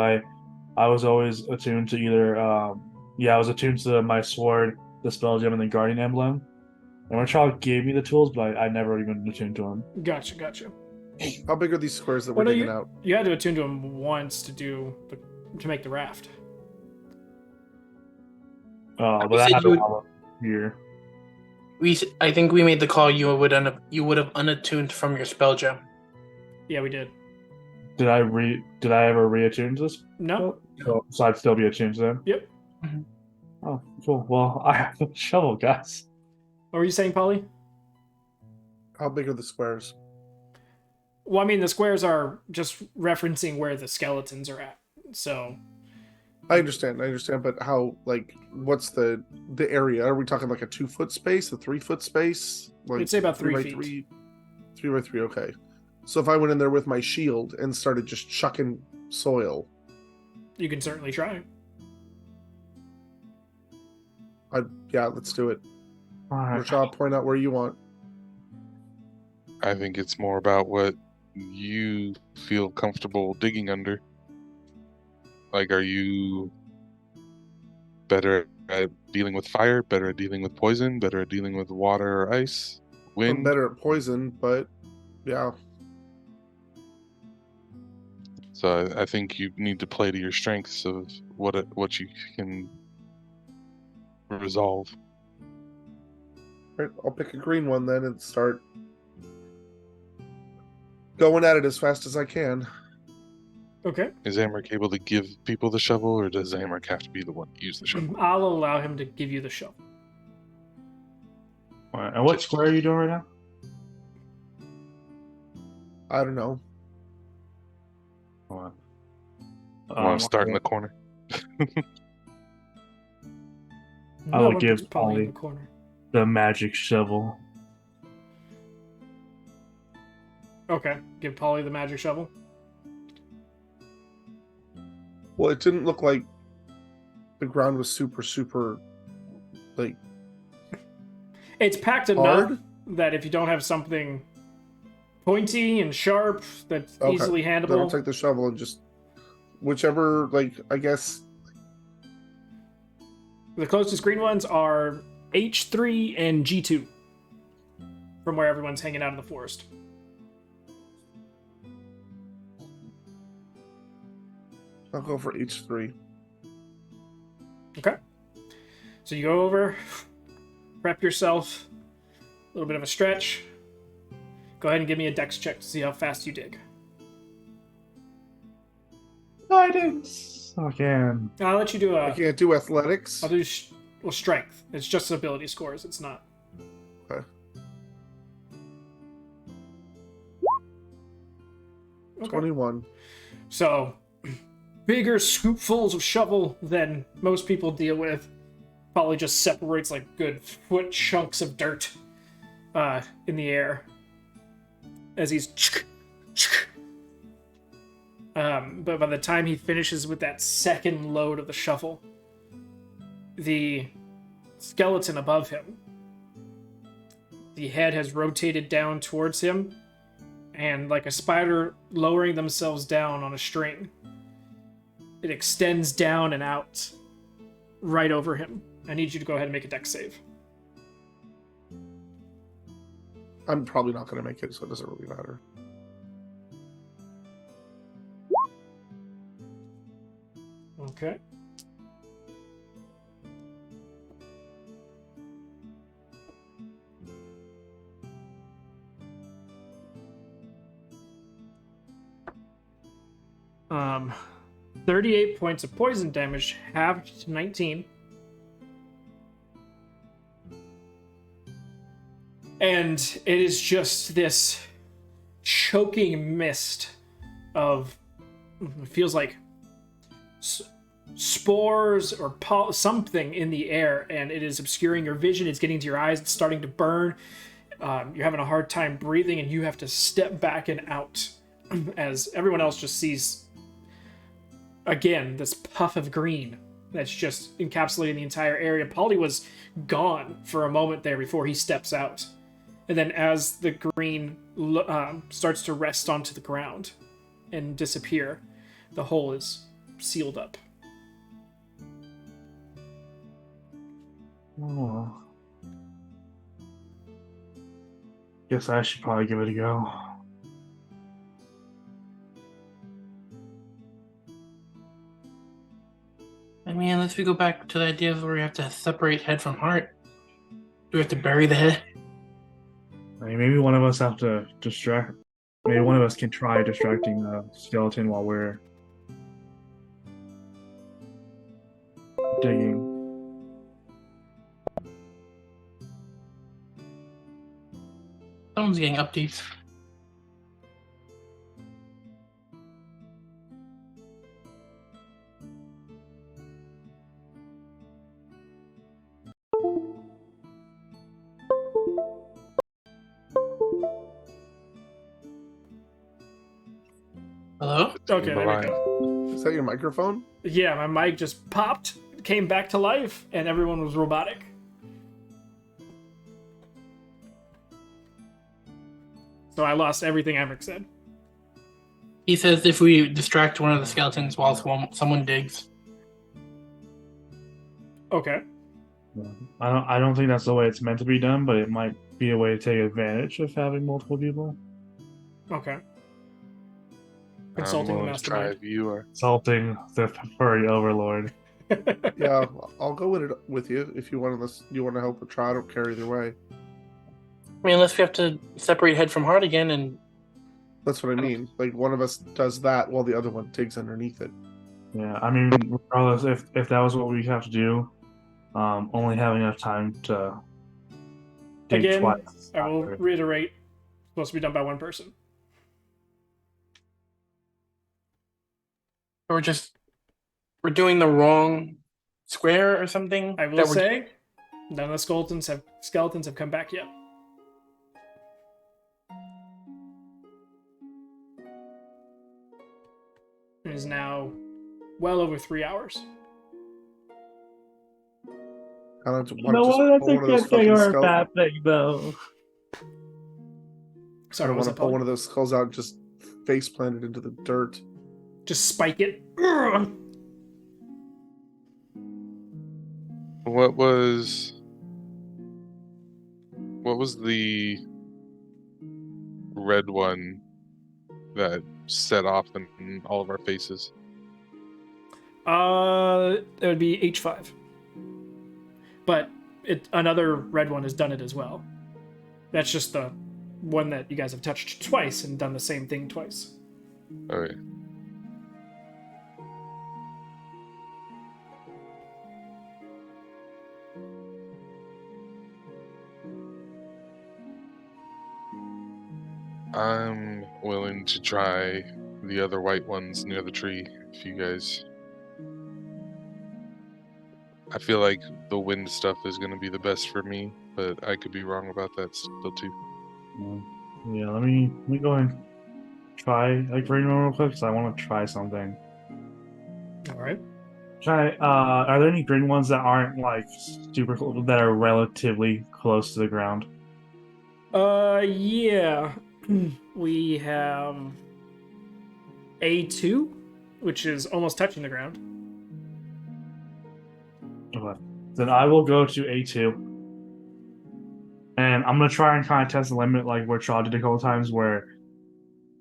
I was always attuned to either I was attuned to my sword, the spell gem, and the guardian emblem. And my child gave me the tools, but I never even attuned to them. Gotcha. how big are these squares that we're Well, no, digging out? You had to attune to him once to make the raft. Oh, You but that said happened you would- while here. I think we made the call. You would have unattuned from your spell gem. Yeah, we did. Did I ever reattune to this? No. So I'd still be attuned to them. Yep. Mhm. Oh, cool. Well, I have a shovel, guys. What were you saying, Polly? How big are the squares? Well, I mean, the squares are just referencing where the skeletons are at. So, I understand, but how? Like, what's the area? Are we talking like a 2-foot space, a 3-foot space? Like I'd say about 3 by feet. 3 by 3. Okay. So if I went in there with my shield and started just chucking soil, you can certainly try. yeah, let's do it. All right. Rashad, point out where you want. I think it's more about what you feel comfortable digging under. Like, are you better at dealing with fire, better at dealing with poison, better at dealing with water or ice, I'm wind? better at poison, but yeah, So I think you need to play to your strengths of what you can resolve. right, I'll pick a green one then and start going at it as fast as I can. Okay. Is Amric able to give people the shovel, or does Amric have to be the one to use the shovel? I'll allow him to give you the shovel. All right. And what square are you doing right now? I don't know. Hold on. I want to start in the corner. I No will one give puts Polly in Polly- the corner. the magic shovel. Okay. Give Polly the magic shovel. Well, it didn't look like the ground was super like It's packed enough hard. that if you don't have something pointy and sharp that's Okay. easily Then I'll handleable, take the shovel and just whichever, like, I guess. the closest green ones are H3 and G2 from where everyone's hanging out in the forest. I'll go for H3. Okay. So you go over, prep yourself, a little bit of a stretch. Go ahead and give me a dex check to see how fast you dig. Guidance. Again. I'll let you do I can't do athletics. I'll do strength. It's just ability scores. It's not. Okay. Okay. 21. So, bigger scoopfuls of shovel than most people deal with. Probably just separates like good foot chunks of dirt in the air as he's. But by the time he finishes with that second load of the shovel, the skeleton above him The head has rotated down towards him, and like a spider lowering themselves down on a string, it extends down and out right over him. I need you to go ahead and make a dex save. I'm probably not going to make it, so it doesn't really matter. Okay. Um, 38 points of poison damage, halved to 19. And it is just this choking mist of, it feels like spores or something in the air, and it is obscuring your vision. It's getting to your eyes. It's starting to burn. You're having a hard time breathing, and you have to step back and out as everyone else just sees, again, this puff of green that's just encapsulating the entire area. Polly was gone for a moment there before he steps out. And then as the green starts to rest onto the ground and disappear, the hole is sealed up. Oh. Guess I should probably give it a go. I mean, unless we go back to the idea of where we have to separate head from heart. Do we have to bury the head? I mean, maybe one of us have to distract. Maybe one of us can try distracting the skeleton while we're digging. Someone's getting updates. Hello? Okay, there we go. Is that your microphone? Yeah, my mic just popped, came back to life, and everyone was robotic. So I lost everything Emmerich said. He says if we distract one of the skeletons while someone digs. Okay. I don't think that's the way it's meant to be done, but it might be a way to take advantage of having multiple people. Okay. I'm Consulting the willing to try mastermind. if you are. Insulting the furry overlord. Yeah, I'll go with you if you want to help or try. I don't care either way. I mean, unless we have to separate head from heart again, and That's what I mean. Like one of us does that while the other one digs underneath it. Yeah, I mean, regardless, if that was what we have to do, only having enough time to dig Again, twice. I will after. reiterate, supposed to be done by one person. we're doing the wrong square or something. I will say, none of the skeletons have come back yet. It is now well over 3 hours. I don't You know what? That's a good thing or a bad thing, though. Sorry, I was want to that pull Polly? one of those skulls out and just face plant it into the dirt. Just spike it. Ugh. What was the red one that set off in all of our faces? That would be H5. But another red one has done it as well. That's just the one that you guys have touched twice and done the same thing twice. Okay. I'm willing to try the other white ones near the tree if you guys. I feel like the wind stuff is going to be the best for me, but I could be wrong about that still too. Yeah, let me go and try like green one real quick because I want to try something. All right. Are there any green ones that aren't like super cool that are relatively close to the ground? Yeah. We have A2, which is almost touching the ground. Okay. Then I will go to A2. And I'm gonna try and kind of test the limit, like where Shaw did a couple times, where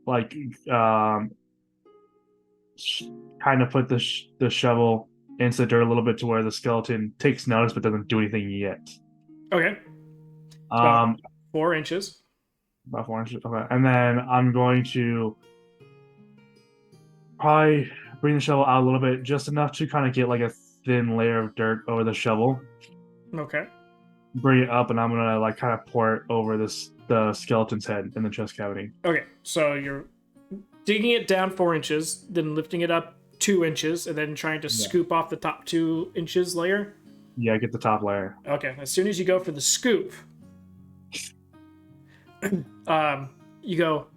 like kind of put the shovel into the dirt a little bit to where the skeleton takes notice but doesn't do anything yet. Okay. Um, 4 inches. about 4 inches. Okay, and then I'm going to probably bring the shovel out a little bit, just enough to kind of get like a thin layer of dirt over the shovel. Okay. Bring it up, and I'm gonna like kind of pour it over the skeleton's head in the chest cavity. Okay. So you're digging it down 4 inches, then lifting it up 2 inches, and then trying to scoop off the top 2 inches layer. Yeah, get the top layer. Okay. As soon as you go for the scoop, you go,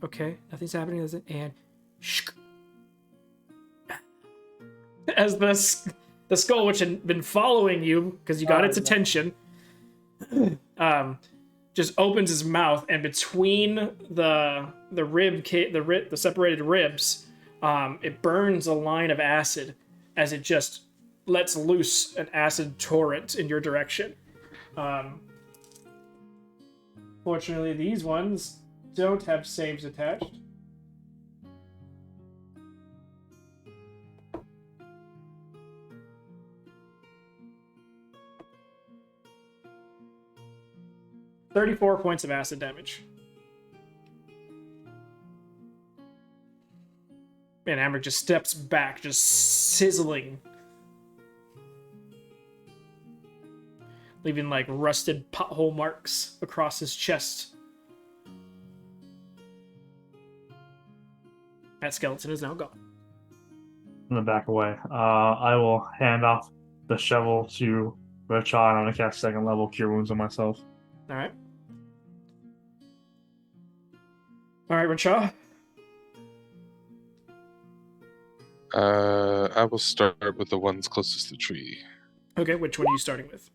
okay, nothing's happening, is it? And as the skull, which had been following you because you got its attention, just opens his mouth, and between the separated ribs, it burns a line of acid as it just lets loose an acid torrent in your direction. Fortunately, these ones don't have saves attached. $34 points of acid damage. And Amber just steps back, just sizzling, leaving like rusted pothole marks across his chest. That skeleton is now gone. I'm gonna back away. I will hand off the shovel to Racha, and I'm gonna cast 2nd level Cure Wounds on myself. All right. All right, Racha. I will start with the ones closest to the tree. Okay, which one are you starting with?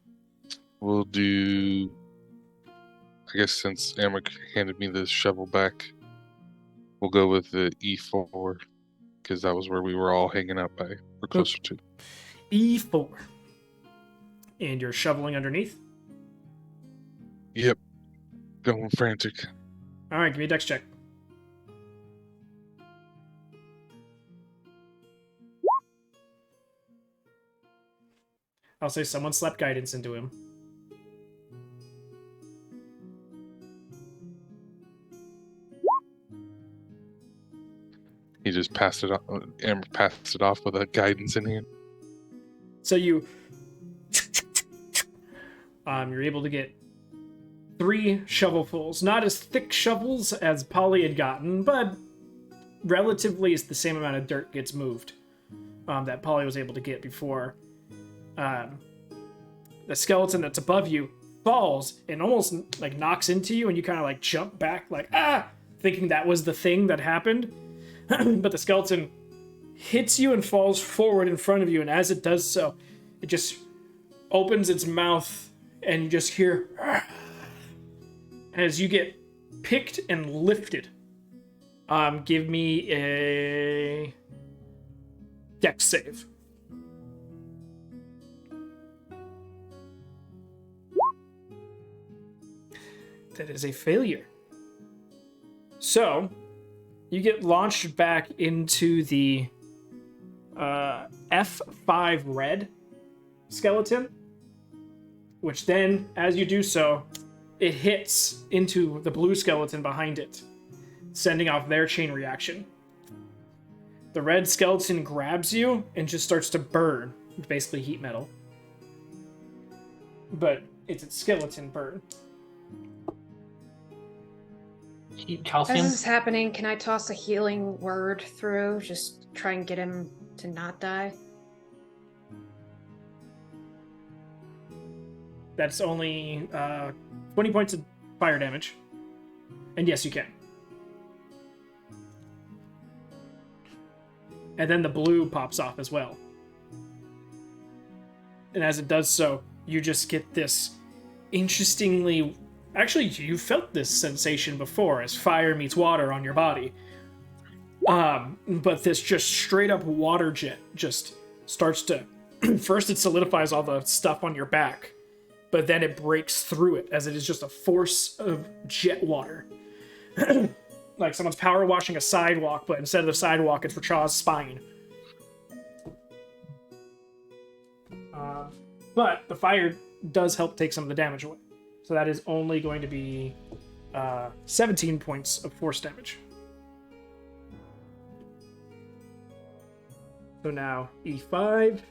We'll do. I guess since Amric handed me the shovel back, we'll go with the E4 because that was where we were all hanging out by, or closer to. E4. And you're shoveling underneath? Yep. Going frantic. All right, give me a dex check. I'll say someone slapped guidance into him. He just passed it off. Amber passed it off with a guidance in hand. So you're able to get 3 shovelfuls. Not as thick shovels as Polly had gotten, but relatively it's the same amount of dirt gets moved that Polly was able to get before the skeleton that's above you falls and almost like knocks into you, and you kind of like jump back like, thinking that was the thing that happened. But the skeleton hits you and falls forward in front of you, and as it does so, it just opens its mouth, and you just hear as you get picked and lifted. Give me a dex save. That is a failure. So, you get launched back into the F5 red skeleton, which then, as you do so, it hits into the blue skeleton behind it, sending off their chain reaction. The red skeleton grabs you and just starts to burn. It's basically heat metal. But it's its skeleton burn. Heat As calcium. this is happening, can I toss a healing word through? Just try and get him to not die? That's only 20 points of fire damage. And yes, you can. And then the blue pops off as well. And as it does so, you just get this interestingly Actually, you felt this sensation before as fire meets water on your body. But this just straight up water jet just starts to. First, it solidifies all the stuff on your back, but then it breaks through it as it is just a force of jet water. Like someone's power washing a sidewalk, but instead of the sidewalk, it's Rachaw's spine. But the fire does help take some of the damage away. So that is only going to be 17 points of force damage. So now E4,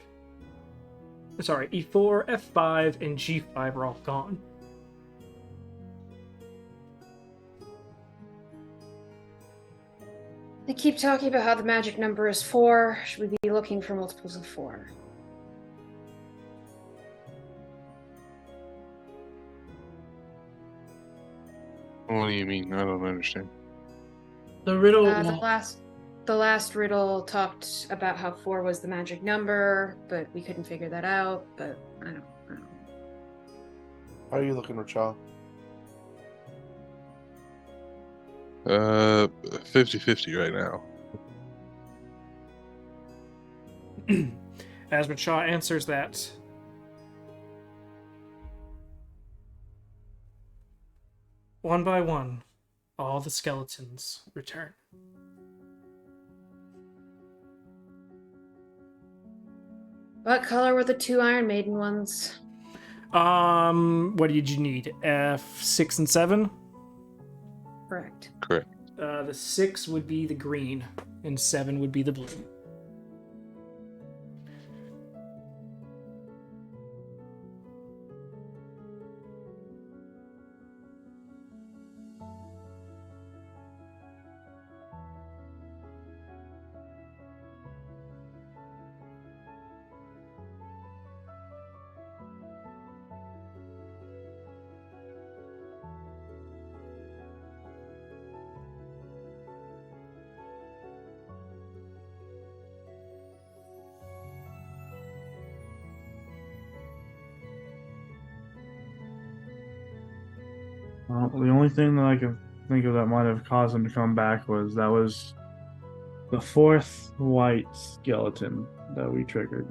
F5, and G5 are all gone. They keep talking about how the magic number is 4. Should we be looking for multiples of 4? What do you mean? I don't understand. The riddle. The last riddle talked about how 4 was the magic number, but we couldn't figure that out. But I don't know. How are you looking, Rachel? 50-50 right now. As Rachaw answers that, one by one, all the skeletons return. What color were the 2 Iron Maiden ones? What did you need? F6 and 7? Correct. Correct. The 6 would be the green, and 7 would be the blue. The only thing that I can think of that might have caused him to come back was the 4th white skeleton that we triggered.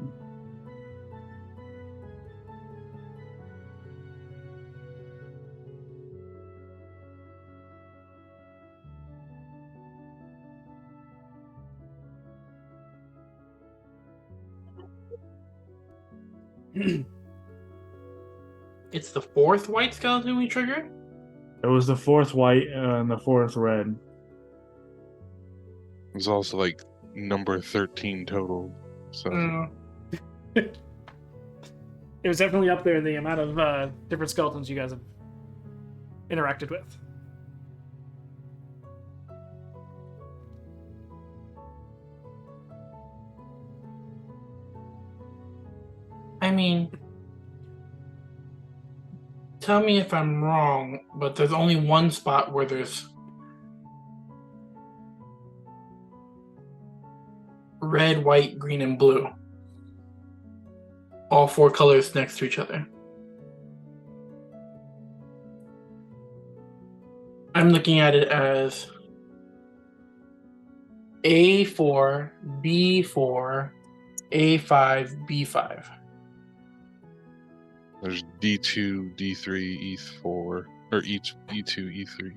It's the 4th white skeleton we triggered? It was the 4th white and the 4th red. It's also like number 13 total. So It was definitely up there in the amount of different skeletons you guys have interacted with. I mean, tell me if I'm wrong, but there's only one spot where there's red, white, green, and blue. All 4 colors next to each other. I'm looking at it as A4, B4, A5, B5. there's D2, D3, E4, or E2, E3.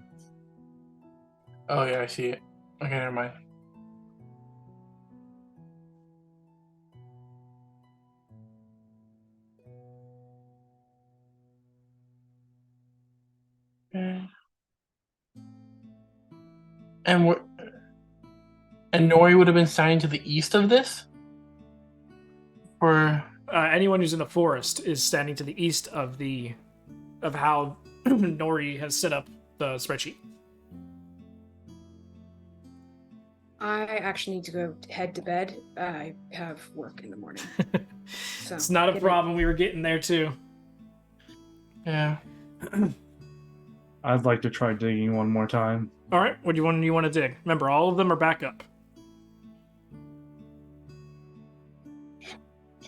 Oh yeah, I see it. Okay, never mind. Okay. And Nori would have been signed to the east of this? Or Anyone who's in the forest is standing to the east of how Nori has set up the spreadsheet. I actually need to go head to bed. I have work in the morning. So It's not a good problem. We were getting there too. yeah. I'd like to try digging one more time. All right, what do you want to dig? Remember, all of them are back up.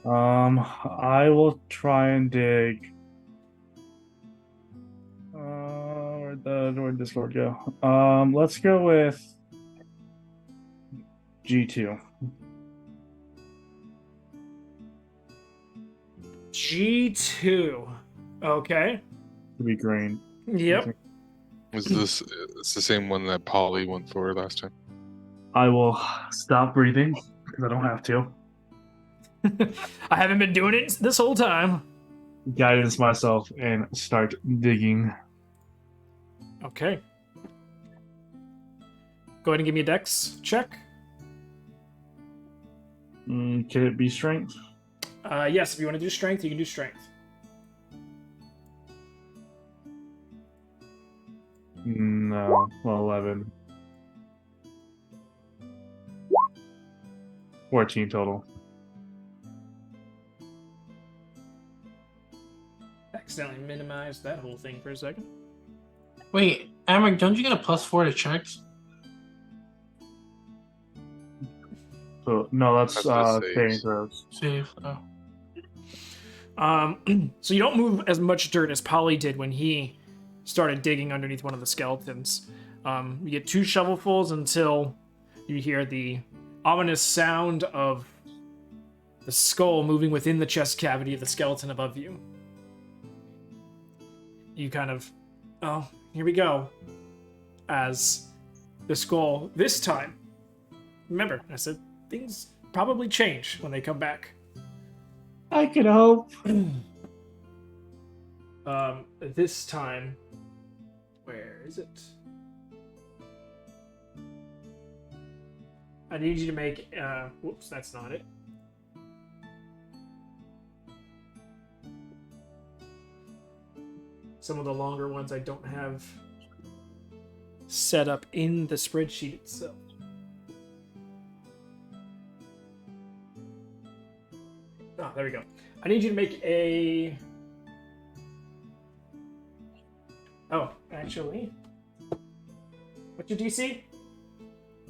I will try and dig. where'd Discord go? Let's go with G2. G2. Okay. To be green. Yep. Is this it's the same one that Polly went for last time? I will stop breathing because I don't have to. I haven't been doing it this whole time. Guidance myself and start digging. Okay. Go ahead and give me a dex check. Can it be strength? Yes, if you want to do strength, you can do strength. No. Well, 11. 14 total. Accidentally minimized that whole thing for a second. Wait, Amric, don't you get a +4 to checks? So no, that's That's the saving saves. throws. Save. Oh. So you don't move as much dirt as Polly did when he started digging underneath one of the skeletons. You get 2 shovelfuls until you hear the ominous sound of the skull moving within the chest cavity of the skeleton above you. You kind of, oh, here we go. As the skull, this time, remember, I said things probably change when they come back. I could hope. This time, where is it? I need you to make, whoops, that's not it. Some of the longer ones I don't have set up in the spreadsheet itself. Oh, there we go. I need you to make a... Oh, actually... What's your DC?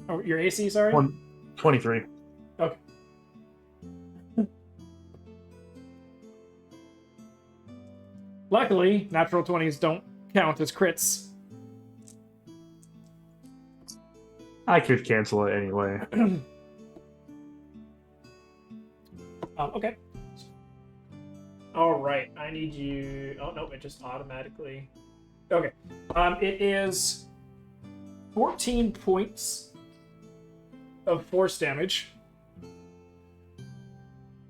Oh, your AC, sorry? 23. Okay. Luckily, natural 20s don't count as crits. I could cancel it anyway. Okay. All right. I need you. Oh no, it just automatically. Okay. It is 14 points of force damage,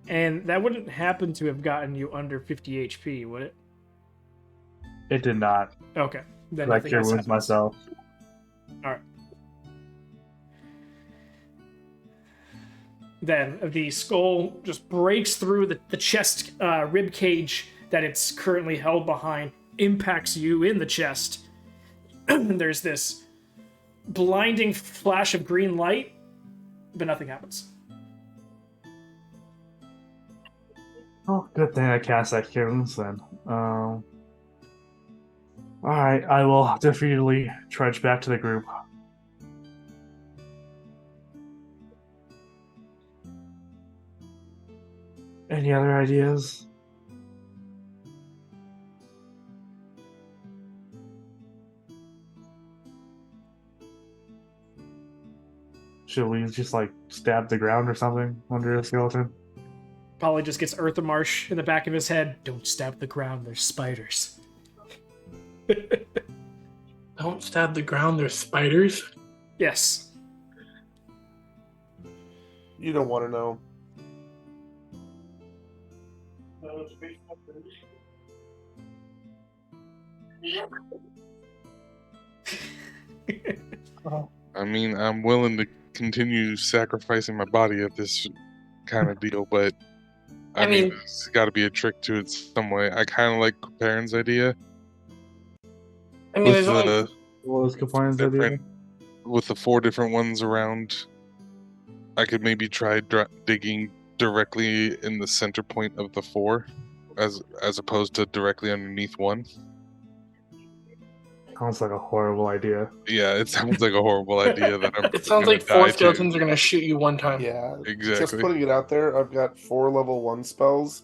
and that wouldn't happen to have gotten you under 50 HP, would it? It did not. Okay. Then I nothing cure else wounds happens. myself. All right. Then the skull just breaks through the chest rib cage that it's currently held behind, impacts you in the chest. There's this blinding flash of green light, but nothing happens. Oh, good thing I cast that cure wounds then. Alright, I will defeatedly trudge back to the group. Any other ideas? Should we just like stab the ground or something under a skeleton? Polly just gets Eartha Marsh in the back of his head. Don't stab the ground, there's spiders. Don't stab the ground, there's spiders. Yes. You don't want to know. I mean, I'm willing to continue sacrificing my body at this kind of deal, but I mean, there's got to be a trick to it some way. I kind of like Perrin's idea. I mean, With there's only the What was Capone's idea? different, with the 4 different ones around, I could maybe try digging directly in the center point of the 4, as opposed to directly underneath one. Sounds like a horrible idea. Yeah, it sounds like a horrible idea that I'm. it sounds gonna like 4 die skeletons to. are gonna shoot you one time. Yeah, Exactly. just putting it out there. I've got 4 level 1 spells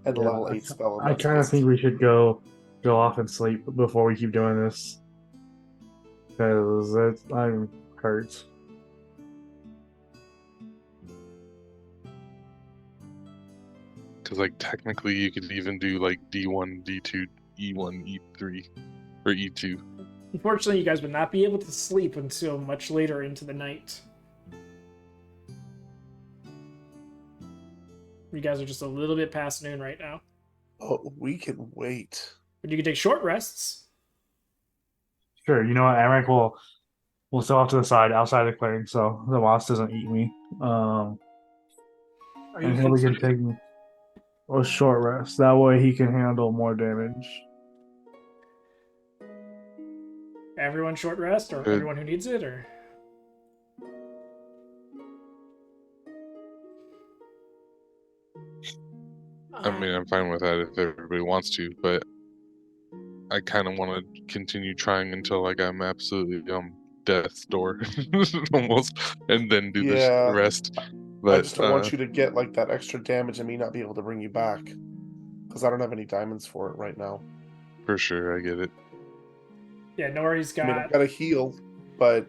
and a Yeah, level 8 spell. I kind of think we should go off and sleep before we keep doing this. because I'm hurt. Because like technically you could even do like D1, D2, E1, E3, or E2. Unfortunately, you guys would not be able to sleep until much later into the night. You guys are just a little bit past noon right now. Oh, we can wait. But you can take short rests. Sure, you know what? Eric will stay off to the side, outside the clearing, so the wasp doesn't eat me. Are you And he'll be considering? taking a short rest. That way he can handle more damage. Everyone short rest, or Good. everyone who needs it, or I mean, I'm fine with that if everybody wants to, but I kind of want to continue trying until like I'm absolutely death's door almost, and then do the Yeah. rest. I But just don't want you to get like that extra damage and me not be able to bring you back. Because I don't have any diamonds for it right now. for sure, I get it. yeah, Nori's I mean, got. I've got to heal, but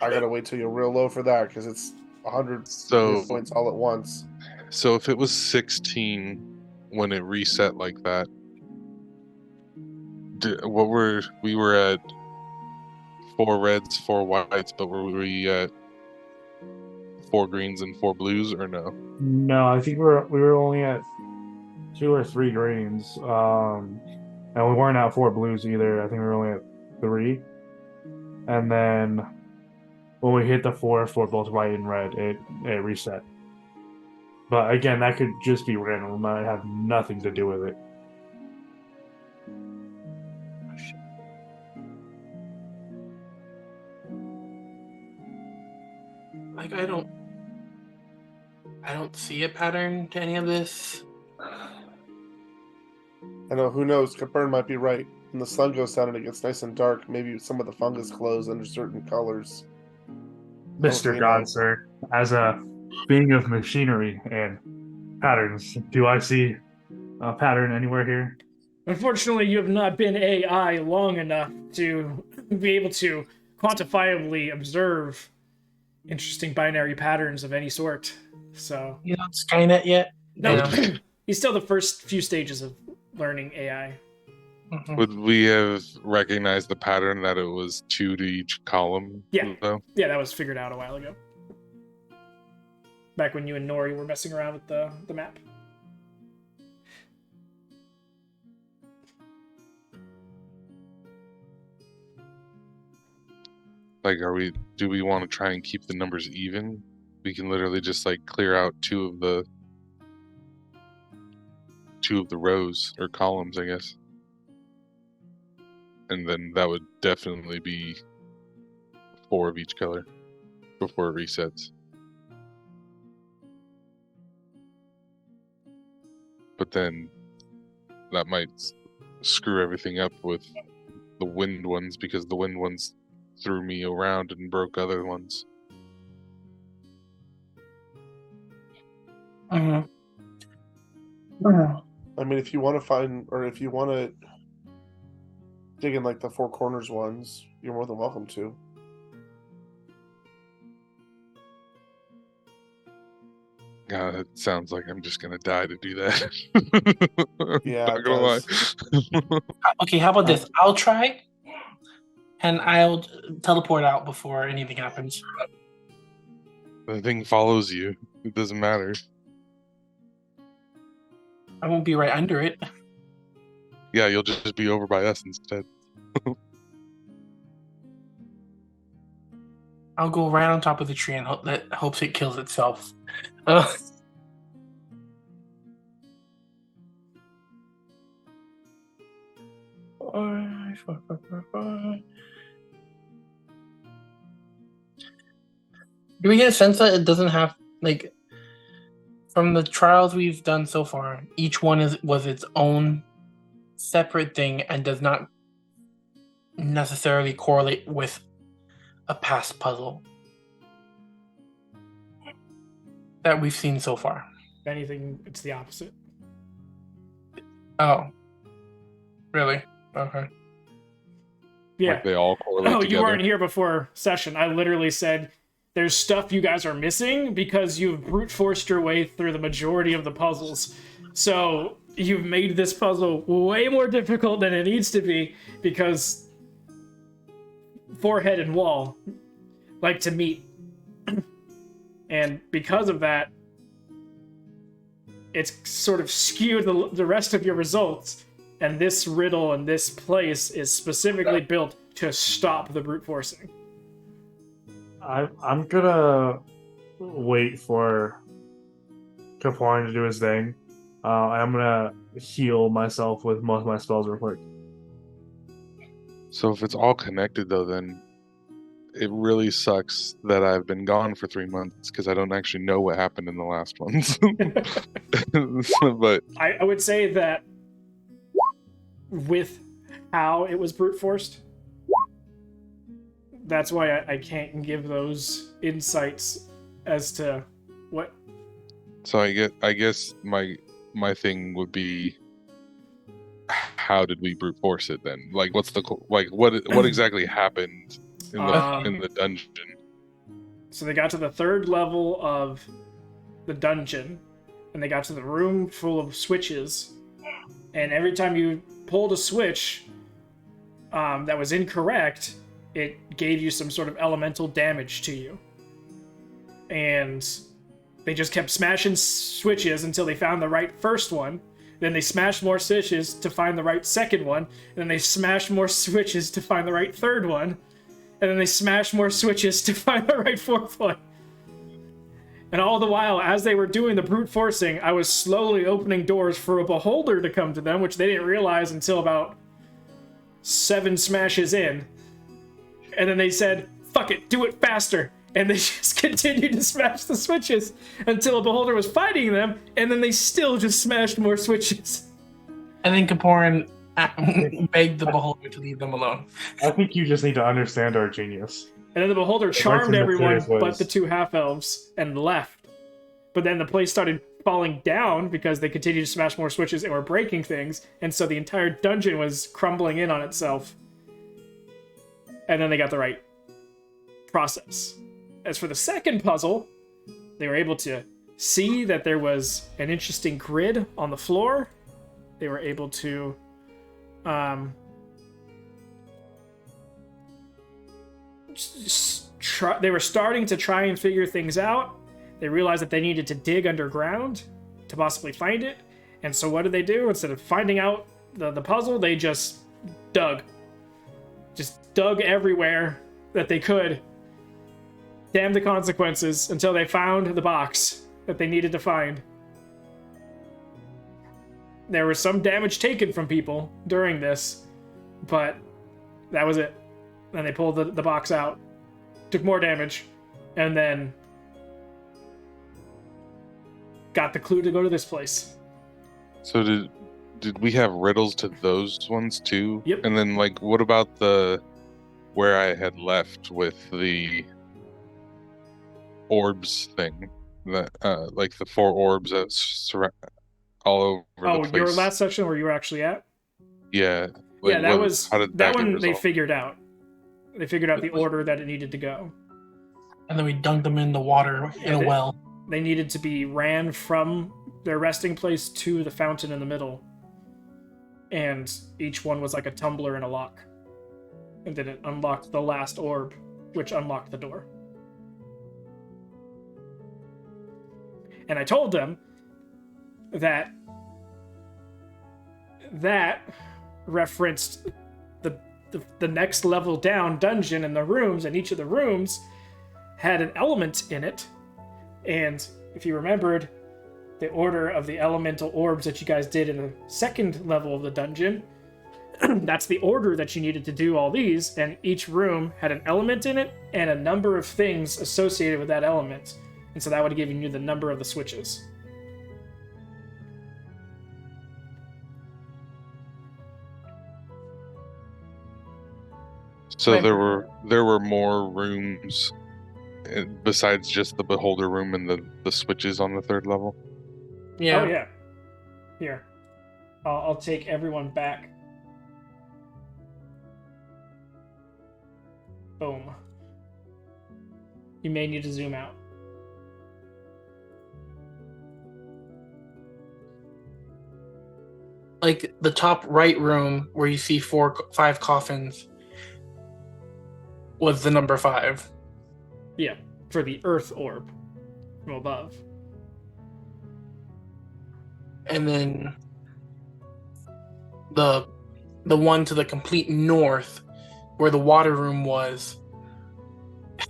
I gotta wait till you're real low for that because it's 100 So, points all at once. so if it was 16 when it reset like that, we were at 4 reds, 4 whites, but were we at 4 greens and 4 blues, or no? No, I think we were only at 2 or 3 greens. And we weren't at 4 blues either. I think we were only at 3. And then when we hit the 4 for both white and red, it reset. But again, that could just be random. It might have nothing to do with it. Like I don't see a pattern to any of this. I know, who knows? Capern might be right. When the sun goes down and it gets nice and dark, maybe some of the fungus glows under certain colors. Mr. Okay, God, now. sir, as a being of machinery and patterns, do I see a pattern anywhere here? Unfortunately, you have not been AI long enough to be able to quantifiably observe interesting binary patterns of any sort. So, You not Skynet yet? no, Damn. he's still the first few stages of learning AI. Mhm. Would we have recognized the pattern that it was 2 to each column? Yeah. Though? Yeah, that was figured out a while ago. Back when you and Nori were messing around with the map. Like, do we want to try and keep the numbers even? We can literally just like clear out two of the rows or columns, I guess. And then that would definitely be 4 of each color before it resets. But then that might screw everything up with the wind ones, because the wind ones threw me around and broke other ones. Mhm. I mean, if you want to find, or if you want to dig in like the 4 corners ones, you're more than welcome to. God, it sounds like I'm just gonna die to do that. Yeah, Not it gonna lie. Okay, how about this? I'll try, and I'll teleport out before anything happens. The thing follows you. It doesn't matter. I won't be right under it. Yeah, you'll just be over by us instead. I'll go right on top of the tree and hopes it kills itself. Do we get a sense that it doesn't have, like, from the trials we've done so far, each one was its own separate thing and does not necessarily correlate with a past puzzle that we've seen so far? If anything, it's the opposite. Oh. Really? Okay. Yeah. Like they all correlate Oh, together. you weren't here before session. I literally said there's stuff you guys are missing because you've brute forced your way through the majority of the puzzles. So you've made this puzzle way more difficult than it needs to be because forehead and wall like to meet. And because of that, it's sort of skewed the rest of your results. And this riddle and this place is specifically built to stop the brute forcing. I'm gonna wait for Kaporin to do his thing. I'm gonna heal myself with most of my spells real quick. So if it's all connected, though, then it really sucks that I've been gone for 3 months because I don't actually know what happened in the last ones. But I would say that with how it was brute forced, that's why I can't give those insights as to what. so I guess my thing would be, how did we brute force it then? Like, what's the what exactly happened in the dungeon? So they got to the third level of the dungeon, and they got to the room full of switches. And every time you pulled a switch that was incorrect, it gave you some sort of elemental damage to you. And they just kept smashing switches until they found the right first one. Then they smashed more switches to find the right second one. And then they smashed more switches to find the right third one. And then they smashed more switches to find the right fourth one. And all the while, as they were doing the brute forcing, I was slowly opening doors for a beholder to come to them, which they didn't realize until about 7 smashes in. And then they said, fuck it, do it faster. And they just continued to smash the switches until a beholder was fighting them, and then they still just smashed more switches. And then Kaporin begged the beholder to leave them alone. I think you just need to understand our genius. And then the beholder charmed in everyone mysterious but ways. the 2 half-elves and left. But then the place started falling down because they continued to smash more switches and were breaking things, and so the entire dungeon was crumbling in on itself. And then they got the right process. As for the second puzzle, they were able to see that there was an interesting grid on the floor. They were able to they were starting to try and figure things out. They realized that they needed to dig underground to possibly find it. And so what did they do? Instead of finding out the puzzle, they just dug. Just dug everywhere that they could. Damn the consequences until they found the box that they needed to find. There was some damage taken from people during this, but that was it. Then they pulled the box out, took more damage, and then got the clue to go to this place. So did we have riddles to those ones too? Yep. And then like, what about where I had left with the orbs thing, that like the 4 orbs that surround all over the place? Your last section where you were actually at? Yeah. Yeah, Like, how did that get one they resolved? figured out. They figured out the order that it needed to go. And then we dunked them in the water in a well. They needed to be ran from their resting place to the fountain in the middle. And each one was like a tumbler and a lock. And then it unlocked the last orb, which unlocked the door. And I told them that referenced the next level down dungeon and the rooms, and each of the rooms had an element in it. And if you remembered the order of the elemental orbs that you guys did in the second level of the dungeon, that's the order that you needed to do all these, and each room had an element in it and a number of things associated with that element. And so that would have given you the number of the switches. So Right. there were more rooms besides just the beholder room and the switches on the 3rd level. Yeah. Oh, yeah. Here. I'll take everyone back. Boom. You may need to zoom out. Like the top right room where you see 5 coffins was the number 5. Yeah, for the Earth orb from above. And then the one to the complete north where the water room was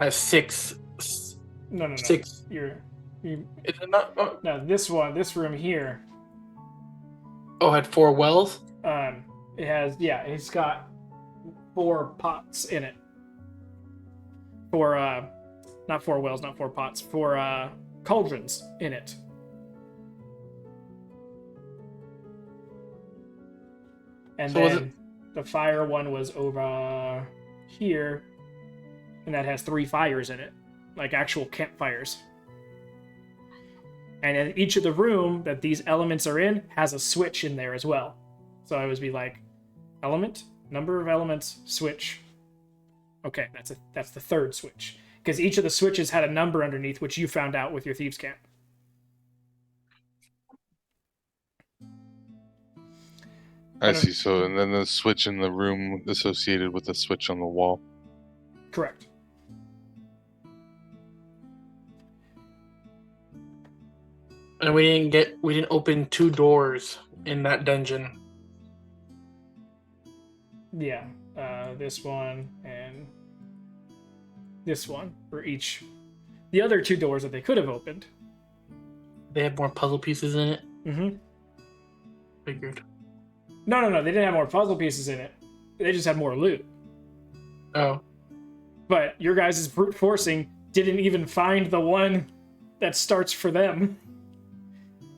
has 6. No. 6. You Is it not? Oh, no, this room here. had 4 wells. It has, yeah, it's got 4 pots in it. Not 4 wells, not 4 pots. 4 cauldrons in it. And So was then the fire one was over here, and that has 3 fires in it, like actual campfires. And in each of the room that these elements are in has a switch in there as well. So I always be like, element, number of elements, switch. Okay, that's the 3rd switch. Because each of the switches had a number underneath, which you found out with your thieves' camp. I see. So, and then the switch in the room associated with the switch on the wall. Correct. And we didn't open 2 doors in that dungeon. Yeah, this one and this one for each. The other 2 doors that they could have opened. They had more puzzle pieces in it. Mm-hmm. Figured. No, they didn't have more puzzle pieces in it. They just had more loot. Oh. But your guys' brute forcing didn't even find the one that starts for them.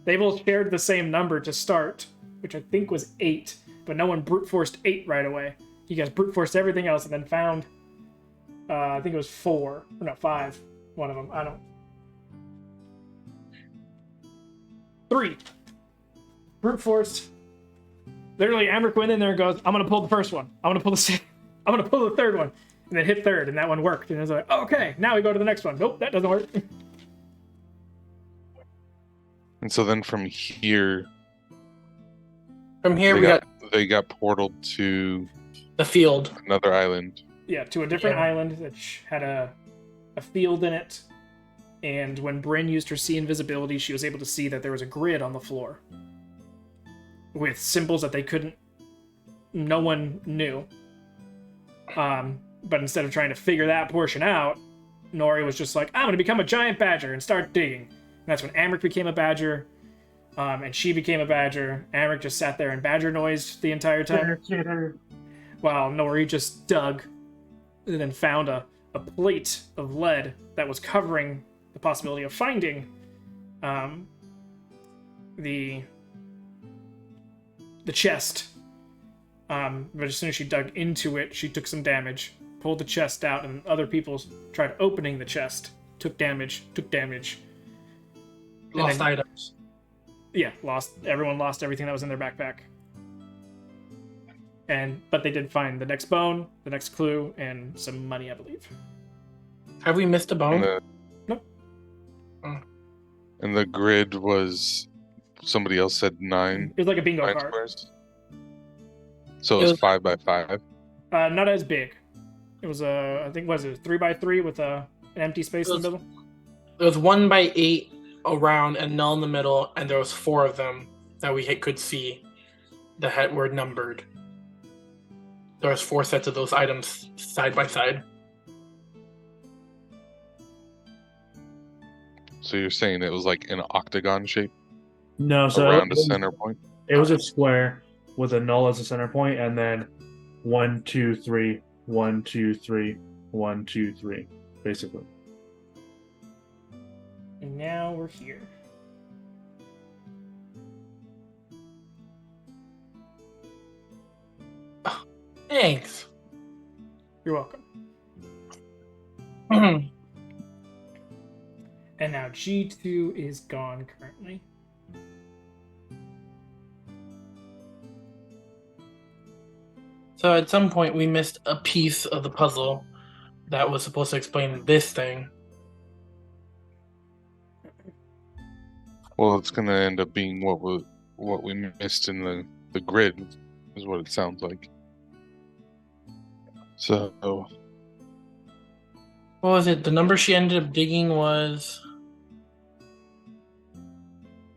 They both shared the same number to start, which I think was 8, but no one brute forced 8 right away. You guys brute forced everything else and then found, I think it was 4, or no, 5. One of them, I don't. 3. Brute forced. Literally, Amric went in there and goes, I'm gonna pull the first one. I'm gonna pull the 3rd one. And then hit 3rd, and that one worked. And it was like, oh, okay, now we go to the next one. Nope, that doesn't work. And so then from here, they got portaled to the field, another island. Yeah, to a different island that had a field in it. And when Bryn used her see invisibility, she was able to see that there was a grid on the floor with symbols that no one knew. But instead of trying to figure that portion out, Nori was just like, I'm going to become a giant badger and start digging. And that's when Amric became a badger, and she became a badger. Amric just sat there and badger noised the entire time. While Nori just dug and then found a plate of lead that was covering the possibility of finding the chest. But as soon as she dug into it, she took some damage, pulled the chest out, and other people tried opening the chest, took damage. Lost items. Yeah, everyone lost everything that was in their backpack. But they did find the next bone, the next clue, and some money, I believe. Have we missed a bone? Nope. And the grid was, somebody else said 9. It was like a bingo 9 card. squares. So it was 5 by 5. Not as big. It was I think, was it 3 by 3 with an empty space in the middle? There was 1 by 8 around and null in the middle, and there was 4 of them that we could see that were numbered. There was 4 sets of those items side by side. So you're saying it was like an octagon shape No, so around a center point? it was a square with a null as a center point, and then 1, 2, 3, 1, 2, 3, 1, 2, 3, basically. And now we're here. Thanks. You're welcome. And now G2 is gone currently. So at some point we missed a piece of the puzzle that was supposed to explain this thing. Well, it's gonna end up being what we missed in the grid, is what it sounds like. So What was it? The number she ended up digging was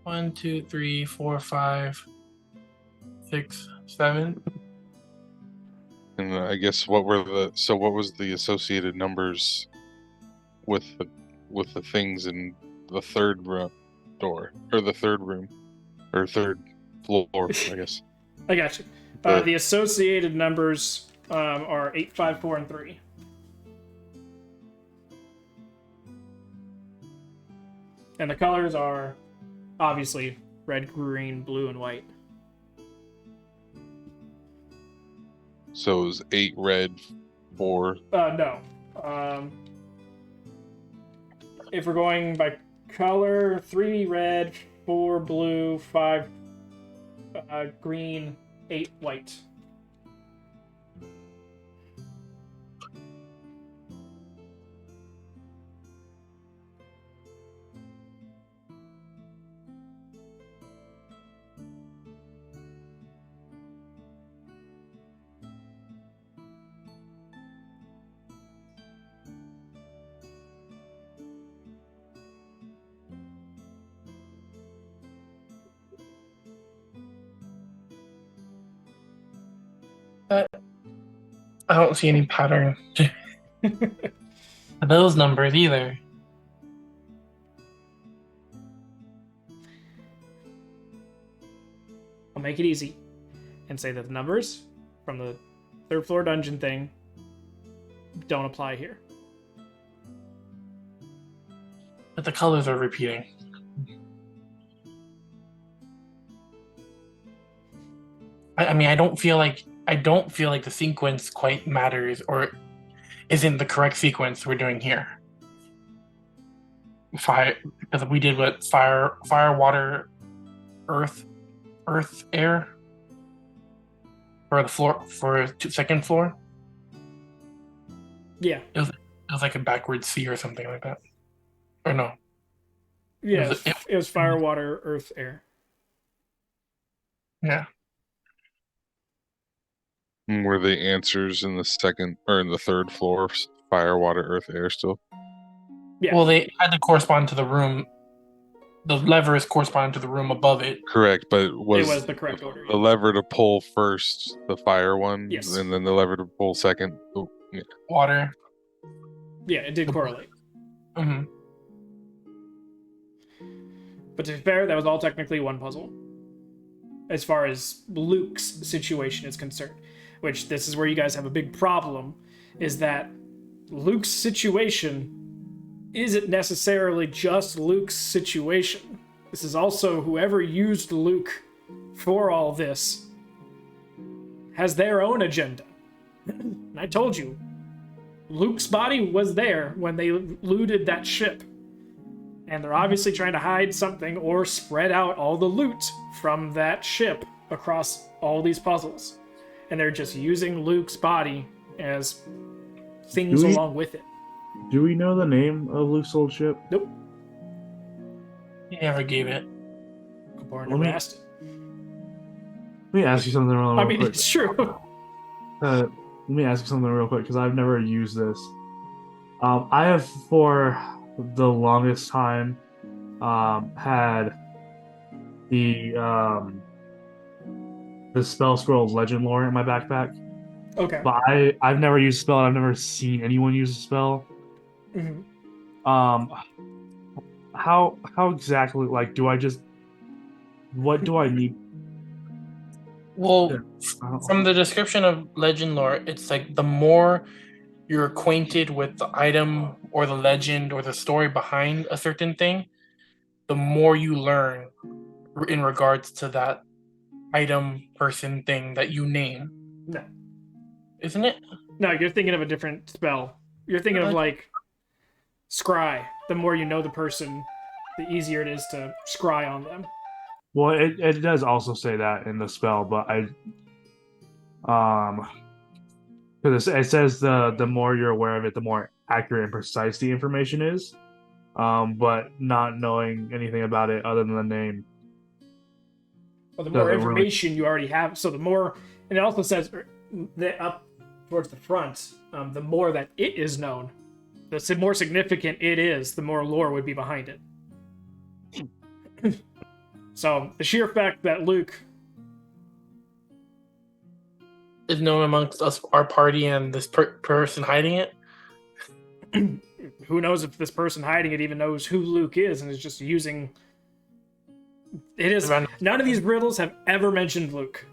1, 2, 3, 4, 5, 6, 7. and I guess what was the associated numbers with the things in the third door, or the third room, or third floor, I guess. I got you. The associated numbers are 8, 5, 4, and 3. And the colors are obviously red, green, blue, and white. So it was 8 red, 4. No. If we're going by color, 3 red, 4 blue, 5 green, 8 white. I don't see any pattern to those numbers either. I'll make it easy and say that the numbers from the third floor dungeon thing don't apply here. But the colors are repeating. I mean, I don't feel like the sequence quite matters, or isn't the correct sequence we're doing here. Fire, because we did what fire, water, earth, air for the floor for second floor. Yeah. It was like a backwards C or something like that. Or no. Yeah, it was fire, water, earth, air. Yeah. Were the answers in the second or in the third floor fire, water, earth, air still? Yeah. Well, they had to correspond to the room. The levers correspond to the room above it. Correct, but It was the correct order. the lever to pull first, the fire one, Yes. and then the lever to pull second? Oh, yeah. Water. Yeah, it did correlate. Mm-hmm. But to be fair, that was all technically one puzzle. As far as Luke's situation is concerned. Which, this is where you guys have a big problem, is that Luke's situation isn't necessarily just Luke's situation. This is also whoever used Luke for all this has their own agenda. And I told you, Luke's body was there when they looted that ship. And they're obviously trying to hide something or spread out all the loot from that ship across all these puzzles. And they're just using Luke's body as things along with it. Do we know the name of Luke's old ship? Nope. He never gave it. Kabar never asked it. Let me ask you something real quick. It's true. Let me ask you something real quick, because I've never used this. I have, for the longest time, had the spell scroll legend lore in my backpack. Okay. But I've never used a spell, and I've never seen anyone use a spell. Mm-hmm. How exactly, like, what do I need? Well, from the description of legend lore, it's like the more you're acquainted with the item or the legend or the story behind a certain thing, the more you learn in regards to that item, person, thing that you name. No. Isn't it? No, you're thinking of a different spell. You're thinking of, like, scry. The more you know the person, the easier it is to scry on them. Well, it does also say that in the spell, but because Because it says the more you're aware of it, the more accurate and precise the information is. But not knowing anything about it other than the name. Well, the more Doesn't really- information you already have, so the more, and it also says that up towards the front, the more that it is known, the more significant it is, the more lore would be behind it. So the sheer fact that Luke Is known amongst us, our party, and this person hiding it. who knows if this person hiding it even knows who Luke is and is just using it is none of these riddles have ever mentioned Luke.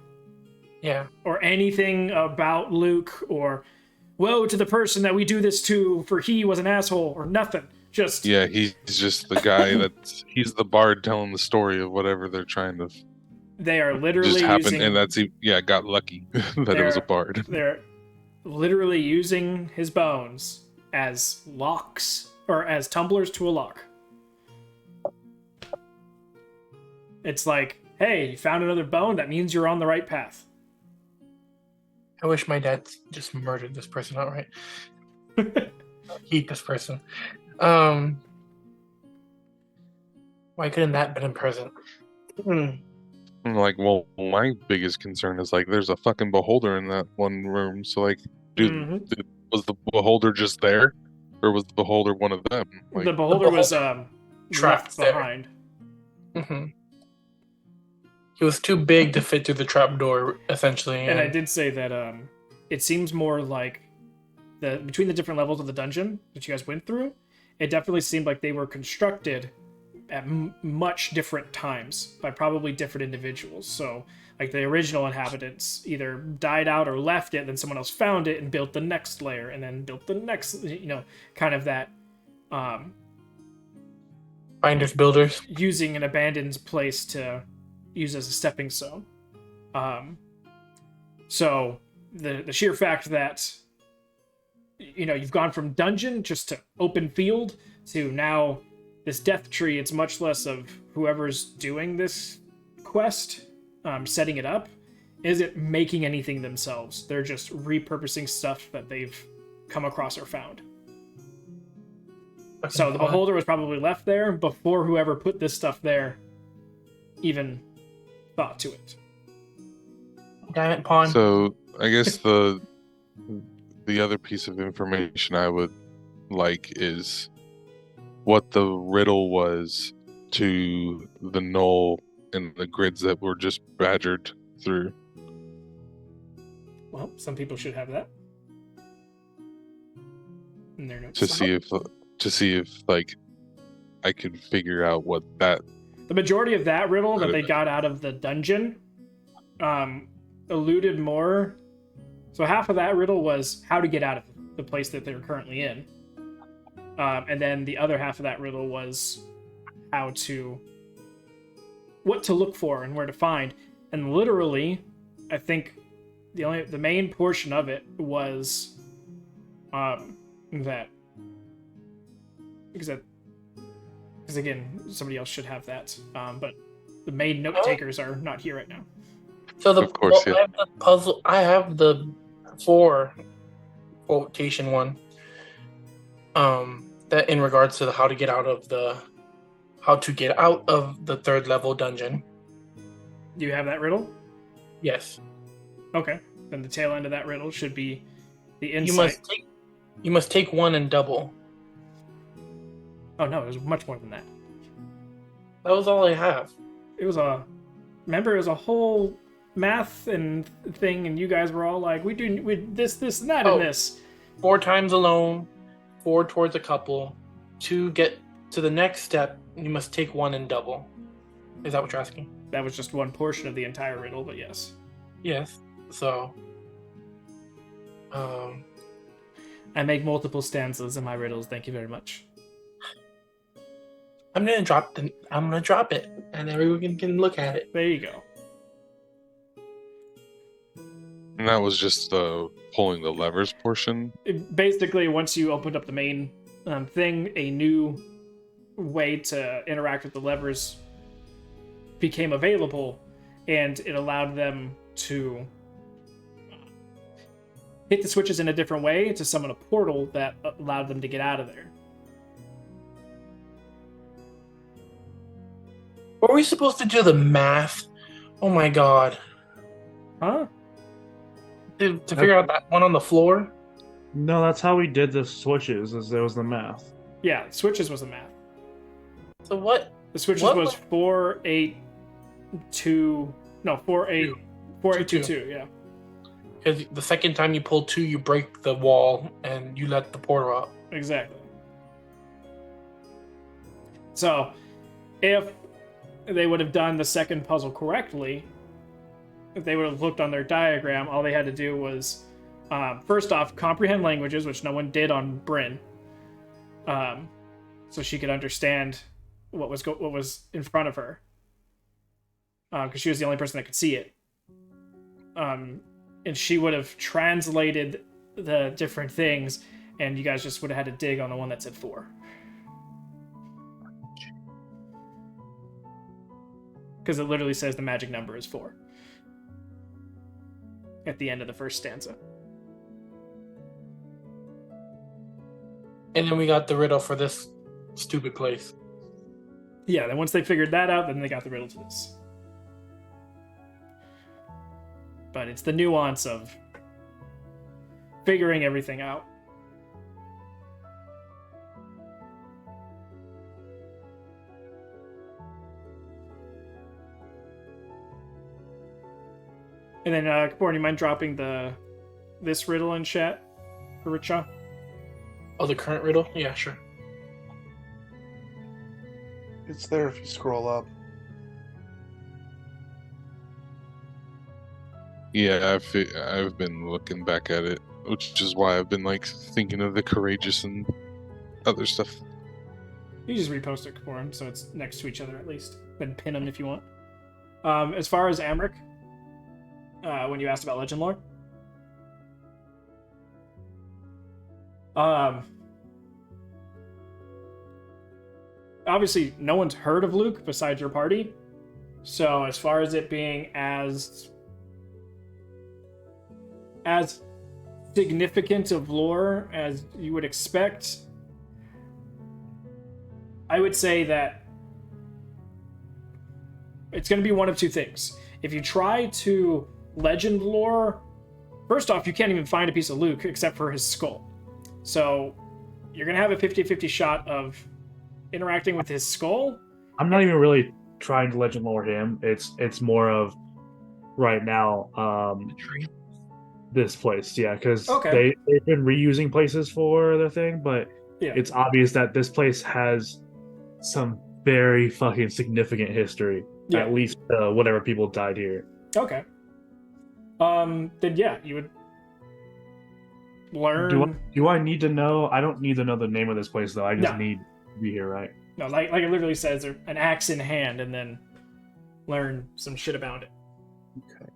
Yeah. Or anything about Luke or woe to the person that we do this to for he was an asshole or nothing. Just Yeah, he's just the guy he's the bard telling the story of whatever they're trying to they are literally just happened, using and got lucky that it was a bard. They're literally using his bones as locks or as tumblers to a lock. It's like, hey, you found another bone, that means you're on the right path. I wish my dad just murdered this person outright. Eat this person. Why couldn't that been in prison? I'm like, well, my biggest concern is like, there's a fucking beholder in that one room. So like, was the beholder just there, or was the beholder one of them? Like, the beholder was trapped left behind. Mm-hmm. He was too big to fit through the trapdoor, essentially. And I did say that it seems more like between the different levels of the dungeon that you guys went through, it definitely seemed like they were constructed at much different times by probably different individuals. So, like the original inhabitants either died out or left it, then someone else found it and built the next layer, and then built the next, kind of that finders builders, using an abandoned place to use as a stepping stone. So the sheer fact that you've gone from dungeon just to open field to now this death tree, it's much less of whoever's doing this quest, setting it up, isn't making anything themselves. They're just repurposing stuff that they've come across or found. So the beholder was probably left there before whoever put this stuff there even thought to it. Damn it, Pawn. So I guess the other piece of information I would like is what the riddle was to the null and the grids that were just badgered through. Well, some people should have that in their notes. To see if like I could figure out what that. The majority of that riddle that they got out of the dungeon alluded more. So half of that riddle was how to get out of the place that they're currently in. And then the other half of that riddle was what to look for and where to find. And literally, I think the main portion of it was that because again, somebody else should have that. But the main note takers are not here right now. So of course, yeah. I have the puzzle. I have the 4 quotation one. That in regards to how to get out of the 3rd level dungeon. Do you have that riddle? Yes. Okay. Then the tail end of that riddle should be the insight. You must take 1 and double. Oh no, it was much more than that. That was all I have. It was a whole math and thing, and you guys were all like, we this, and that, and this. 4 times alone, 4 towards a couple. To get to the next step, you must take 1 and double. Is that what you're asking? That was just one portion of the entire riddle, but yes. Yes. So, I make multiple stanzas in my riddles. Thank you very much. I'm gonna drop it, and everyone can look at it. There you go. And that was just the pulling the levers portion. Basically, once you opened up the main thing, a new way to interact with the levers became available, and it allowed them to hit the switches in a different way to summon a portal that allowed them to get out of there. Were we supposed to do the math? Oh my god. Huh? To figure out that one on the floor? No, that's how we did the switches. Is there was the math. Yeah, switches was the math. So what? The switches What was was- 4, 8, 2. No, 4, 8, 4, 8, 2, 2. 2. Yeah. Because the second time you pull 2, you break the wall and you let the portal out. Exactly. So, if they would have done the second puzzle correctly, if they would have looked on their diagram, all they had to do was, first off, comprehend languages, which no one did on Bryn, so she could understand what was in front of her, because she was the only person that could see it. And she would have translated the different things, and you guys just would have had to dig on the one that said 4. Because it literally says the magic number is 4 at the end of the first stanza. And then we got the riddle for this stupid place. Yeah, then once they figured that out, then they got the riddle to this. But it's the nuance of figuring everything out. And then, Kapoor, you mind dropping this riddle in chat for Richa? Oh, the current riddle? Yeah, sure. It's there if you scroll up. Yeah, I've been looking back at it, which is why I've been like thinking of the courageous and other stuff. You just repost it, Kapoor, so it's next to each other at least. Then pin them if you want. As far as Amric, when you asked about legend lore, obviously no one's heard of Luke besides your party, so as far as it being as significant of lore as you would expect, I would say that it's going to be one of two things. If you try to legend lore, first off, you can't even find a piece of Luke except for his skull. So you're going to have a 50-50 shot of interacting with his skull. I'm not even really trying to legend lore him. It's more of right now this place, yeah, because Okay. they've been reusing places for their thing, but Yeah. it's obvious that this place has some very fucking significant history. Yeah. At least whatever people died here. Okay. Then yeah, you would learn. Do I need to know? I don't need to know the name of this place though. I just No. need to be here, right? No, like it literally says, an axe in hand, and then learn some shit about it. Okay.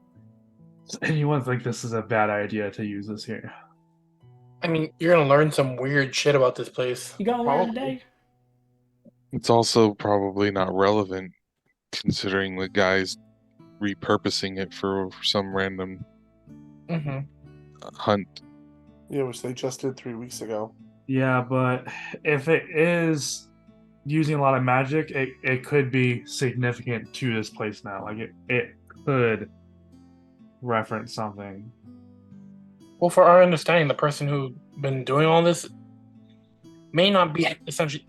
Does anyone think this is a bad idea to use this here? I mean, you're gonna learn some weird shit about this place. You gonna learn Probably. today? It's also probably not relevant considering the guy's repurposing it for some random Mm-hmm. hunt. Yeah, which they just did 3 weeks ago. Yeah, but if it is using a lot of magic, it could be significant to this place now. Like it could reference something. Well, for our understanding, the person who's been doing all this may not be essentially.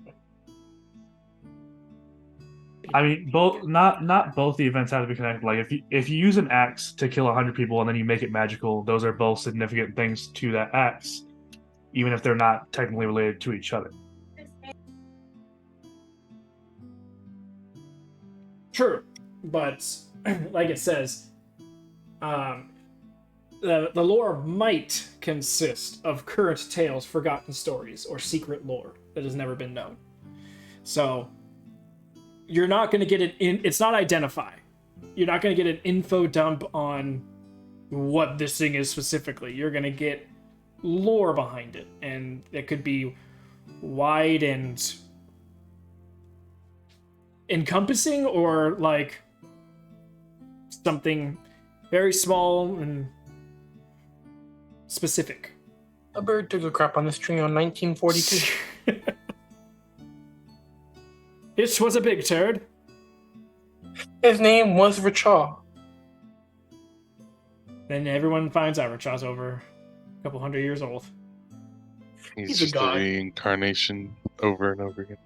I mean, not both the events have to be connected. Like if you use an axe to kill 100 people and then you make it magical, those are both significant things to that axe, even if they're not technically related to each other. True, but like it says, the lore might consist of current tales, forgotten stories, or secret lore that has never been known. So you're not going to get it in. It's not identify. You're not going to get an info dump on what this thing is specifically. You're going to get lore behind it, and it could be wide and encompassing, or like something very small and specific. A bird took a crap on this tree on 1942. It was a big turd. His name was Richaw. Then everyone finds out Richaw's over a couple hundred years old. He's He's a just a god. reincarnation over and over again.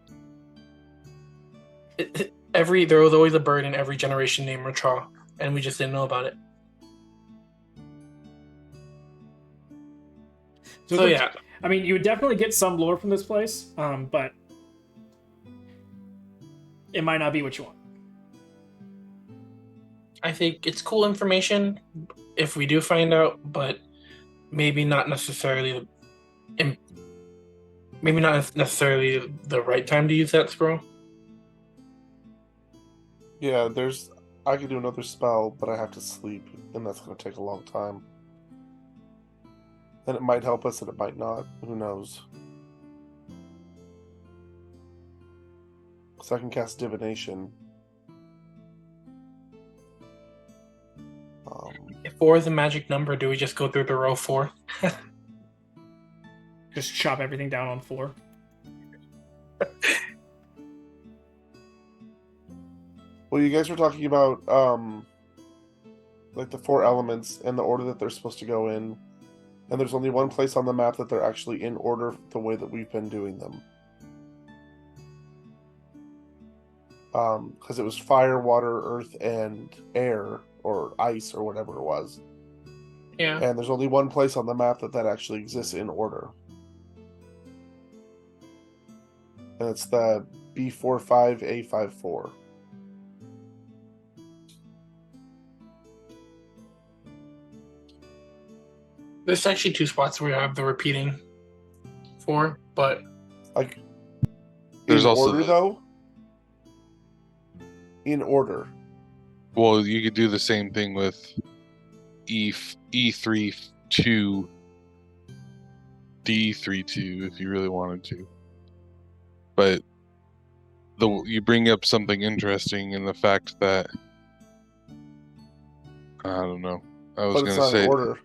There was always a bird in every generation named Richaw, and we just didn't know about it. So yeah, I mean, you would definitely get some lore from this place, but it might not be what you want. I think it's cool information if we do find out, but maybe not necessarily the right time to use that scroll. Yeah, I could do another spell, but I have to sleep, and that's going to take a long time. And it might help us, and it might not. Who knows? So I can cast divination. If 4 is a magic number, do we just go through the row 4? Just chop everything down on 4. Well, you guys were talking about like the 4 elements and the order that they're supposed to go in, and there's only one place on the map that they're actually in order the way that we've been doing them. Because it was fire, water, earth, and air, or ice, or whatever it was. Yeah. And there's only one place on the map that actually exists in order. And it's the B45A54. There's actually 2 spots where you have the repeating 4, but Like, There's in also order, the- though? In order. Well, you could do the same thing with E32, D32 if you really wanted to. But you bring up something interesting in the fact that I don't know. I was But it's gonna not say in order.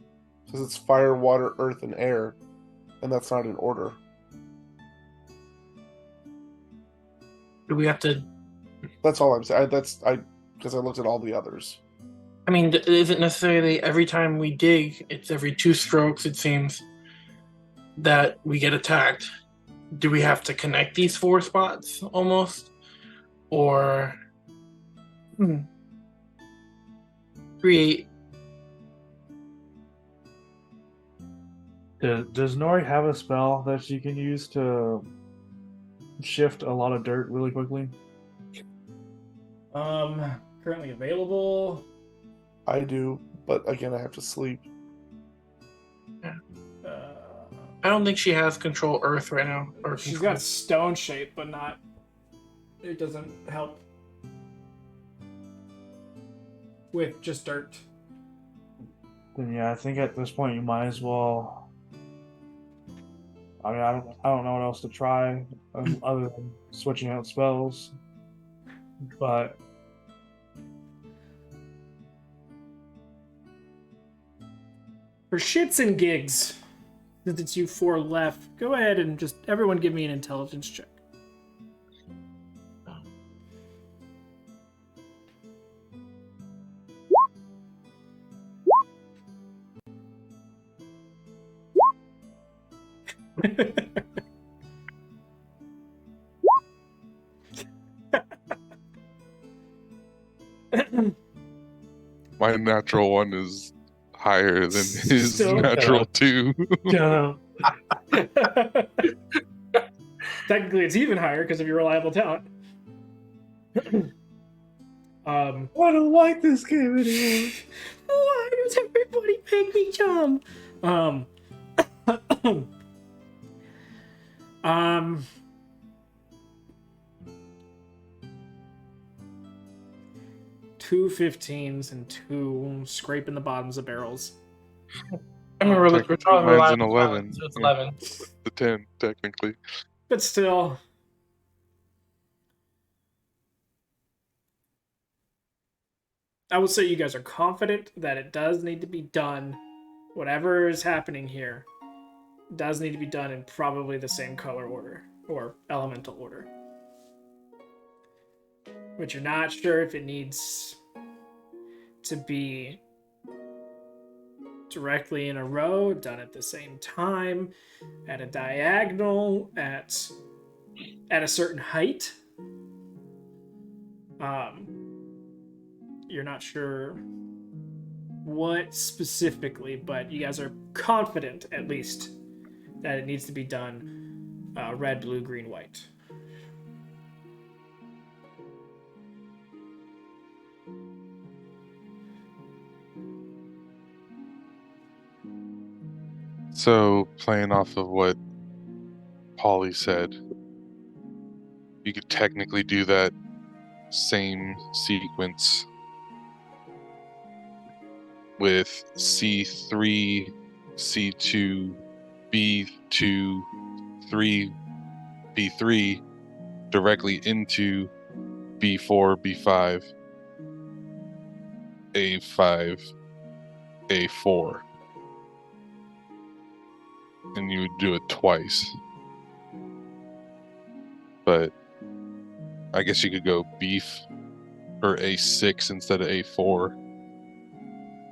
Because it's fire, water, earth, and air. And that's not in order. do we have to? That's all I'm saying. Because I looked at all the others. I mean, is it necessarily every time we dig, it's every 2 strokes, it seems, that we get attacked? Do we have to connect these 4 spots almost? Or create? Does Nori have a spell that she can use to shift a lot of dirt really quickly? Currently available. I do, but again, I have to sleep. I don't think she has control Earth right now. Or She's control. got stone shape, but not. It doesn't help with just dirt. Then yeah, I think at this point you might as well. I mean, I don't know what else to try other than switching out spells, but For shits and gigs, since it's you 4 left, go ahead and just everyone give me an intelligence check. my natural 1 is higher than his Still- natural 2. yeah, Technically, it's even higher because of your reliable talent. I don't like this game anymore. Why does everybody make me jump? Two 15s and 2 scraping the bottoms of barrels. I mean, we're Technically, trying to mine's an reliable 11. talent, so it's Yeah. 11. The 10, technically. But still. I would say you guys are confident that it does need to be done whatever is happening here does need to be done in probably the same color order or elemental order. But you're not sure if it needs to be directly in a row, done at the same time, at a diagonal, at a certain height. You're not sure what specifically, but you guys are confident, at least, that it needs to be done red, blue, green, white. So, playing off of what Polly said, you could technically do that same sequence with C3, C2, B2, 3, B3 directly into B4, B5, A5, A4. And you would do it twice. But I guess you could go beef or A6 instead of A4.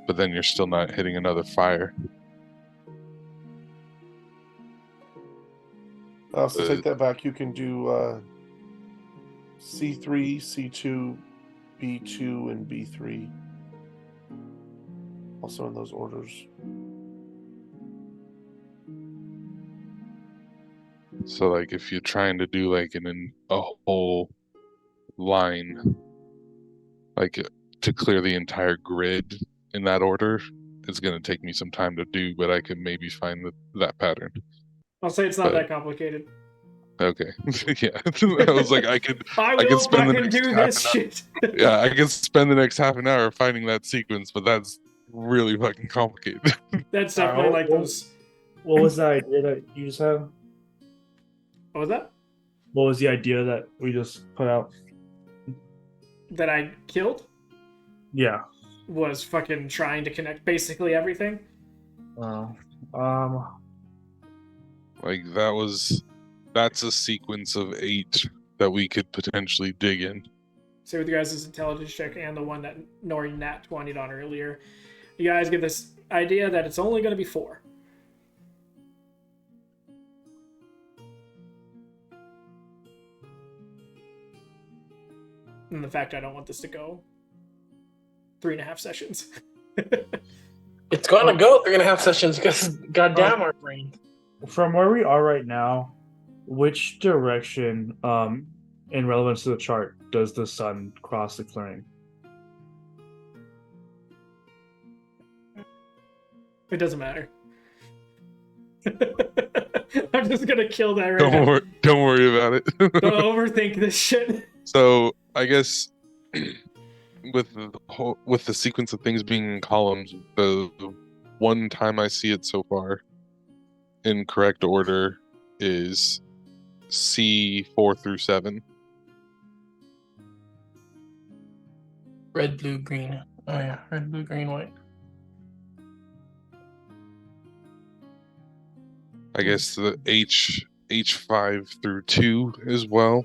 But then you're still not hitting another fire. So take that back. You can do C3, C2, B2, and B3. Also in those orders. So, like, if you're trying to do, like, a whole line, like, to clear the entire grid in that order, it's going to take me some time to do, but I could maybe find that pattern. I'll say it's not that complicated. Okay. Yeah. I was like, I could spend the next do this shit. Yeah, I could spend the next half an hour finding that sequence, but that's really fucking complicated. That's definitely like those. What was the idea that you just had? What was that? What was the idea that we just put out? That I killed? Yeah. Was fucking trying to connect basically everything. Like, that's a sequence of 8 that we could potentially dig in. So with you guys' intelligence check and the one that Nori nat 20'd on earlier, you guys get this idea that it's only going to be 4. And the fact I don't want this to go 3.5 sessions. It's gonna go 3.5 sessions because goddamn our brain. From where we are right now, which direction, in relevance to the chart, does the sun cross the clearing? It doesn't matter. I'm just gonna kill that right now. Don't worry about it. Don't overthink this shit. So I guess with the sequence of things being in columns, the one time I see it so far in correct order is C4 through 7. Red, blue, green. Oh yeah, red, blue, green, white. I guess the H5 through 2 as well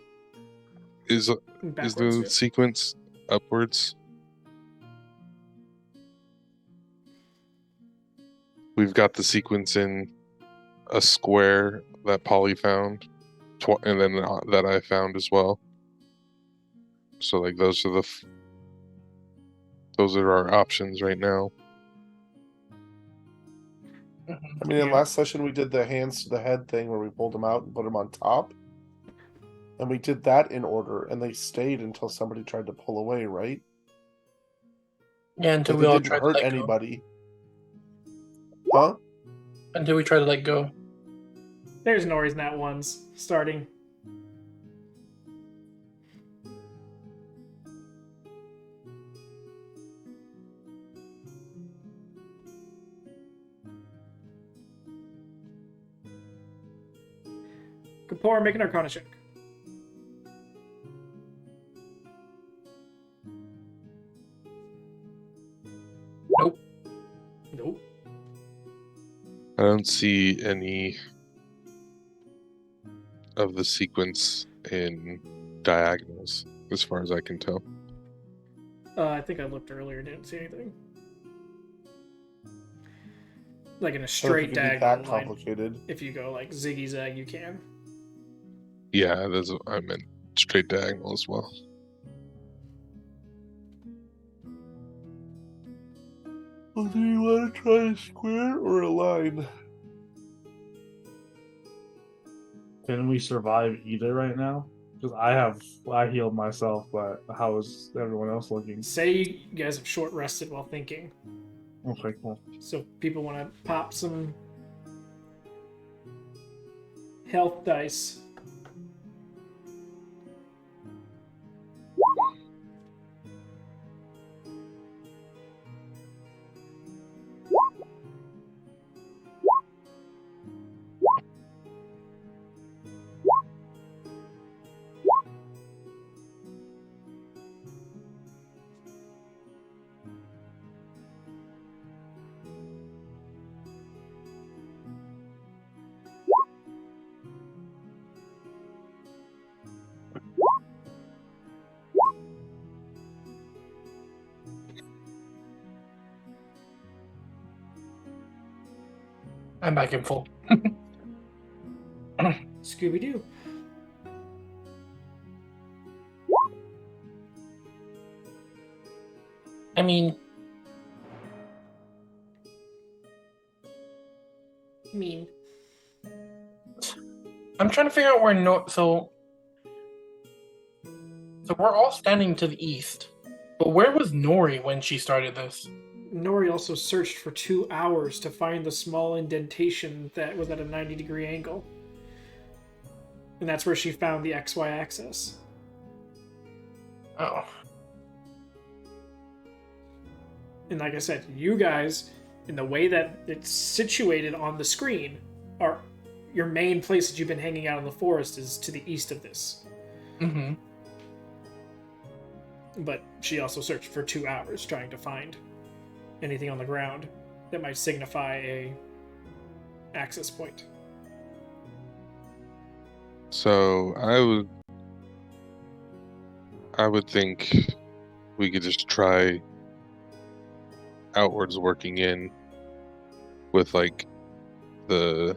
is the sequence upwards. We've got the sequence in a square that Polly found, and then that I found as well. So like those are our options right now. I mean, in last session we did the hands to the head thing where we pulled them out and put them on top. And we did that in order, and they stayed until somebody tried to pull away, right? Yeah, until But we they all didn't tried to hurt let anybody. Huh? go. Until we tried to let go. There's Nori's nat 1s starting. Kapor, make an Arcana check. Nope. Nope. I don't see any of the sequence in diagonals, as far as I can tell. I think I looked earlier, didn't see anything. Like in a I don't straight think it'd be diagonal that line. complicated. If you go like ziggy zag, you can. Yeah, that's what I meant. Straight diagonal as well. Well, do you want to try a square or a line? Can we survive either right now? Because I healed myself, but how is everyone else looking? Say you guys have short rested while thinking. Okay, cool. So if people want to pop some health dice. I'm back in full. Scooby Doo. I mean, I'm trying to figure out where So we're all standing to the east, but where was Nori when she started this? Nori also searched for 2 hours to find the small indentation that was at a 90-degree angle. And that's where she found the XY axis. Oh, And like I said, you guys, in the way that it's situated on the screen, are your main place that you've been hanging out in the forest is to the east of this. mm-hmm. But she also searched for 2 hours trying to find anything on the ground that might signify a access point. So I would think we could just try outwards working in with like the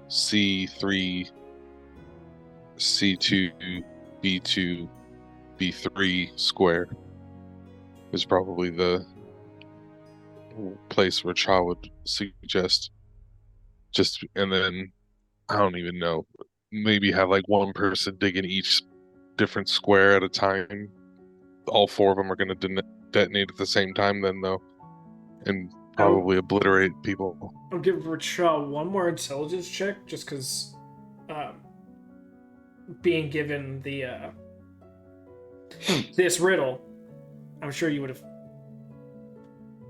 C3, C2, B2, B3 square is probably the place where Cha would suggest. And then I don't even know. Maybe have like one person dig in each different square at a time. All 4 of them are going to detonate at the same time, then though, and probably obliterate people. I'll give Racha one more intelligence check, just because being given the this riddle, I'm sure you would have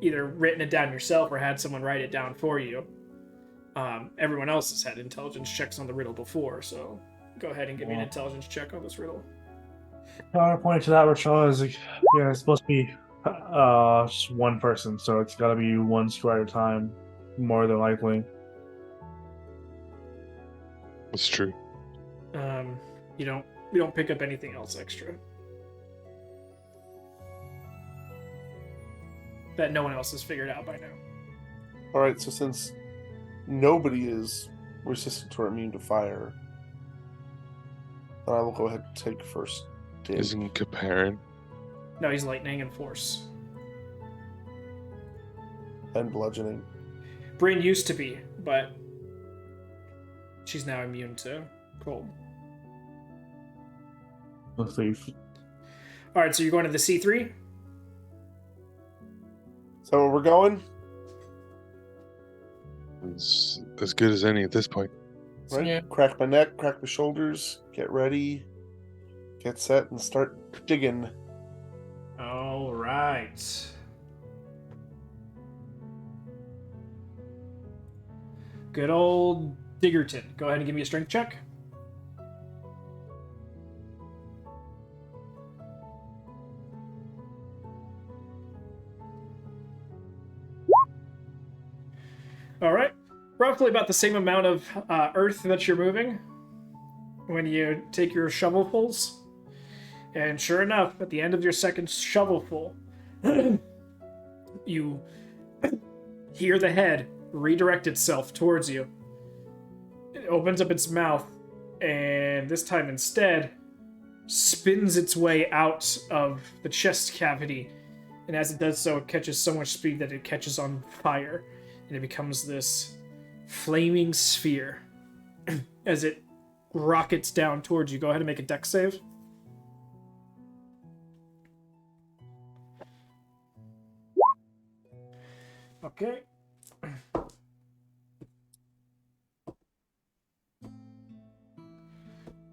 either written it down yourself or had someone write it down for you. Everyone else has had intelligence checks on the riddle before, so go ahead and give me an intelligence check on this riddle. Counterpoint to that, Rachel, is yeah, it's supposed to be just one person, so it's got to be one square at a time, more than likely. That's true. You don't pick up anything else extra that no one else has figured out by now. All right, so since nobody is resistant or immune to fire, then I will go ahead and take first dig. Isn't Caparin? No, he's lightning and force. And bludgeoning. Bryn used to be, but she's now immune to cold. Let's see. All right, so you're going to the C3? So where we're going? It's as good as any at this point. Right? Yeah. Crack my neck, crack my shoulders, get ready, get set, and start digging. All right. Good old Diggerton. Go ahead and give me a strength check. All right. roughly about the same amount of earth that you're moving when you take your shovelfuls. And sure enough, at the end of your second shovelful, you hear the head redirect itself towards you. It opens up its mouth, and this time instead spins its way out of the chest cavity. And as it does so, it catches so much speed that it catches on fire, and it becomes this flaming sphere as it rockets down towards you. Go ahead and make a dex save. Okay.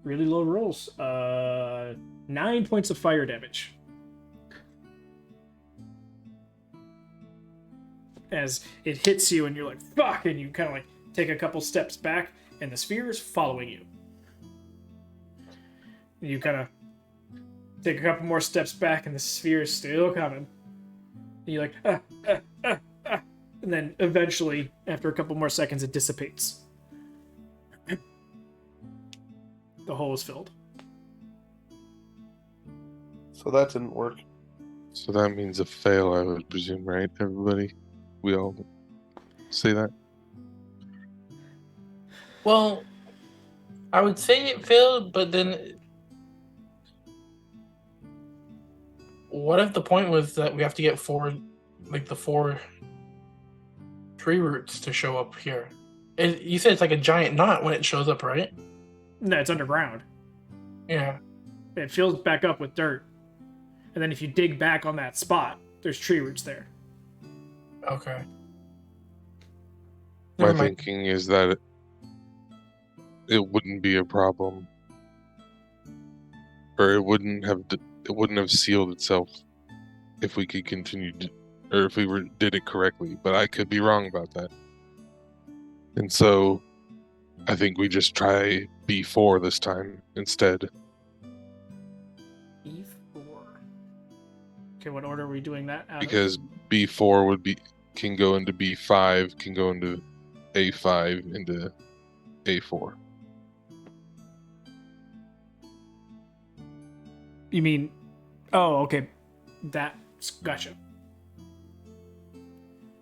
Really low rolls. 9 points of fire damage. As it hits you and you're like, fuck, and you kind of like take a couple steps back and the sphere is following you. And you kind of take a couple more steps back and the sphere is still coming. And you're like, and then eventually, after a couple more seconds, it dissipates. The hole is filled. So that didn't work. So that means a fail, I would presume, right, everybody? We all say that? Well, I would say it failed, but then what if the point was that we have to get the four tree roots to show up here? You said it's like a giant knot when it shows up, right? No, it's underground. Yeah. It fills back up with dirt. And then if you dig back on that spot, there's tree roots there. Okay. My Never mind. thinking is that it wouldn't be a problem, or it wouldn't have sealed itself if we could continue or if we did it correctly. But I could be wrong about that, and so I think we just try B4 this time instead. E4. Okay, what order are we doing that out Because B4 can go into B5, can go into A5, into A4. You mean... Oh, okay. Gotcha.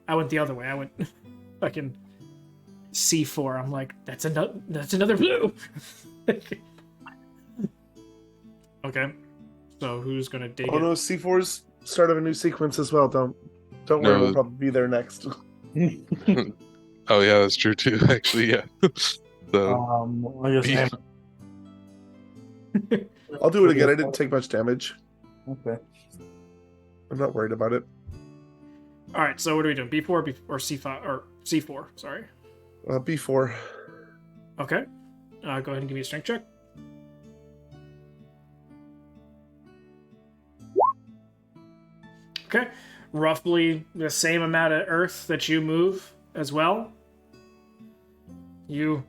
I went the other way. I went fucking C4. I'm like, that's another blue! Okay. So who's gonna dig Oh it? no, C4's start of a new sequence as well. Don't worry, No. we'll probably be there next. Oh yeah, that's true too. Actually, yeah. So I guess. I'll do it again. I didn't take much damage. Okay. I'm not worried about it. All right. So what are we doing? B4 or C5 or C4? Sorry. B4. Okay. Go ahead and give me a strength check. Okay. Roughly the same amount of earth that you move as well. You...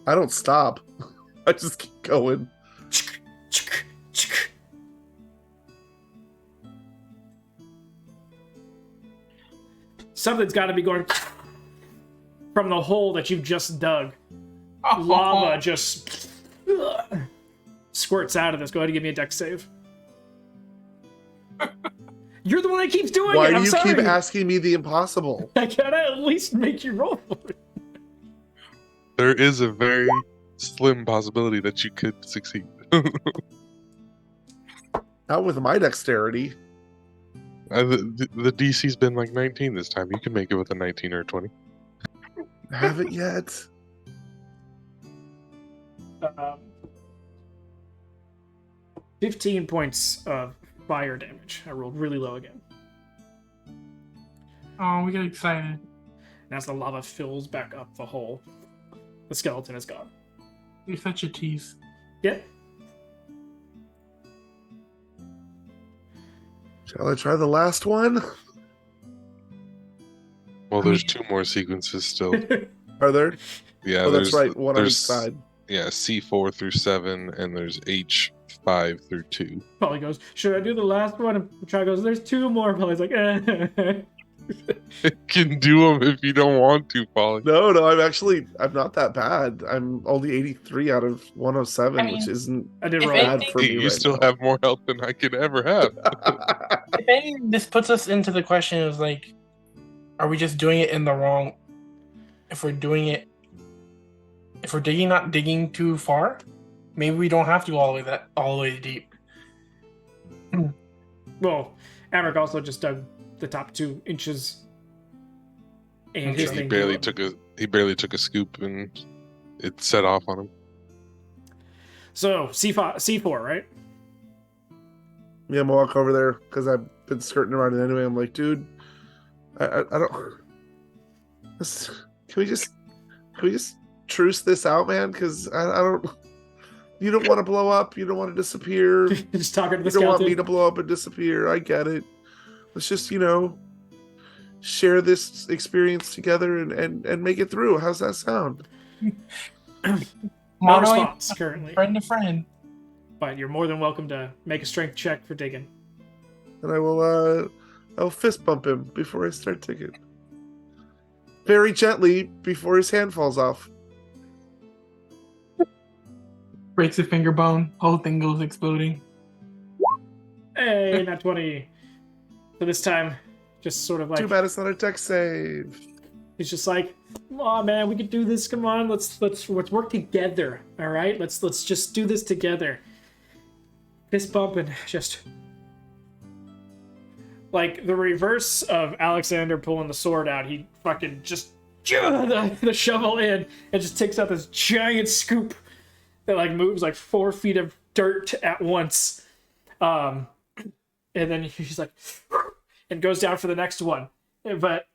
I don't stop. I just keep going. Something's got to be going from the hole that you've just dug. Lava just squirts out of this. Go ahead and give me a dex save. You're the one that keeps doing Why it. I'm do you sorry. keep asking me the impossible? I gotta at least make you roll for it. there is a very slim possibility that you could succeed. Not with my dexterity. The DC's been like 19 this time. You can make it with a 19 or a 20. I haven't yet. 15 points of fire damage. I rolled really low again. Oh, we get excited. And as the lava fills back up the hole, the skeleton is gone. You're such a tease. Yep. Shall I try the last one? Well, there's two more sequences still. Are there? Yeah, Oh, that's there's right. One on each side. Yeah, C4 through 7, and there's H 5 through 2. Polly goes, should I do the last one? And Chai goes, there's 2 more. Polly's like, eh. Can do them if you don't want to, Polly. No, I'm not that bad. I'm only 83 out of 107, I mean, which isn't I did If roll. bad anything- for Hey, me you right still now. have more health than I could ever have. If anything, this puts us into the question of like, are we just doing it in the wrong? If we're not digging too far, maybe we don't have to go all the way deep. Well, Amric also just dug the top 2 inches. And his Sure. he thing barely blew up. took a scoop and it set off on him. So, C4, right? Yeah, I'm gonna walk over there because I've been skirting around it anyway. I'm like, dude, I don't. Can we just truce this out, man? Because I don't. You don't want to blow up. You don't want to disappear. Just talking to the You don't want me skeleton. to blow up and disappear. I get it. Let's just, share this experience together and make it through. How's that sound? No Modeling response currently. friend to friend. But you're more than welcome to make a strength check for digging. And I'll fist bump him before I start digging. Very gently before his hand falls off. Breaks a finger bone. Whole thing goes exploding. Hey, not 20. So this time, just sort of like, Too bad it's not a deck save. he's just like, come on, man, we can do this. Come on, let's work together. All right, let's just do this together. Fist bump and just like the reverse of Alexander pulling the sword out. He fucking just the shovel in and just takes out this giant scoop that like moves like 4 feet of dirt at once. And then he's like, and goes down for the next one. But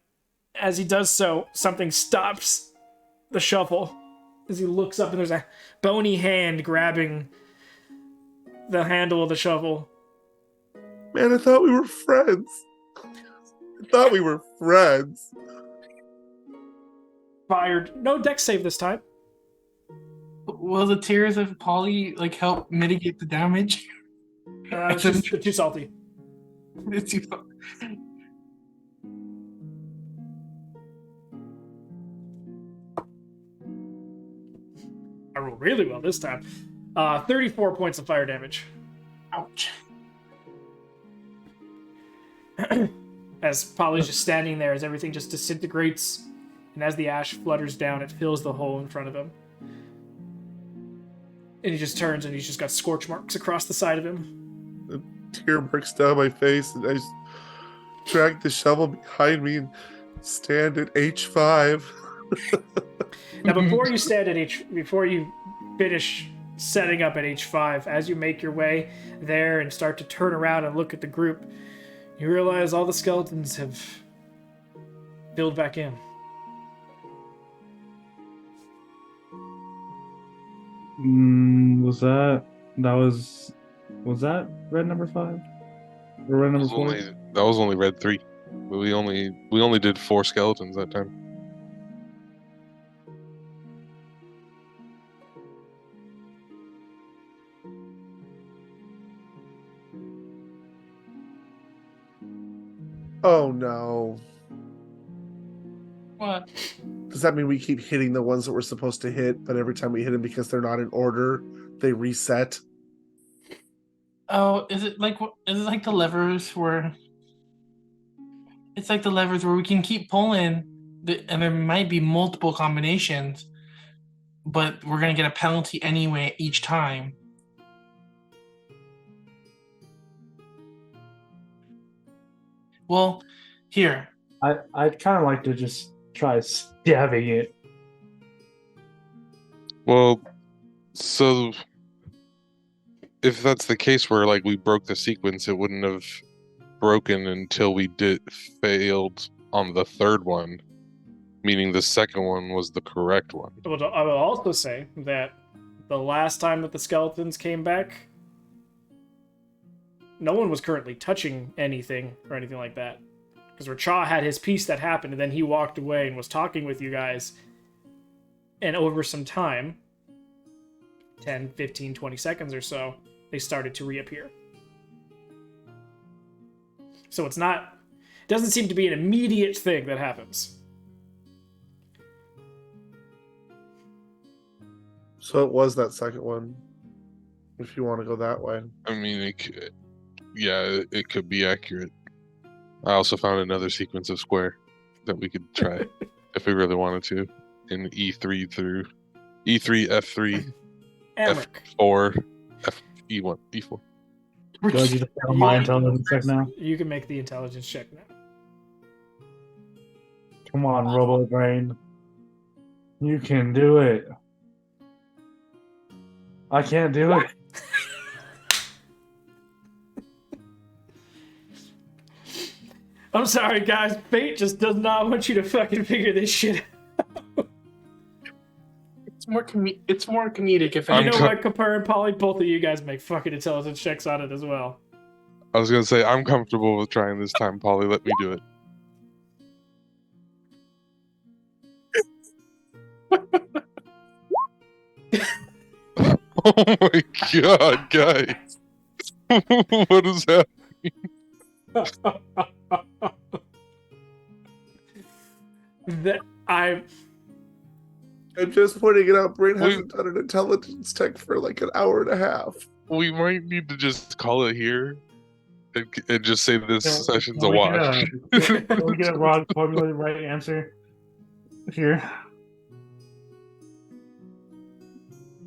as he does so, something stops the shovel as he looks up and there's a bony hand grabbing the handle of the shovel. Man, I thought we were friends. Fired. No deck save this time. Will the tears of Polly like help mitigate the damage? It's just too salty. It's too- I rolled really well this time. 34 points of fire damage. Ouch. As Polly's just standing there, as everything just disintegrates, and as the ash flutters down, it fills the hole in front of him. And he just turns, and he's just got scorch marks across the side of him. Tear marks down my face, and I just drag the shovel behind me and stand at H5. Now, before you finish setting up at H5, as you make your way there and start to turn around and look at the group, you realize all the skeletons have filled back in. Was that red number 5? Or red number 4? That was only red 3. We only did 4 skeletons that time. Oh no. What? Does that mean we keep hitting the ones that we're supposed to hit, but every time we hit them because they're not in order, they reset? Oh, is it like the levers where? It's like the levers where we can keep pulling, and there might be multiple combinations, but we're gonna get a penalty anyway each time. Well, here. I'd kind of like to just try stabbing it. Well, so if that's the case where like we broke the sequence, it wouldn't have broken until we failed on the third one, meaning the second one was the correct one. I will also say that the last time that the skeletons came back, no one was currently touching anything or anything like that. Because Racha had his piece that happened, and then he walked away and was talking with you guys. And over some time, 10, 15, 20 seconds or so, they started to reappear. So it doesn't seem to be an immediate thing that happens. So it was that second one, if you want to go that way. I mean, it could be accurate. I also found another sequence of square that we could try if we really wanted to in E3 through E3, F3, Amric. F4, E1, E4. Do I just have my intelligence check now? You can make the intelligence check now. Come on, Robo Brain. You can do it. I can't do it. I'm sorry, guys. Fate just does not want you to fucking figure this shit out. It's more comedic if You anything. know what, Kapur and Polly? Both of you guys make fucking intelligence checks on it as well. I was gonna say I'm comfortable with trying this time, Polly. Let me do it. Oh my god, guys! What is that? I'm just pointing it out. Brain hasn't done an intelligence check for like an hour and a half. We might need to just call it here and just say this session's a Can we wash. Can we get a wrong formulated right answer here?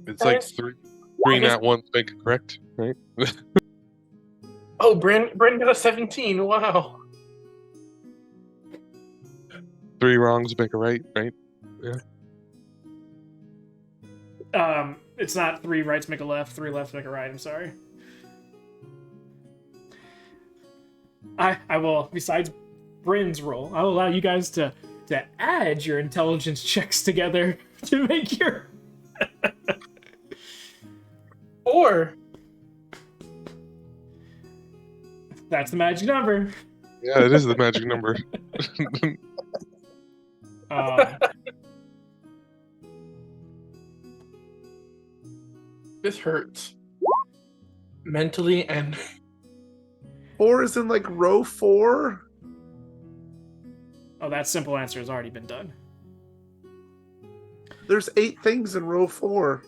It's like three nat ones make it correct, right? Oh, Brandon got a 17. Wow. 3 wrongs make a right, right? It's not 3 rights make a left, 3 lefts make a right. I'm sorry. I will, besides Bryn's roll, I'll allow you guys to add your intelligence checks together to make your... Or That's the magic number. Yeah, it is the magic number. this hurts mentally and 4 is in like row 4. Oh, that simple answer has already been done. There's 8 things in row 4.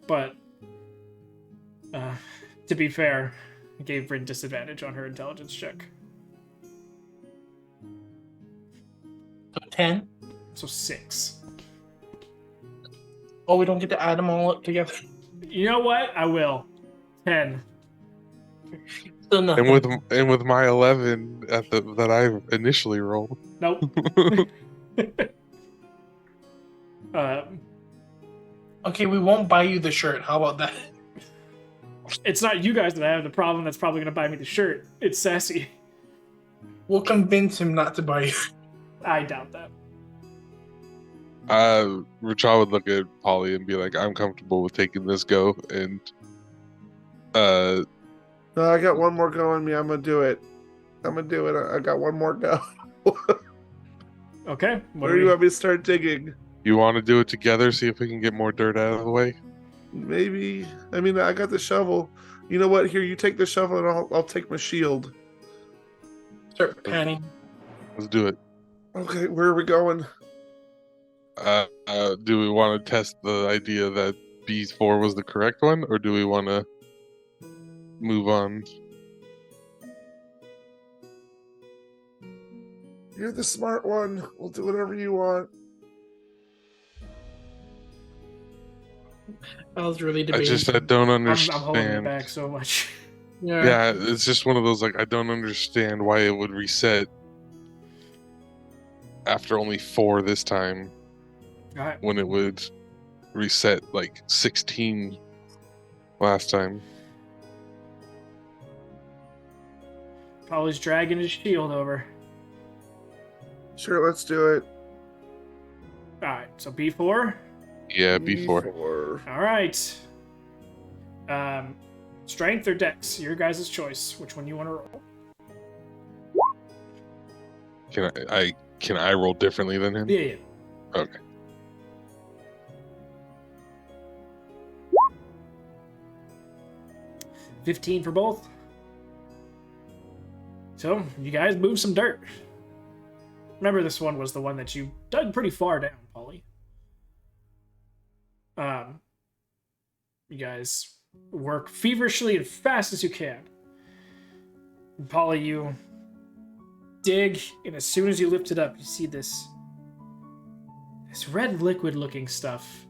But, to be fair, I gave Bryn disadvantage on her intelligence check. 10. So 6. Oh, we don't get to add them all up together. You know what? I will. 10. Still nothing. And with my 11 that I initially rolled. Nope. Okay, we won't buy you the shirt. How about that? It's not you guys that I have the problem that's probably going to buy me the shirt. It's Sassy. We'll convince him not to buy you. I doubt that. Richard would look at Polly and be like, I'm comfortable with taking this go, and No, I got one more go in me. I'm gonna do it. I got one more go. Okay. Where do you want me to start digging? you want to do it together, see if we can get more dirt out of the way? Maybe. I mean, I got the shovel. You know what? Here, you take the shovel, and I'll take my shield. Start panning. Let's do it. Okay, where are we going? Do we want to test the idea that B4 was the correct one, or do we want to move on? You're the smart one. We'll do whatever you want. I was really I debating. don't I'm understand. holding it back so much. Yeah, it's just one of those, like, I don't understand why it would reset after only 4 this time, Alright. when it would reset like 16 last time. Polly's dragging his shield over. Sure, let's do it. Alright, so B4. Yeah, B4. Alright. Strength or Dex? Your guys' choice. Which one you want to roll? Can I roll differently than him? Yeah. Okay. 15 for both. So, you guys move some dirt. Remember, this one was the one that you dug pretty far down, Polly. You guys work feverishly and fast as you can. And Polly, you dig, and as soon as you lift it up, you see this red liquid-looking stuff.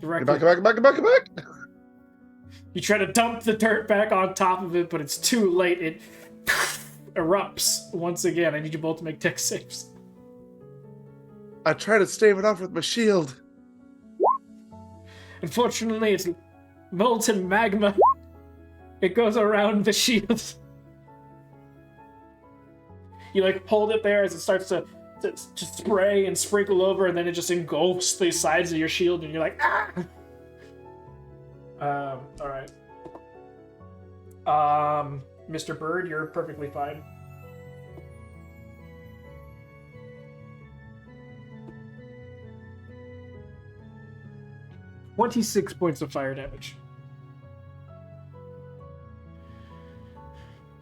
Directly. Back. You try to dump the dirt back on top of it, but it's too late. It erupts once again. I need you both to make dex saves. I try to stave it off with my shield. Unfortunately, it's molten magma. It goes around the shield. You like hold it there as it starts to spray and sprinkle over, and then it just engulfs the sides of your shield, and you're like, ah! All right. Mr. Bird, you're perfectly fine. $26 points of fire damage.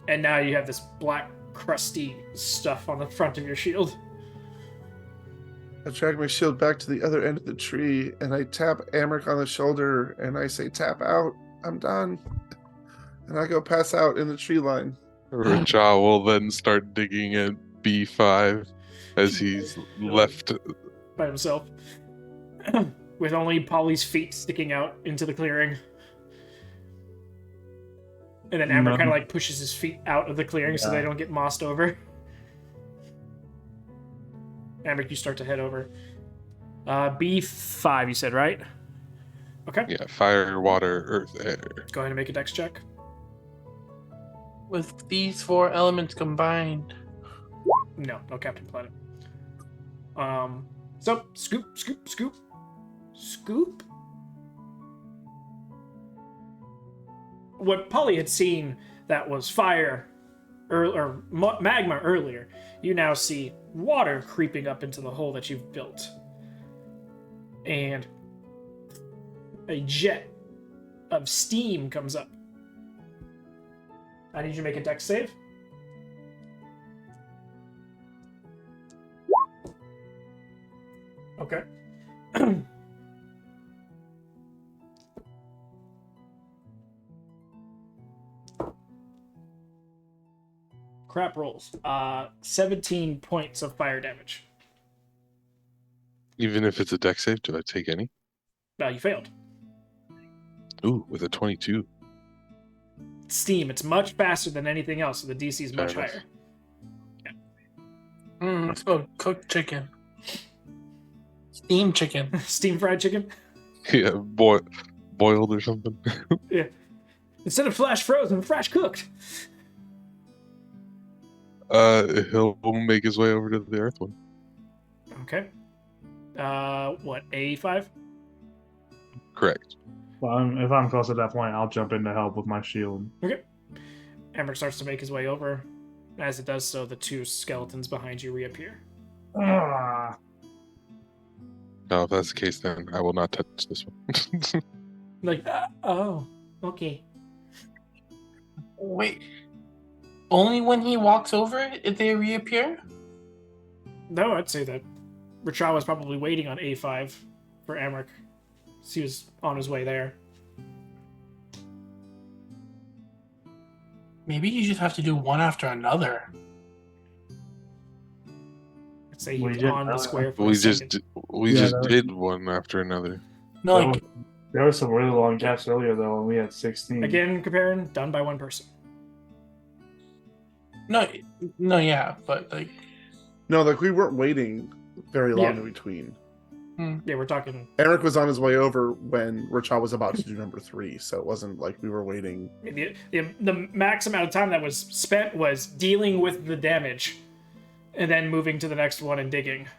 And now you have this black, crusty stuff on the front of your shield. I drag my shield back to the other end of the tree, and I tap Amric on the shoulder, and I say, tap out, I'm done. And I go pass out in the tree line. Raja will then start digging at B5 as he's left. By himself. With only Polly's feet sticking out into the clearing. And then Amber kind of like pushes his feet out of the clearing so they don't get mossed over. Amber, you start to head over. B5, you said, right? Okay. Yeah, fire, water, earth, air. Go ahead and make a dex check. With these 4 elements combined. No Captain Planet. So, scoop. What Polly had seen that was fire or magma earlier, you now see water creeping up into the hole that you've built. And a jet of steam comes up. I need you to make a dex save. Okay. Crap rolls. 17 points of fire damage. Even if it's a dex save, do I take any? No, you failed. Ooh, with a 22. Steam. It's much faster than anything else, so the DC is much Fair enough. higher. Let's go cooked chicken. Steam chicken. Steam fried chicken? Yeah, boiled or something. Yeah. Instead of flash frozen, flash cooked. He'll make his way over to the earth one. Okay. What, A5? Correct. Well, if I'm close at that point, I'll jump in to help with my shield. Okay. Emmerich starts to make his way over. As it does so, the 2 skeletons behind you reappear. Ah. No, if that's the case, then I will not touch this one. Like, oh, okay. Wait. Only when he walks over if they reappear? No, I'd say that Rachel was probably waiting on A5 for Emmerich. He was on his way there. Maybe you just have to do one after another. I'd say he We was did on the that. square for we a just second. did one after another. No, like, There were some really long gaps earlier, though, and we had 16. Again, comparing, done by one person. no, yeah, but like, No, like we weren't waiting very long Yeah. in between. Yeah, we're talking. Eric was on his way over when Rachel was about to do number 3, so it wasn't like we were waiting. The max amount of time that was spent was dealing with the damage and then moving to the next one and digging.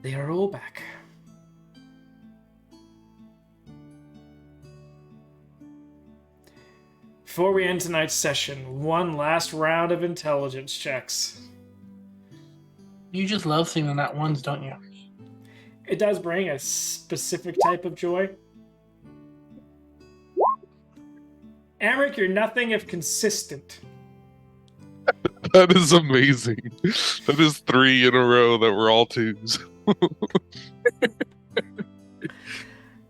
They are all back. Before we end tonight's session, one last round of intelligence checks. you just love seeing the nat ones, don't you? It does bring a specific type of joy. Amric, you're nothing if consistent. That is amazing. That is 3 in a row that were all 2s.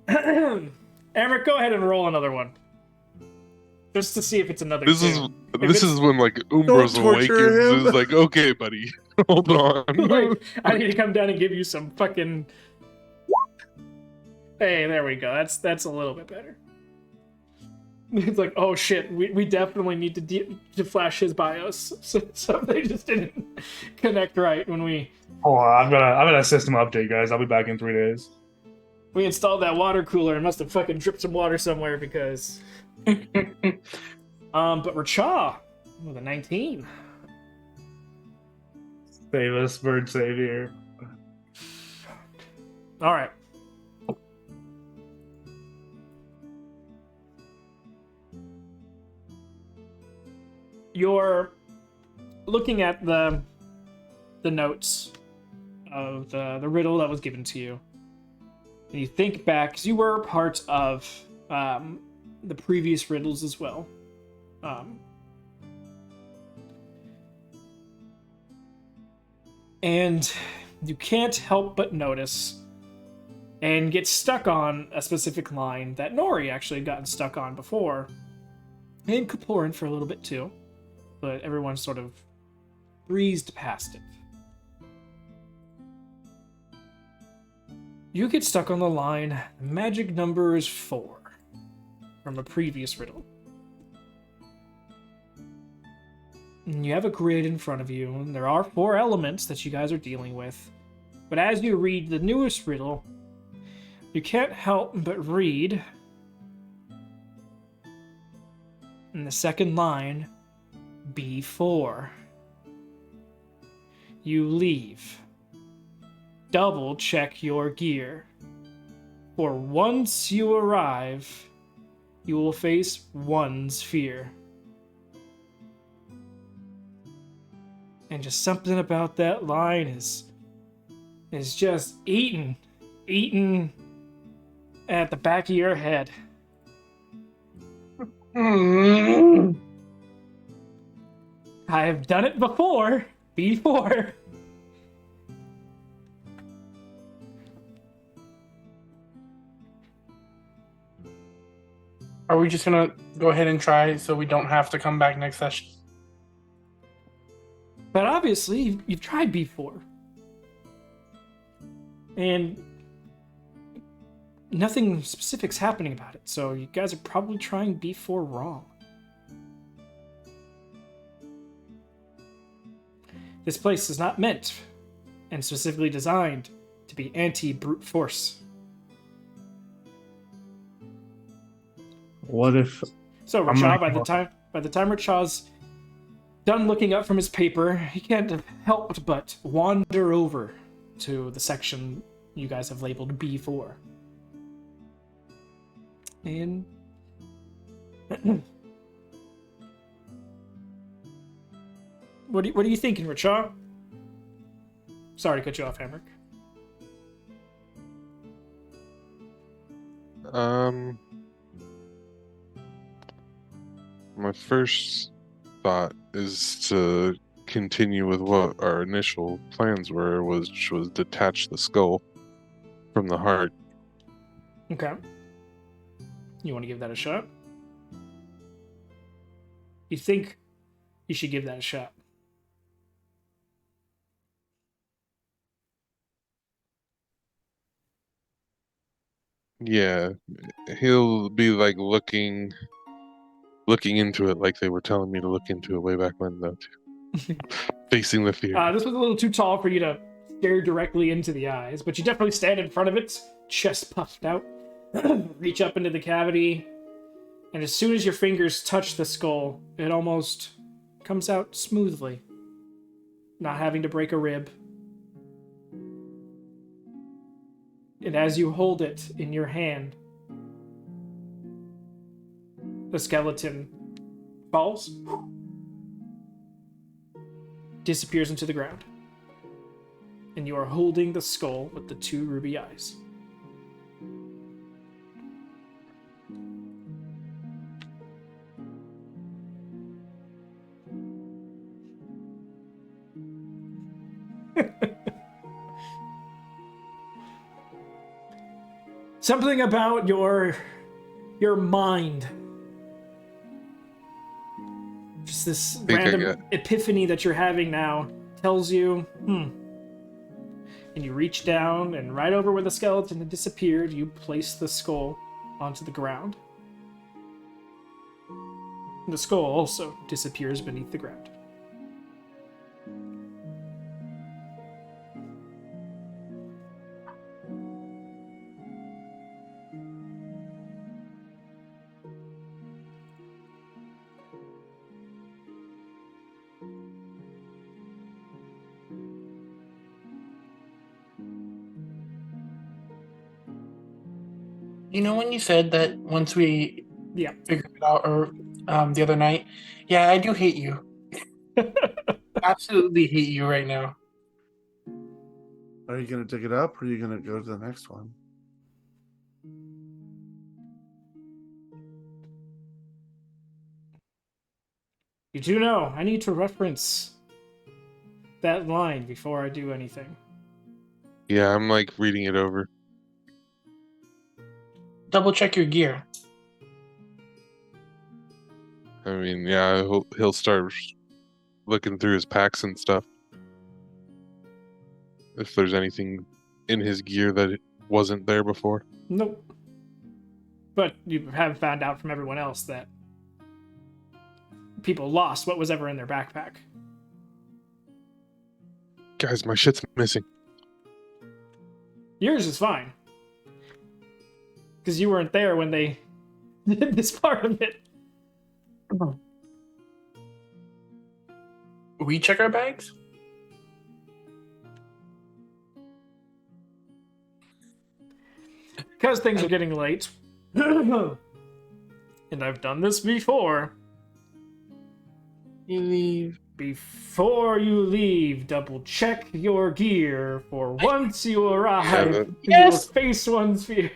Amric, go ahead and roll another one. Just to see if it's another This two. is If this it's- is when like Umbros torture awakens. him. Is like, okay, buddy, hold on. like, I need to come down and give you some fucking. Hey, there we go. That's a little bit better. It's like, oh shit, we definitely need to flash his BIOS. So they just didn't connect right when we Hold on, I'm gonna system update, guys. I'll be back in 3 days. installed that water cooler and must have fucking dripped some water somewhere because. But Racha with a 19. Save us, bird savior. All right. You're looking at the notes of the riddle that was given to you, and you think back because you were part of the previous riddles as well. And you can't help but notice and get stuck on a specific line that Nori actually had gotten stuck on before, and Kaporin for a little bit too, but everyone sort of breezed past it. You get stuck on the line, magic number is 4, from a previous riddle. And you have a grid in front of you, and there are 4 elements that you guys are dealing with. But as you read the newest riddle, you can't help but read in the second line, B4. You leave. Double check your gear. For once you arrive, you will face one's fear. And just something about that line is just eating at the back of your head. I have done it before. Are we just gonna go ahead and try so we don't have to come back next session? But obviously, you've tried B4. And nothing specific's happening about it, so you guys are probably trying B4 wrong. This place is not meant and specifically designed to be anti-brute force. What if So I'm Rachah, gonna- by the time Rachah's done looking up from his paper, he can't have helped but wander over to the section you guys have labeled B4. And what are you thinking, Rachah? Sorry to cut you off, Hamrick. My first thought is to continue with what our initial plans were, which was detach the skull from the heart. Okay. You want to give that a shot? You think you should give that a shot? Yeah, he'll be like looking into it like they were telling me to look into it way back when, though. Too. Facing the fear. This was a little too tall for you to stare directly into the eyes, but you definitely stand in front of it, chest puffed out, reach up into the cavity, and as soon as your fingers touch the skull, it almost comes out smoothly, not having to break a rib. And as you hold it in your hand, the skeleton falls, disappears into the ground, and you are holding the skull with the 2 ruby eyes. Something about your mind. Just this think I random get- epiphany that you're having now tells you, And you reach down, and right over where the skeleton had disappeared, you place the skull onto the ground. The skull also disappears beneath the ground. You know when you said that once we Yeah. figured it out, or the other night? Yeah, I do hate you. Absolutely hate you right now. Are you gonna dig it up, or are you gonna go to the next one? You do know, I need to reference that line before I do anything. Yeah, I'm like reading it over. Double check your gear. I mean, yeah, he'll start looking through his packs and stuff. If there's anything in his gear that wasn't there before. Nope. But you have found out from everyone else that people lost what was ever in their backpack. Guys, my shit's missing. Yours is fine. Because you weren't there when they did this part of it. We check our bags? Because things are getting late. And I've done this before. You leave. Before you leave, double check your gear, for once you arrive, Yeah, you will Yes. face one's fear.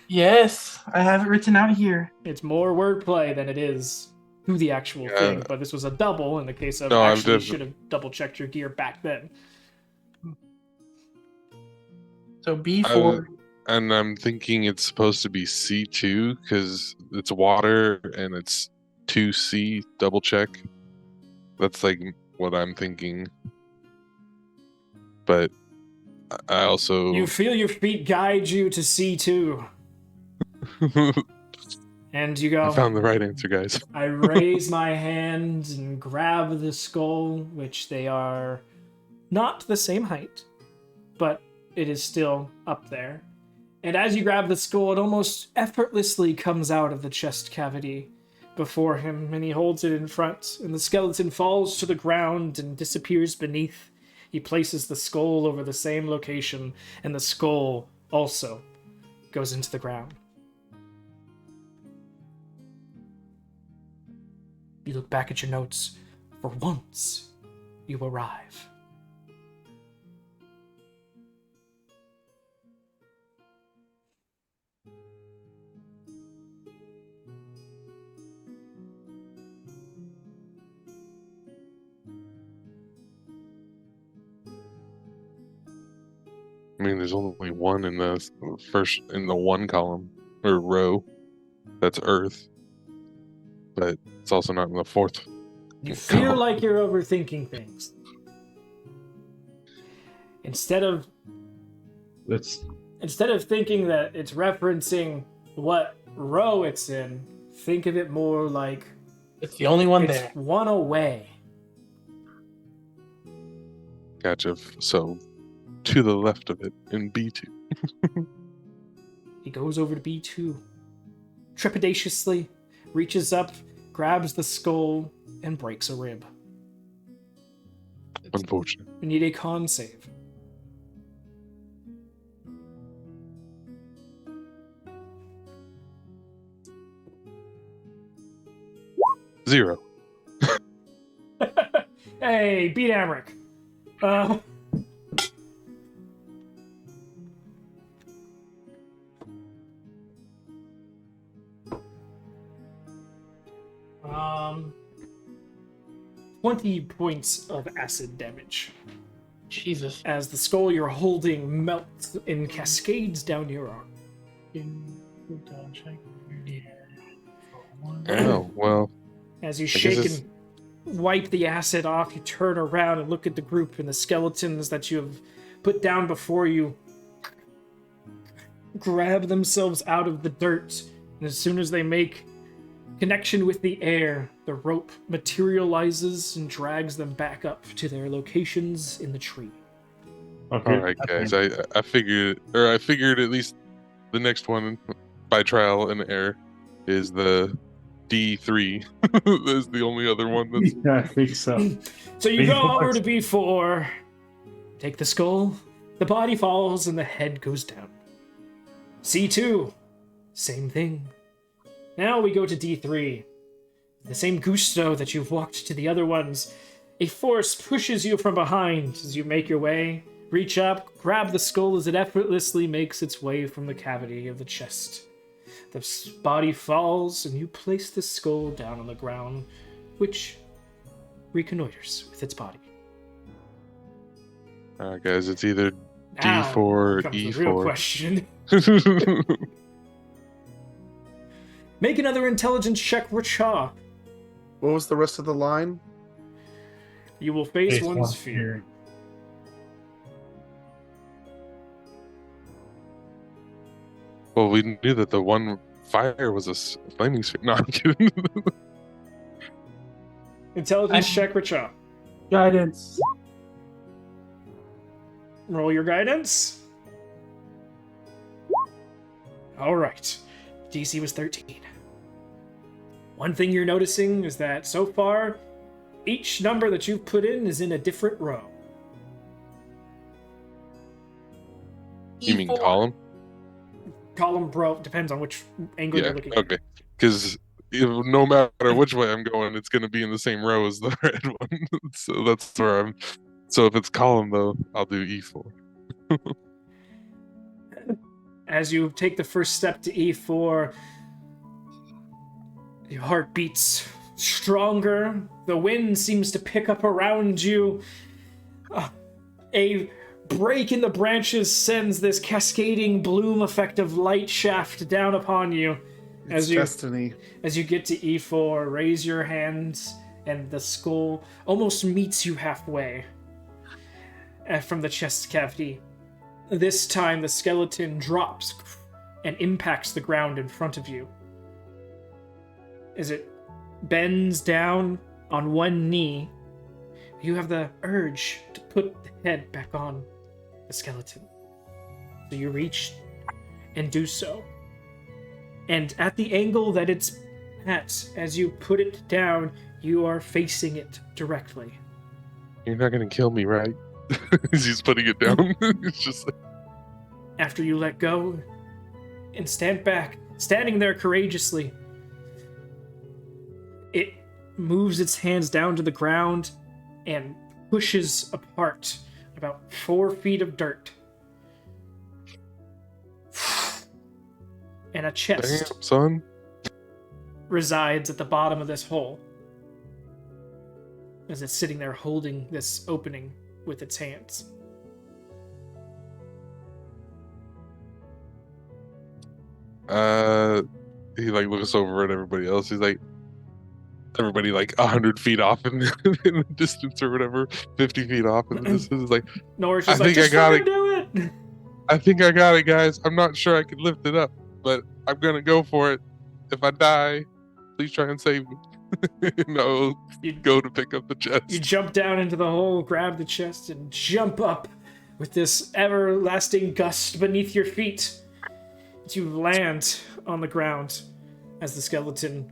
Yes, I have it written out here. It's more wordplay than it is to the actual Yeah. thing, but this was a double in the case of No, I'm actually diff- should have double checked your gear back then. So B4. And I'm thinking it's supposed to be C2 because it's water and it's 2C double check. That's like what I'm thinking. But I also You feel your feet guide you to C2, and you go, I found the right answer, guys. I raise my hand and grab the skull, which they are not the same height, but it is still up there. And as you grab the skull, it almost effortlessly comes out of the chest cavity before him, and he holds it in front, and the skeleton falls to the ground and disappears beneath. He places the skull over the same location, and the skull also goes into the ground. You look back at your notes. For once, you arrive. I mean, there's only one in the one column or row. That's Earth, but it's also not in the fourth. You feel like you're overthinking things. Instead of thinking that it's referencing what row it's in, think of it more like It's the only one it's there. one away. Gotcha. So to the left of it in B2. He goes over to B2, trepidatiously reaches up, grabs the skull, and breaks a rib. Unfortunate. We need a con save. Zero. Hey, beat Amric. Um, 20 points of acid damage Jesus. as the skull you're holding melts in cascades down your arm. Oh, well. As you I guess shake it's- and wipe the acid off, you turn around and look at the group and the skeletons that you have put down before you grab themselves out of the dirt. And as soon as they make connection with the air, the rope materializes and drags them back up to their locations in the tree. Okay. All right, guys. I figured at least the next one by trial and error is the D3. That's the only other one that's Yeah, I think so. So you go B4. over to B4, take the skull, the body falls, and the head goes down. C2, same thing. Now we go to D3. The same gusto that you've walked to the other ones. A force pushes you from behind as you make your way. Reach up, grab the skull as it effortlessly makes its way from the cavity of the chest. The body falls, and you place the skull down on the ground, which reconnoiters with its body. all right, guys. It's either Now D4 or comes the real E4. question. Make another intelligence check, Racha. What was the rest of the line? You will face Face one's one's fear. Well, we knew that the one fire was a flaming sphere. No, I'm kidding. Intelligence check, Racha. Guidance. Roll your guidance. All right. DC was 13. One thing you're noticing is that so far, each number that you've put in is in a different row. You mean E4. column? Column row depends on which angle Yeah. you're looking at. Okay. Because no matter which way I'm going, it's going to be in the same row as the red one. So that's where I'm. So if it's column though, I'll do E4. As you take the first step to E4, your heart beats stronger. The wind seems to pick up around you. A break in the branches sends this cascading bloom effect of light shaft down upon you. It's destiny. As you get to E4, raise your hands, and the skull almost meets you halfway from the chest cavity. This time, the skeleton drops and impacts the ground in front of you. As it bends down on one knee, you have the urge to put the head back on the skeleton. So you reach and do so. And at the angle that it's at, as you put it down, you are facing it directly. You're not going to kill me, right? As he's putting it down. It's just like, After you let go and stand back, standing there courageously, it moves its hands down to the ground and pushes apart about 4 feet of dirt. And a chest damn, son. resides at the bottom of this hole as it's sitting there holding this opening with its hands. He like looks over at everybody else. He's like, everybody like 100 feet off in the distance or whatever, 50 feet off in the distance. Is like, Norris I is like, think I just got fucking do it! I think I got it, guys. I'm not sure I can lift it up, but I'm gonna go for it. If I die, please try and save me. No, You, go to pick up the chest. you jump down into the hole, grab the chest, and jump up with this everlasting gust beneath your feet. You land on the ground as the skeleton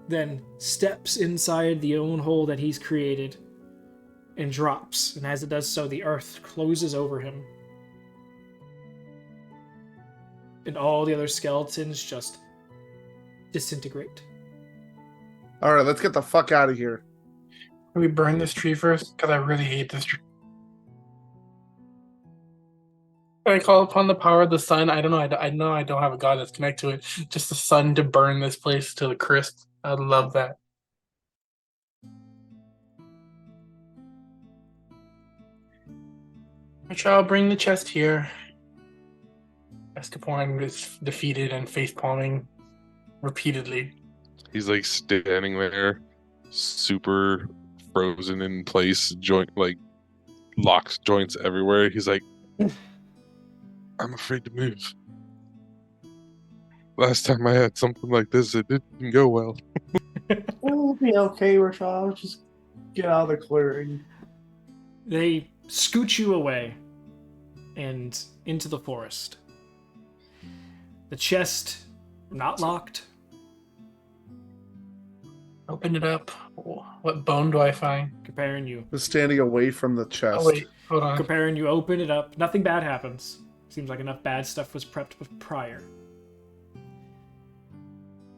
then steps inside the own hole that he's created and drops. And as it does so, the earth closes over him. And all the other skeletons just disintegrate. All right, let's get the fuck out of here. Can we burn this tree first? Because I really hate this tree. I call upon the power of the sun. I don't know. I know I don't have a god that's connected to it. Just the sun to burn this place to the crisp. I love that. I shall bring the chest here. I Escaporn is defeated and face palming repeatedly. He's like standing there, super frozen in place, joint like locks joints everywhere. He's like, I'm afraid to move. Last time I had something like this, it didn't go well. It'll be okay, Rashad. Just get out of the clearing. They scoot you away and into the forest. The chest, not locked. Open it up. What bone do I find? Comparing you. Just standing away from the chest. Oh wait, hold on. Comparing you open it up. Nothing bad happens. Seems like enough bad stuff was prepped prior.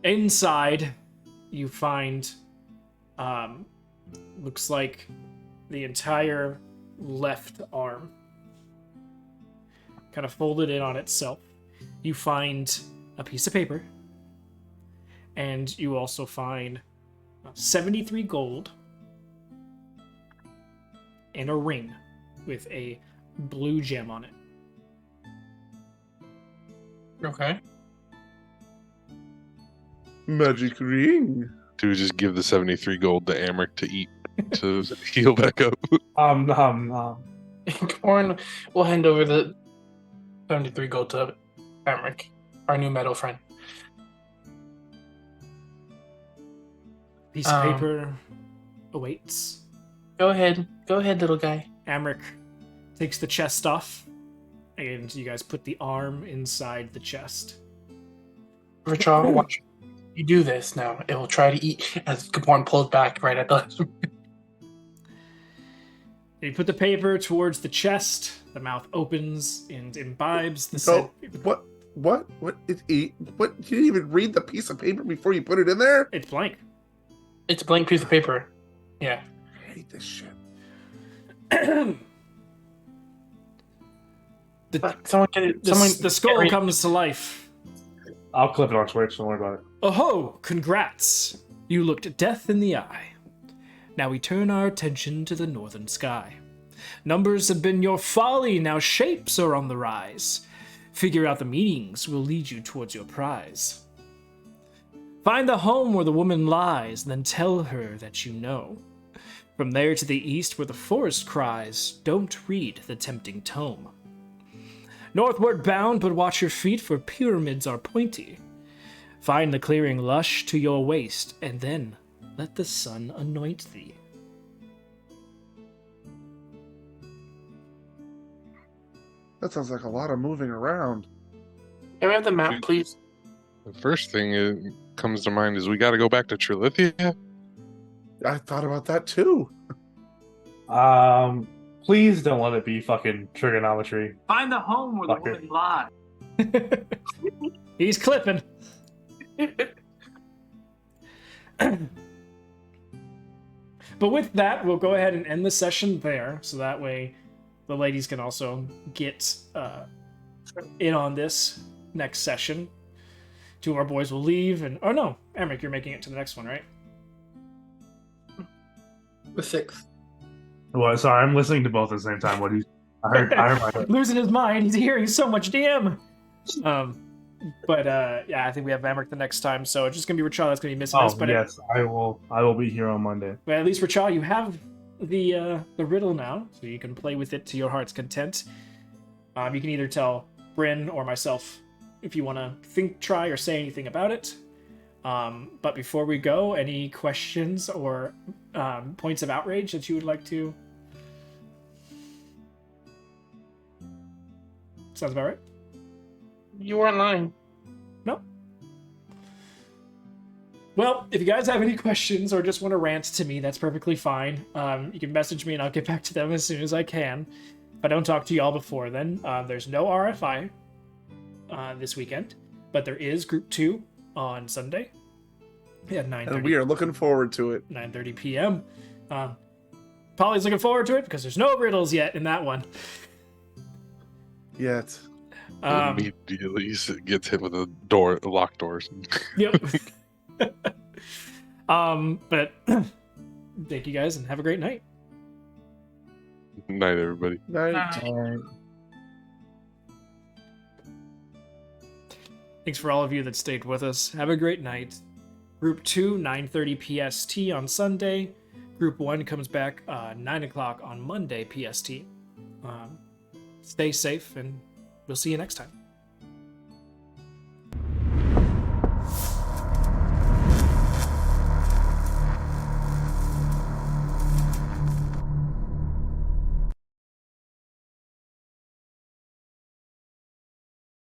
Inside, you find, looks like the entire left arm, kind of folded in on itself. You find a piece of paper, and you also find 73 gold and a ring with a blue gem on it. Okay. Magic ring. Do we just give the 73 gold to Amric to eat to heal back up? Corn will hand over the 73 gold to Amric, our new metal friend. Piece of paper awaits. Go ahead, little guy. Amric takes the chest off, and you guys put the arm inside the chest. Richard, watch. You do this now. It will try to eat as Caporn pulls back right at the. You put the paper towards the chest. The mouth opens and imbibes the So scent. what? What? What? What? You didn't even read the piece of paper before you put it in there? It's blank. It's a blank piece of paper. Yeah. I hate this shit. Someone get it. The skull comes to life. I'll clip it on Twitch. Don't worry about it. Oh ho! Congrats! You looked death in the eye. Now we turn our attention to the northern sky. Numbers have been your folly, now shapes are on the rise. Figure out the meanings will lead you towards your prize. Find the home where the woman lies, then tell her that you know. From there to the east where the forest cries, don't read the tempting tome. Northward bound, but watch your feet, for pyramids are pointy. Find the clearing lush to your waist, and then let the sun anoint thee. That sounds like a lot of moving around. Can we have the map, please? The first thing that comes to mind is we got to go back to Trilithia. I thought about that too. Please don't let it be fucking trigonometry. Find the home where the woman lies. He's clipping. But with that, we'll go ahead and end the session there, so that way the ladies can also get in on this next session. Two of our boys will leave, and oh no, Emric, you're making it to the next one, right? The 6th. Well, sorry, I'm listening to both at the same time. What I heard Losing his mind. He's hearing so much DM. But yeah, I think we have Emric the next time, so it's just gonna be Rachel that's gonna be missing us. But yes, I will be here on Monday. But at least Rachel, you have the riddle now, so you can play with it to your heart's content. You can either tell Bryn or myself if you want to try, or say anything about it. But before we go, any questions or points of outrage that you would like to? Sounds about right. You weren't lying. No. Well, if you guys have any questions or just want to rant to me, that's perfectly fine. You can message me and I'll get back to them as soon as I can. If I don't talk to y'all before then, there's no RFI this weekend, but there is Group 2 on Sunday at 9:30. And we are looking forward to it. 9:30 p.m. Polly's looking forward to it because there's no riddles yet in that one. Yet. Immediately gets hit with a locked doors. Yep. But thank you guys and have a great night. Night, everybody. Night. Night. All right. Thanks for all of you that stayed with us. Have a great night. Group 2, 9:30 PST on Sunday. Group 1 comes back 9 o'clock on Monday PST. Stay safe, and we'll see you next time.